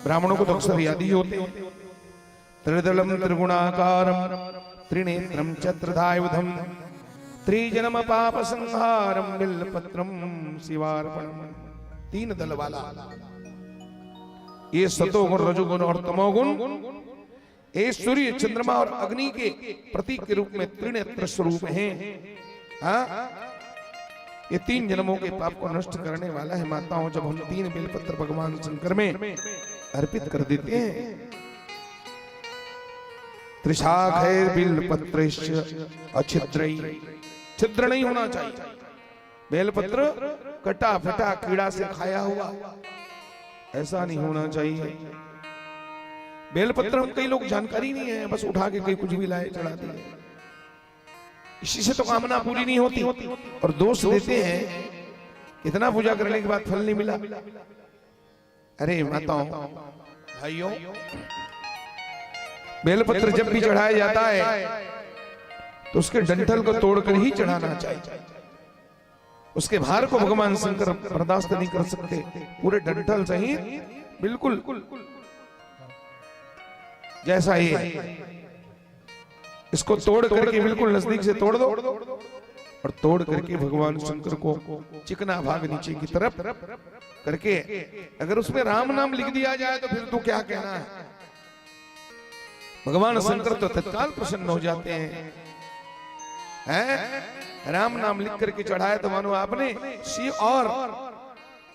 ब्राह्मणों को तो अक्सर याद ही होते हैं। त्रिदलम त्रिगुणाकारम त्रिनेत्रम चत्रधायुधम त्रिजन्म पाप संहारम बिल्वपत्रम शिवार्पणम। 3 दल वाला, ये सतोगुण, रजोगुण और तमोगुण, ये सूर्य, चंद्रमा और अग्नि के प्रतीक के रूप में त्रिनेत्र स्वरूप हैं। ये 3 जन्मों के पाप को नष्ट करने वाला है। माताओं, जब हम 3 बेलपत्र भगवान शंकर में अर्पित कर देते हैं, त्रिशाखे बिल्वपत्रस्य अछिद्रै, छिद्र नहीं होना चाहिए। बेलपत्र कटा फटा कीड़ा से खाया हुआ ऐसा नहीं होना चाहिए। बेलपत्र हम कई लोग जानकारी नहीं है, बस उठा के कहीं कुछ भी लाए चढ़ा दिए, इसी से तो कामना पूरी नहीं होती और दोष देते हैं इतना पूजा करने के बाद फल नहीं मिला। अरे माताओं भाइयों, बेलपत्र जब भी चढ़ाया जाता है तो उसके डंठल को तोड़कर ही चढ़ाना चाहिए। उसके भार को भगवान शंकर बर्दाश्त नहीं कर सकते, पूरे डंठल सहित बिल्कुल जैसा ये, इसको तोड़ करके बिल्कुल नजदीक से तोड़ दो और तोड़ करके भगवान शंकर को चिकना भाग नीचे की तरफ करके अगर उसमें राम नाम लिख दिया जाए तो फिर तो क्या कहना है, भगवान शंकर तो तत्काल प्रसन्न हो जाते हैं। राम नाम लिख करके चढ़ाया तो मानो आपने शिव और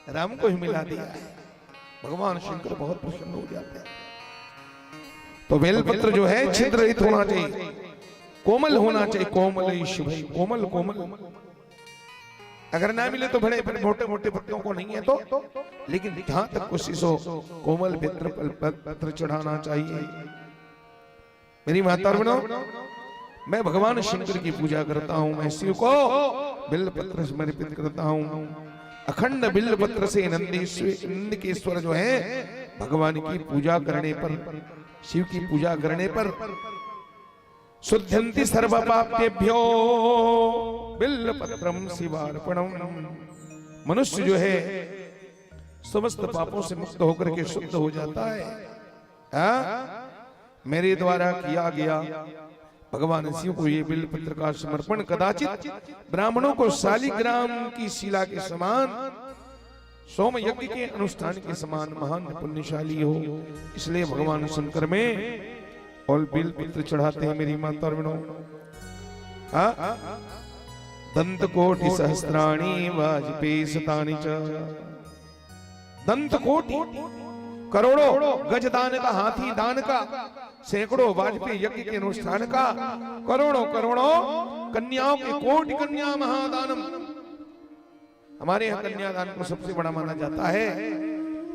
राम को ही मिला दिया है, भगवान शंकर बहुत प्रसन्न हो जाते हैं। तो बेलपत्र जो है छिद्र रहित होना चाहिए, कोमल होना चाहिए, कोमल शुभ, कोमल कोमल। अगर ना मिले तो बड़े मोटे मोटे पत्तों को नहीं है तो, लेकिन जहां तक कोशिश हो कोमल पत्र चढ़ाना चाहिए। मेरी माता बनो, मैं भगवान शंकर की पूजा करता हूं, मैं शिव को बिल्वपत्र समर्पित करता हूं। अखंड बिल्वपत्र से नंदकेश्वर जो है भगवान की पूजा करने पर, शिव की पूजा करने पर शुद्धंति सर्व पापेभ्यो बिल्वपत्रम शिवार्पणम। मनुष्य जो है समस्त पापों से मुक्त होकर के शुद्ध हो जाता है। मेरे द्वारा किया गया भगवान शिव को ये बिल्वपत्र का समर्पण कदाचित ब्राह्मणों को शालिग्राम की शिला के समान, सोम यज्ञ के अनुष्ठान के समान महान पुण्यशाली हो, इसलिए भगवान शंकर में और बिल्वपत्र चढ़ाते हैं। मेरी माता बहनों, दंत कोटि सहस्राणि वाजपेयी शतानि च, दंत कोटि करोड़ों गज दान का, हाथी दान का, सैकड़ों वाजपेयी यज्ञ के अनुष्ठान का, करोड़ों करोड़ों कन्याओं के, कोटि कन्या महादानम। हमारे यहाँ कन्यादान को सबसे बड़ा माना जाता है।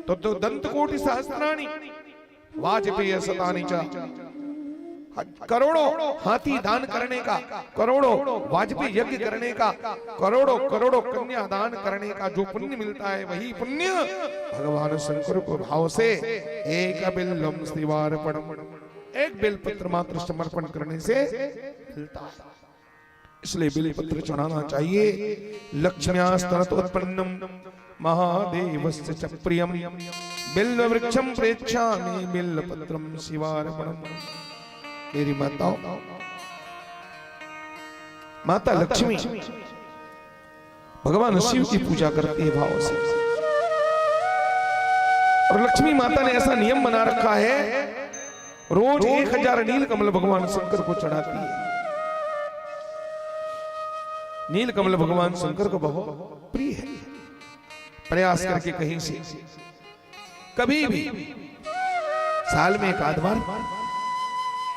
तो दंत कोटि सहस्त्राणि वाजपेयी शतानि च, करोड़ों हाथी दान करने का, करोड़ों वाजपेयी यज्ञ करने का, करोड़ों करोड़ों कन्या दान करने का जो पुण्य मिलता है, वही पुण्य भगवान शंकर को भाव से एक बिल्वम शिवार्पणम, एक बेलपत्र मात्र समर्पण करने से मिलता है। इसलिए बेलपत्र चढ़ाना चाहिए। लक्ष्म्यास्तनतोत्पन्नम महादेवस्य च प्रियम बिल्ववृक्षं प्रेक्षामि बिल्वपत्रम शिवार्पणम। मेरी माताओं, माता लक्ष्मी भगवान शिव की पूजा करती है भाव से, और लक्ष्मी माता ने ऐसा नियम बना रखा है, रोज 1000 नीलकमल भगवान शंकर को चढ़ाती है। नीलकमल भगवान शंकर को बहुत प्रिय है। प्रयास करके कहीं से कभी भी साल में एक आध बार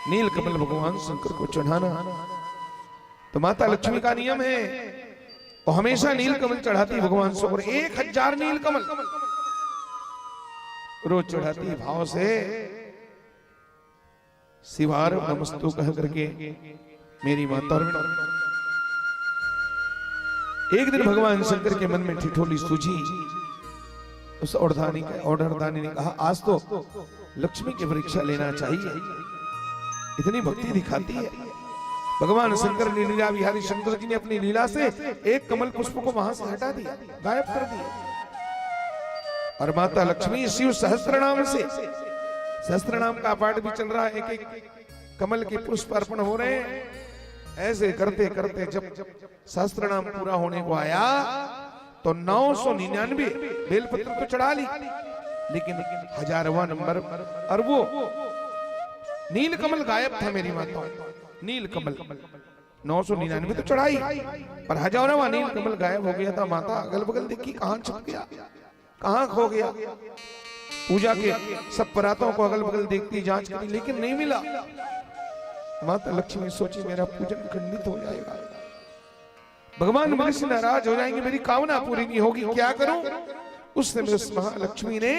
नीलकमल भगवान शंकर को चढ़ाना तो माता लक्ष्मी का नियम है। और हमेशा नीलकमल चढ़ाती भगवान शंकर, 1000 नीलकमल रोज चढ़ाती भाव से। शिवार नमस्तु कह करके मेरी माता, एक दिन भगवान शंकर के मन में ठिठोली सूझी। उस औरधानी ने कहा, आज तो लक्ष्मी की परीक्षा लेना चाहिए, इतनी भक्ति दिखाती है। भगवान शंकर ने, लीला बिहारी शंकर जी ने अपनी लीला से एक कमल पुष्प को वहां से हटा दिया, गायब कर दिया। और माता लक्ष्मी शिव सहस्त्रनाम से, सहस्त्रनाम का पाठ भी चल रहा है, एक एक कमल के पुष्प अर्पण हो रहे हैं। ऐसे करते करते जब सहस्त्रनाम पूरा होने को आया तो 999 बेलपत्र तो चढ़ा ली, लेकिन 1000वां नंबर, और वो नीलकमल गायब था। मेरी माता, नीलकमल 999 तो चढ़ाई, पर 1000वां नीलकमल गायब हो गया था। माता अगल बगल देखी, कहां छुप गया, कहां खो गया। पूजा के सब परातों को अगल बगल देखती, जांच करी, लेकिन नहीं मिला। माता लक्ष्मी सोची, मेरा पूजन खंडित हो जाएगा, भगवान मुझसे नाराज हो जाएंगे, मेरी कामना पूरी नहीं होगी, क्या करूं। उस समय उस महालक्ष्मी ने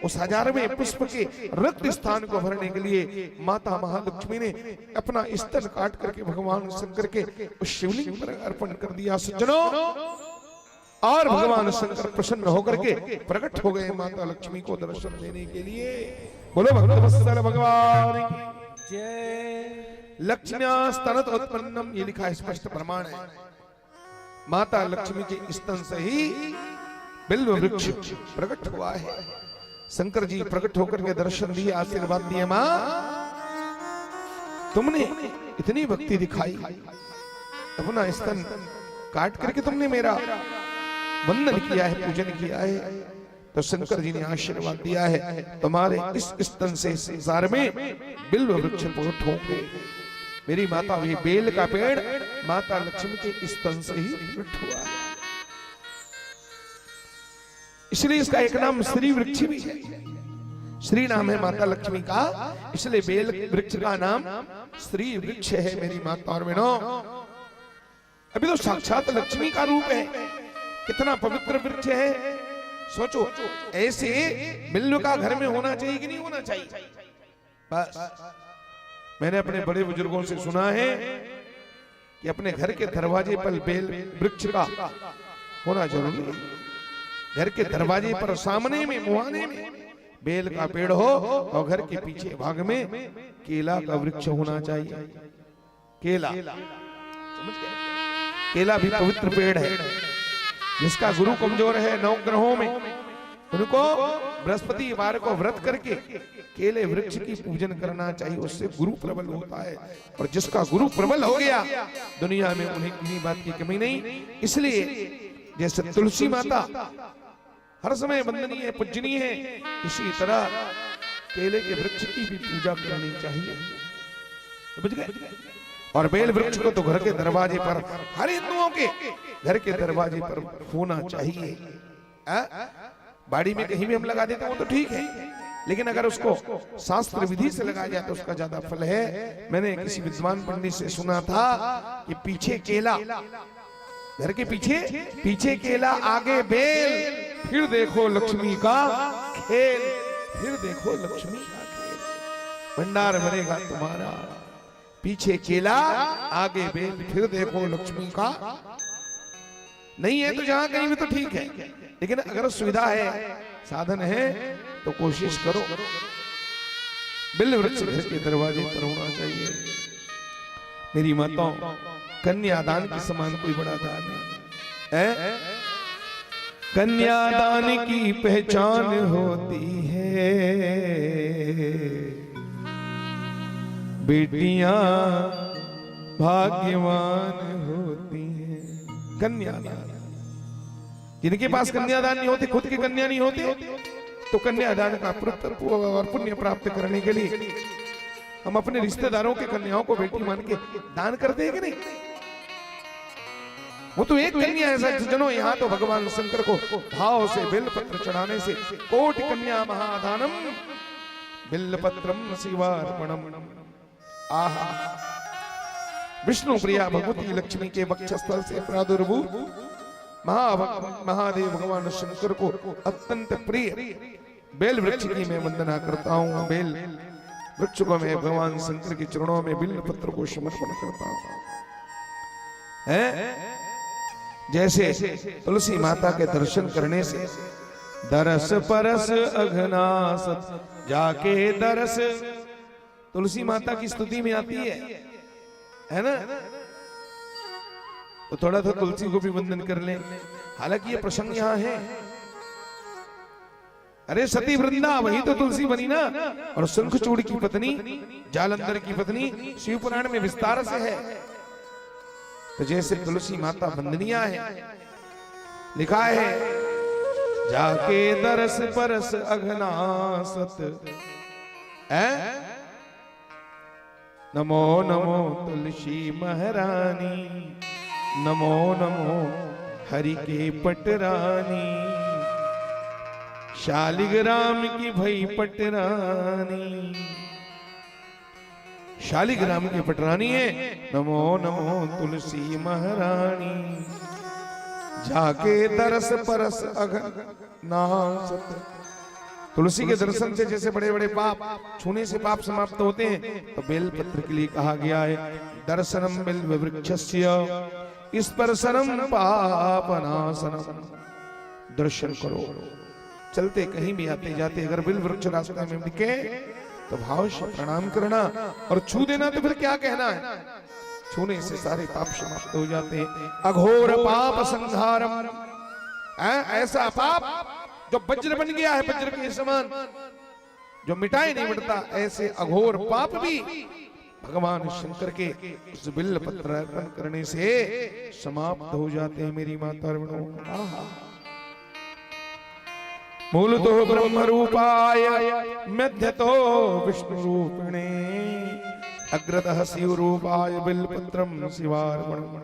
उस 1000वें पुष्प के रक्त स्थान को भरने के लिए माता महालक्ष्मी ने अपना स्तन काट करके भगवान शंकर के उस शिवलिंग पर अर्पण कर दिया सज्जनों। और भगवान शंकर प्रसन्न होकर के प्रकट हो गए माता लक्ष्मी को दर्शन देने के लिए। बोलो भक्तवत्सल भगवान की जय। लक्ष्म्या स्तनत उत्पन्नम, ये लिखा है, स्पष्ट प्रमाण है। माता लक्ष्मी के स्तन से ही बिल्व वृक्ष प्रकट हुआ है। शंकर जी प्रकट होकर के दर्शन दिए, आशीर्वाद दिए, मां तुमने इतनी भक्ति दिखाई, अपना स्तन काट करके तुमने मेरा वंदन किया है, पूजन किया है, तो शंकर जी ने आशीर्वाद दिया है तुम्हारे इस स्तन से संसार में बिल्व वृक्ष प्रकट होंगे। मेरी माता, ये बेल का पेड़ माता लक्ष्मी के स्तन से ही प्रकट हुआ है, इसलिए इसका एक नाम श्री वृक्ष भी है। श्री नाम है माता लक्ष्मी का, इसलिए बेल वृक्ष का नाम श्री वृक्ष है। मेरी माता और बहनों, अभी तो साक्षात लक्ष्मी का रूप है, कितना पवित्र वृक्ष है। सोचो, ऐसे बिल्व का घर में होना चाहिए कि नहीं होना चाहिए? बस मैंने अपने बड़े बुजुर्गों से सुना है कि अपने घर के दरवाजे पर बेल वृक्ष का होना जरूरी है। घर के दरवाजे पर सामने में मुहाने में बेल का पेड़ हो और घर के पीछे भाग में केला का वृक्ष होना चाहिए। केला, समझ गए? केला भी पवित्र पेड़ है। जिसका गुरु कमजोर है, 9 ग्रहों में, उनको बृहस्पति वार को व्रत करके केले वृक्ष की पूजन करना चाहिए, उससे गुरु प्रबल होता है। और जिसका गुरु प्रबल हो गया, दुनिया में उन्हें किसी बात की कमी नहीं। इसलिए जैसे तुलसी माता हर समय वंदनीय पूजनीय है, इसी तरह केले के वृक्ष की भी पूजा करनी चाहिए। समझ गए? और बेल वृक्ष को तो घर के दरवाजे पर, हर हिंदुओं के घर के दरवाजे पर होना चाहिए। बाड़ी में कहीं भी हम लगा देते हैं वो तो ठीक है, लेकिन अगर उसको शास्त्र विधि से लगाया जाए तो उसका ज्यादा फल है। मैंने किसी विद्वान पंडित से सुना था कि पीछे केला, घर के पीछे केला, आगे बेल, फिर देखो लक्ष्मी का खेल, फिर देखो लक्ष्मी का खेल, भंडार भरेगा तुम्हारा। पीछे केला, आगे बेल, फिर देखो लक्ष्मी का। नहीं है तो जहां कहीं भी तो ठीक है, लेकिन अगर सुविधा है, साधन है, तो कोशिश करो बिल्व वृक्ष घर के दरवाजे पर होना चाहिए। मेरी माताओं, कन्यादान के समान कोई बड़ा दान नहीं है। कन्यादान की पहचान होती है, बेटियां भाग्यवान होती हैं। कन्यादान, जिनके पास कन्यादान नहीं होते, खुद की कन्या नहीं होते, तो कन्यादान का और पुण्य प्राप्त करने के लिए हम अपने रिश्तेदारों के कन्याओं को बेटी मान के दान करते हैं कि नहीं? वो तो एक कन्या है सज्जनों। यहाँ तो भगवान शंकर को भाव से बेलपत्र चढ़ाने से कोटि कन्या महादानम बिल्वपत्रम शिवार्पणम। आहा, विष्णु प्रिया भगवती लक्ष्मी के वक्षस्थल से प्रादुर्भूत महादेव भगवान शंकर को अत्यंत प्रिय बेल वृक्ष की मैं वंदना करता हूँ। बेल वृक्ष को मैं भगवान शंकर के चरणों में बिल्व पत्र को समर्पण करता हूँ। जैसे तुलसी माता के दर्शन करने से दरस परस अघनास जाके दरस, तुलसी माता की स्तुति में आती है ना? तो थोड़ा सा तुलसी को भी वंदन कर लें। हालांकि ये प्रसंग यहाँ है, अरे सती वृंदा वही तो तुलसी बनी ना, और शंखचूड़ की पत्नी, जालंधर की पत्नी शिव पुराण में विस्तार से है। तो जैसे तुलसी माता वंदनीय है, लिखा है जाके दरस परस अघनासत, नमो नमो तुलसी महारानी, नमो नमो हरि के पटरानी, शालिग्राम की भई पटरानी, शालिग्राम की पटरानी है। नमो नमो तुलसी महारानी। जाके दरस परस अघन नासत। तुलसी के दर्शन से जैसे बड़े बड़े पाप छूने से पाप समाप्त होते हैं, तो बेलपत्र के लिए कहा गया है दर्शनम बिल्व वृक्षस्य स्पर्शनम पापनाशनम। दर्शन करो, चलते कहीं भी आते जाते अगर बिल्व वृक्ष रास्ते में दिखे तो भाव से प्रणाम करना, और छू देना तो फिर क्या कहना है, छूने से सारे पाप समाप्त हो जाते हैं। अघोर पाप संहारम, ऐसा पाप जो वज्र बन गया है, वज्र के समान जो मिटाए नहीं मिटता, ऐसे अघोर पाप भी भगवान शंकर के उस बिल्व पत्र अर्पण करने से समाप्त हो जाते हैं। मेरी माता मूल तो ब्रह्म रूपाय मध्यतो विष्णु रूपिणे अग्रतः शिव रूपाय बिल्वपत्रम शिवार्पणम।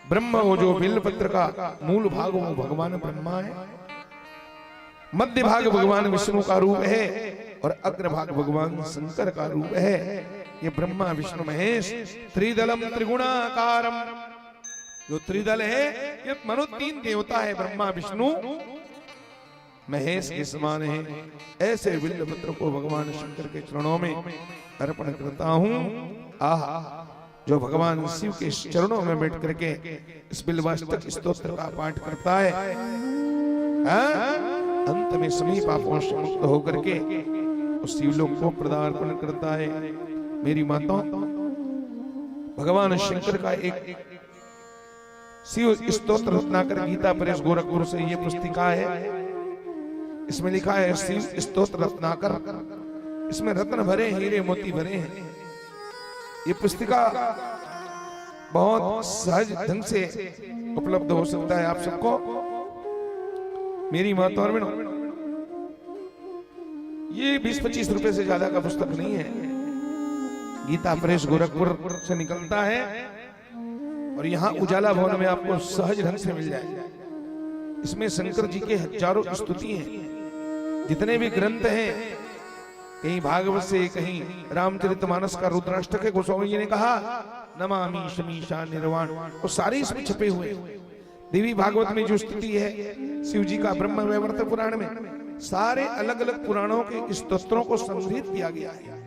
ब्रह्म वो जो बिल्वपत्र का मूल भाग वो भगवान ब्रह्मा है, मध्य भाग भगवान विष्णु का रूप है और अग्र भाग भगवान शंकर का रूप है। ये ब्रह्मा विष्णु महेश त्रिदलम त्रिगुणाकारम, जो त्रिदल है ये मनो तीन देवता है, ब्रह्मा विष्णु महेश के समान है। ऐसे बिल्वपत्र को भगवान शंकर के चरणों में अर्पण करता हूँ। आहा, जो भगवान शिव के चरणों में बैठ करके इस बिल्वाष्टक स्तोत्र का पाठ करता है, अंत में सभी पापों से मुक्त होकर के उस शिवलोक को पदार्पण करता है। मेरी माताओं, भगवान शंकर का एक शिव स्तोत्र रत्नाकर गीता प्रेस गोरखपुर से ये पुस्तिका है। इसमें लिखा है शिव स्तोत्र रत्नाकर, इसमें रत्न भरे हीरे मोती भरे हैं। ये पुस्तिका बहुत सहज ढंग से उपलब्ध हो सकता है आप सबको। मेरी माता और बहनों, ये 20-25 रुपए से ज्यादा का पुस्तक नहीं है, गीता प्रेस गोरखपुर से निकलता है और यहाँ उजाला भवन में आपको सहज ढंग से मिल जाएगा। इसमें शंकर जी के हजारों स्तुति हैं, जितने भी ग्रंथ हैं, कहीं भागवत से, कहीं रामचरितमानस का रुद्राष्टक है, गोस्वामी जी ने कहा नमामि शमीशा निर्वाण, वो सारे इसमें छपे हुए। देवी भागवत में जो स्तुति है शिव जी का ब्रह्म वैवर्त पुराण में, सारे अलग अलग पुराणों के स्तोत्रों को संग्रहित किया गया है।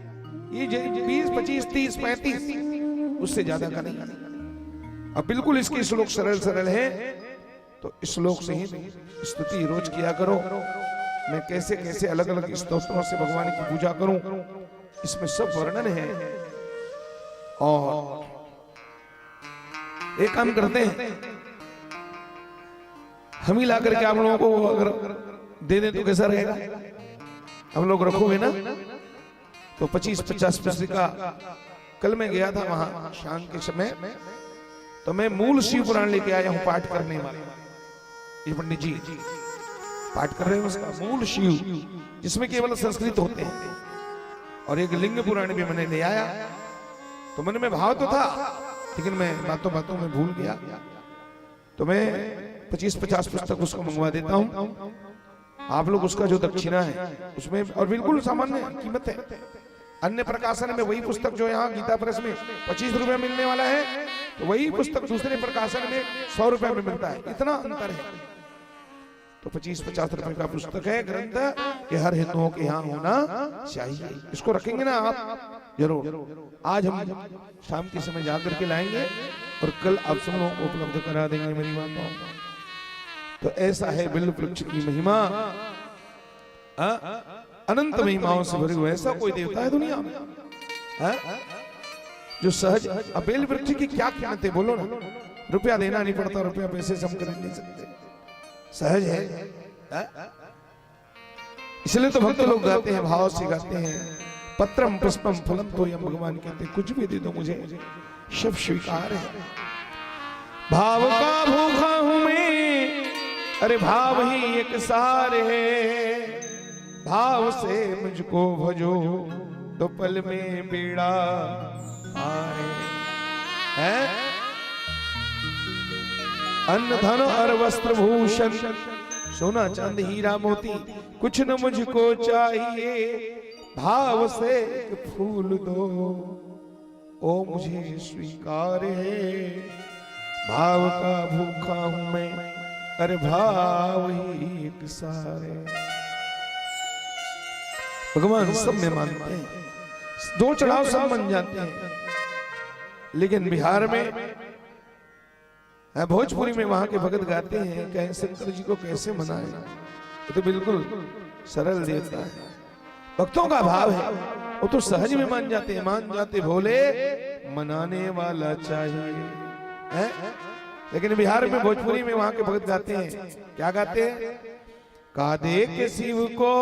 ये 20, 25, 30, 35 उससे ज्यादा का नहीं। अब बिल्कुल इसके श्लोक सरल सरल है, तो इस श्लोक से ही स्तुति रोज किया करो। मैं कैसे कैसे अलग अलग स्तोत्रों से भगवान की पूजा करूं, इसमें सब वर्णन है। और एक काम करते हैं, हम ही ला करके आप लोगों को अगर दे दें तो कैसा रहेगा? हम लोग रखोगे ना? तो 25-50 पुस्तिका। कल मैं गया था वहां शाम के समय, तो मैं मूल शिव पुराण लेके आया हूं पाठ करने वाले। ये पंडित जी पाठ कर रहे हैं उसका मूल शिव, जिसमें केवल संस्कृत होते हैं, और एक लिंग पुराण भी मैंने ले आया। तो मन में भाव तो था, लेकिन मैं बातों बातों में भूल गया। तो मैं 25-50 पुस्तक उसको मंगवा देता हूं। आप लोग उसका जो दक्षिणा है उसमें, और बिल्कुल सामान्य कीमत है। अन्य प्रकाशन में वही पुस्तक जो यहाँ गीता प्रेस में 25 रुपए मिलने वाला है, तो वही पुस्तक दूसरे प्रकाशन में 100 रुपए में मिलता है। इतना अंतर है। तो 25-50 रुपए का पुस्तक है, ग्रंथ, ये हर हिंदुओं के यहाँ होना चाहिए। इसको रखेंगे ना आप जरूर। आज हम शाम के समय जाकर के लाएंगे और कल आप सब लोगों को उपलब्ध करा देंगे मेरी माताओं। तो ऐसा है बिल्व वृक्ष की महिमा, अनंत महिमाओं से भरी हुई। ऐसा कोई देवता है दुनिया में जो सहज। अब बेल वृक्ष की क्या कीमत है बोलो ना? रुपया देना नहीं पड़ता, रुपया पैसे से हम खरीद नहीं सकते, सहज है। इसलिए तो भक्त लोग गाते हैं, भाव से गाते हैं, पत्रम पुष्पम फलम तो यम। भगवान कहते कुछ भी दे दो मुझे, सब स्वीकार है। भाव का भूखा हूं मैं, अरे भाव ही एक सार है। भाव से मुझको भजो तो पल में बेड़ा पार है। अन्न धन और वस्त्र भूषण, सोना चांद हीरा मोती, कुछ न मुझको चाहिए। भाव से एक फूल दो, ओ मुझे स्वीकार है। भाव का भूखा हूं मैं, अरे भाव ही एक सारे। भगवान सब में मानते हैं, दो चढ़ाव सब बन जाते हैं, लेकिन बिहार में भोजपुरी में वहां के भगत गाते हैं, कहें शंकर जी को कैसे मनाए, ये तो बिल्कुल सरल देवता है। भक्तों का भाव है, वो तो सहज में मान जाते हैं, मान जाते भोले मनाने वाला चाहिए है? लेकिन बिहार में भोजपुरी में वहां के भगत गाते हैं, क्या गाते हैं? कादे के शिव को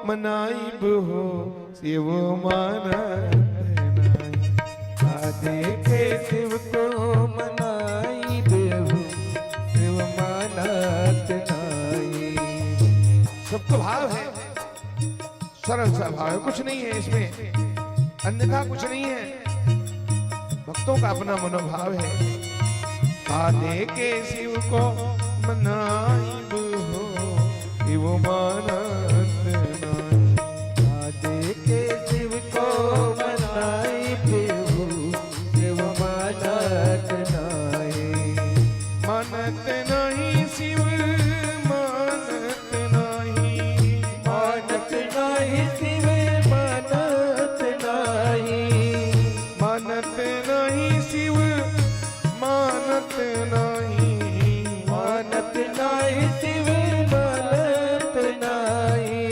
मनाइब हो शिव मानत नहीं, कादे के शिव को मनाइब हो शिव मानत नहीं। सबको भाव है, सरल सा भाव है, कुछ नहीं है इसमें, अन्यथा कुछ नहीं है, भक्तों का अपना मनोभाव है। कादे के शिव को मनाइब हो शिव मानत नहीं, कादे के शिव को मनाइब हो शिव मानत नहीं। मानत नहीं शिव मानत नहीं, मानत नहीं शिव मानत नहीं, मानत नहीं शिव मानत नहीं, मानत नहीं शिव मानत नहीं।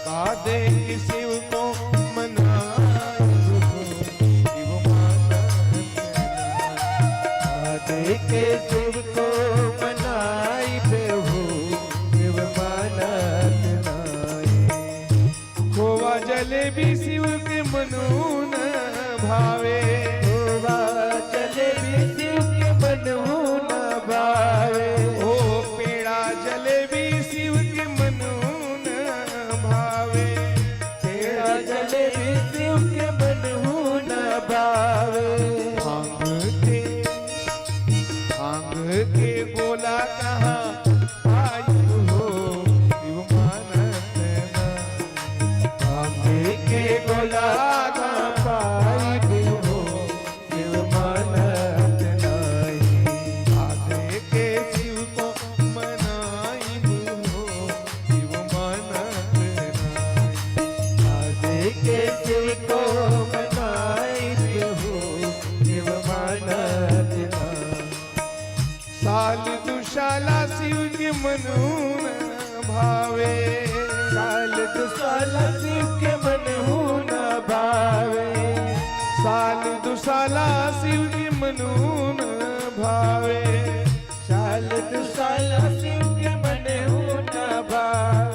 कादे के शिव को मनाइब हो शिव मानत नहीं, कादे के शिव को मनाइब हो शिव मानत नहीं। खोवा जलेबी शिव के मनु न भावे, खोवा जलेबी शिव के मनु न भावे, ओ पेड़ा जलेबी शिव के मनु न भावे, पेड़ा जलेबी शिव के मनु न भावे। भांग के गोला कहाँ पाई हो शिव मानत नहीं, भांग के गोला कहाँ पाई हो शिव मानत नहीं। कादे के शिव को मनाइब हो शिव मानत नहीं, कादे के शिव को मनाइब हो शिव मानत नहीं। साल दुशाला शिव के मनु न भावे, साल दुशाला शिव के मनु न भावे, साल दुशाला शिव के मनु न भावे, साल दुशाला शिव के मनु न भावे।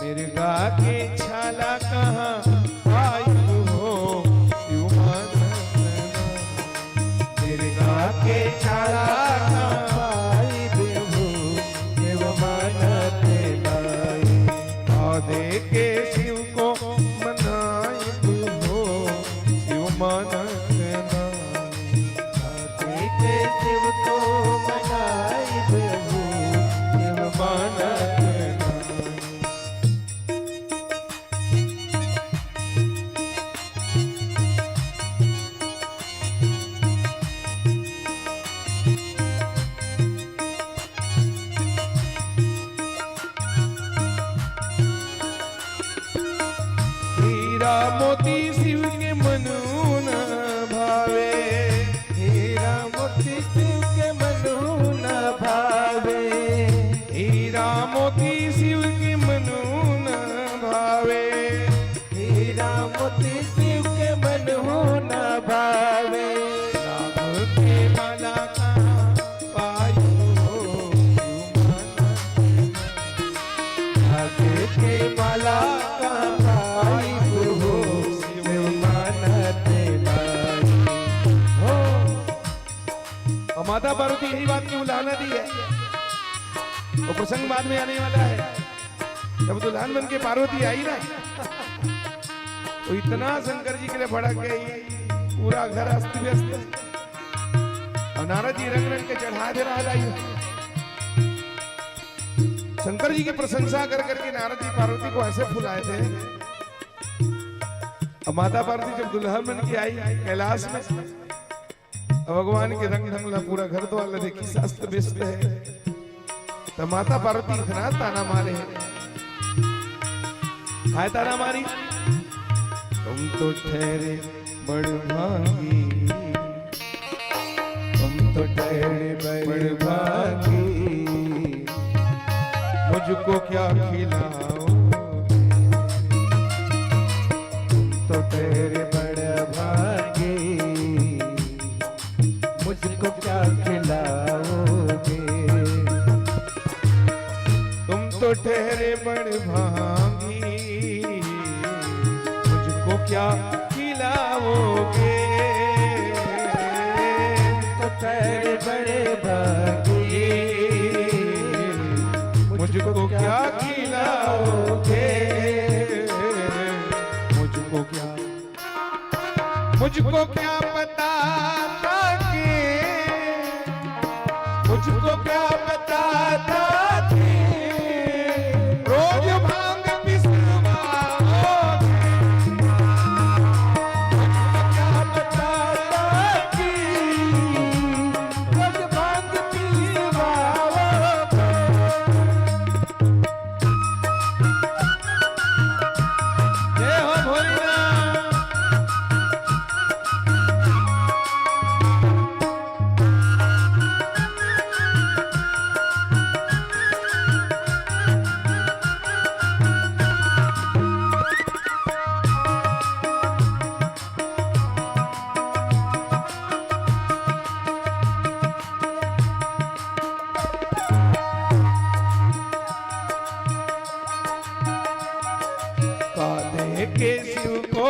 मिर्गा के छाला कहाँ आई हो शिव मानत नहीं, मिर्गा के छाला कहाँ आई हो शिव मानत नहीं। कादे के शिव को मनाइब हो शिव मानत नहीं, कादे के शिव को मनाइब हो शिव मानत नहीं। हीरा मोती शिव के मनु न भावे, हीरा मोती शिव के मनु न भावे, हीरा मोती शिव के मनु न भावे, हीरा मोती शिव के मनु न भावे। राम के माला कहाँ पाई हो शिव मानत नहीं, राधे के माला कहाँ पाई हो शिव मानत नहीं। हो और माता पार्वती यही बात की उलाहना दी है, वो प्रसंग बाद में आने वाला है। जब दुल्हन बन के पार्वती आई ना, तो इतना शंकर जी के लिए भड़क गई, पूरा घर अस्त व्यस्त, और नारद जी रंग रंग के चढ़ा दे रहा लाई। शंकर जी की प्रशंसा कर करके नारद जी पार्वती को ऐसे फुलाए थे। अब माता पार्वती जब दुल्हन बन के आई कैलाश में, अब भगवान के रंग ढंगला पूरा घर तो वाला देखी शास्त्र व्यस्त है, तो माता पार्वती इतना ताना मारे है ताना मारी, तुम तो ठहरे बड़भागी, तुम तो ठहरे बड़भागी, मुझको क्या खिलाओ, तुम तो ठहरे बड़भागी, मुझको क्या खिलाओगे, तुम तो ठहरे बड़भागी, मुझको क्या खिलाओगे, तो ठहरे बड़भागी, मुझको क्या खिलाओगे, मुझको क्या पता था कि, मुझको क्या पता था कि रोज भांग पिसवाओगे, मुझको क्या पता था कि रोज भांग पिसवाओगे। जय हो भोलेनाथ। काहे के शिव को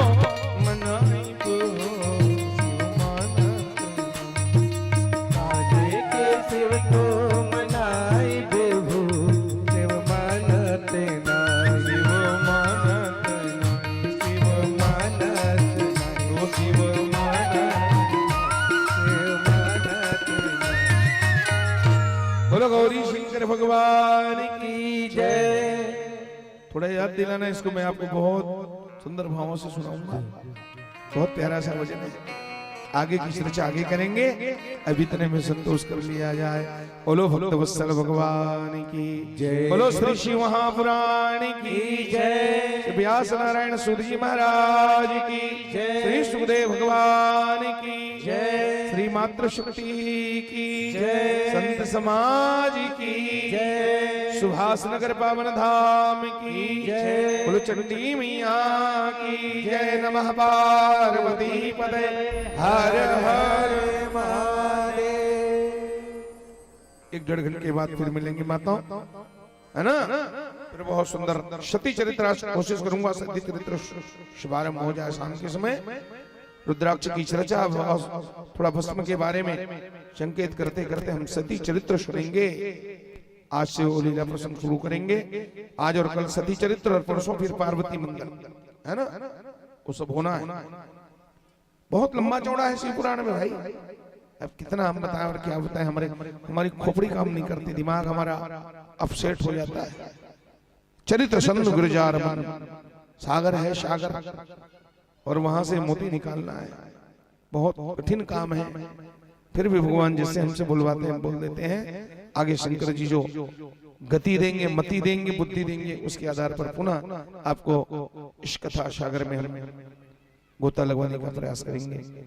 मनाई बो, शिव मानत, काहे के शिव को मनाई बेहू, शिव मानत नाही, शिव मानत नाही, शिव मानत नाही, ओ शिव मानत, शिव मानत नाही। बोलो गौरी शंकर भगवान की जय। थोड़ा याद दिलाना इसको, मैं आपको बहुत सुंदर भावों से सुनाऊंगा, बहुत प्यारा सा वचन है। आगे की चर्चा आगे करेंगे, अभी इतने में संतोष कर लिया जाए। बोलो भक्त वत्सल भगवान की जय, बोलो श्री शिव महापुराण की जय, व्यास नारायण सूर्य जी महाराज की जय, श्री सुखदेव भगवान की जय, श्री मातृशक्ति की जय, संत समाज की जय, सुभाष नगर पावन धाम की जय, बोलो चंडी मैया की जय। नमः पार्वती पदे हर हर महादेव। 1-1.5 घंटे के बाद फिर मिलेंगे माताओं, है ना? फिर बहुत सुंदर सती चरित्र कोशिश करूंगा, सती चरित्र शुभारंभ हो जाए शाम के समय। रुद्राक्ष की चर्चा थोड़ा भस्म के बारे में संकेत करते करते हम सती चरित्र सुनेंगे। आज से वो लीला प्रसंग शुरू करेंगे। आज और कल सती चरित्र और परसों फिर पार्वती मंदिर, है ना? वो सब होना है। बहुत लंबा चौड़ा है शिव पुराण में भाई, अब कितना हम बताएं और क्या बताएं, हमारी खोपड़ी काम नहीं करती, दिमाग हमारा अपसेट हो जाता है। चरित्र सन्नु गुरजार मन, सागर है सागर, और वहां से मोती निकालना है, बहुत कठिन काम है। फिर भी भगवान जिससे हमसे बुलवाते हैं बोल देते हैं। आगे शंकर जी जो गति देंगे, मति देंगे, बुद्धि देंगे, उसके आधार पर पुनः आपको इस कथा सागर में हम गोता लगवाने का प्रयास करेंगे।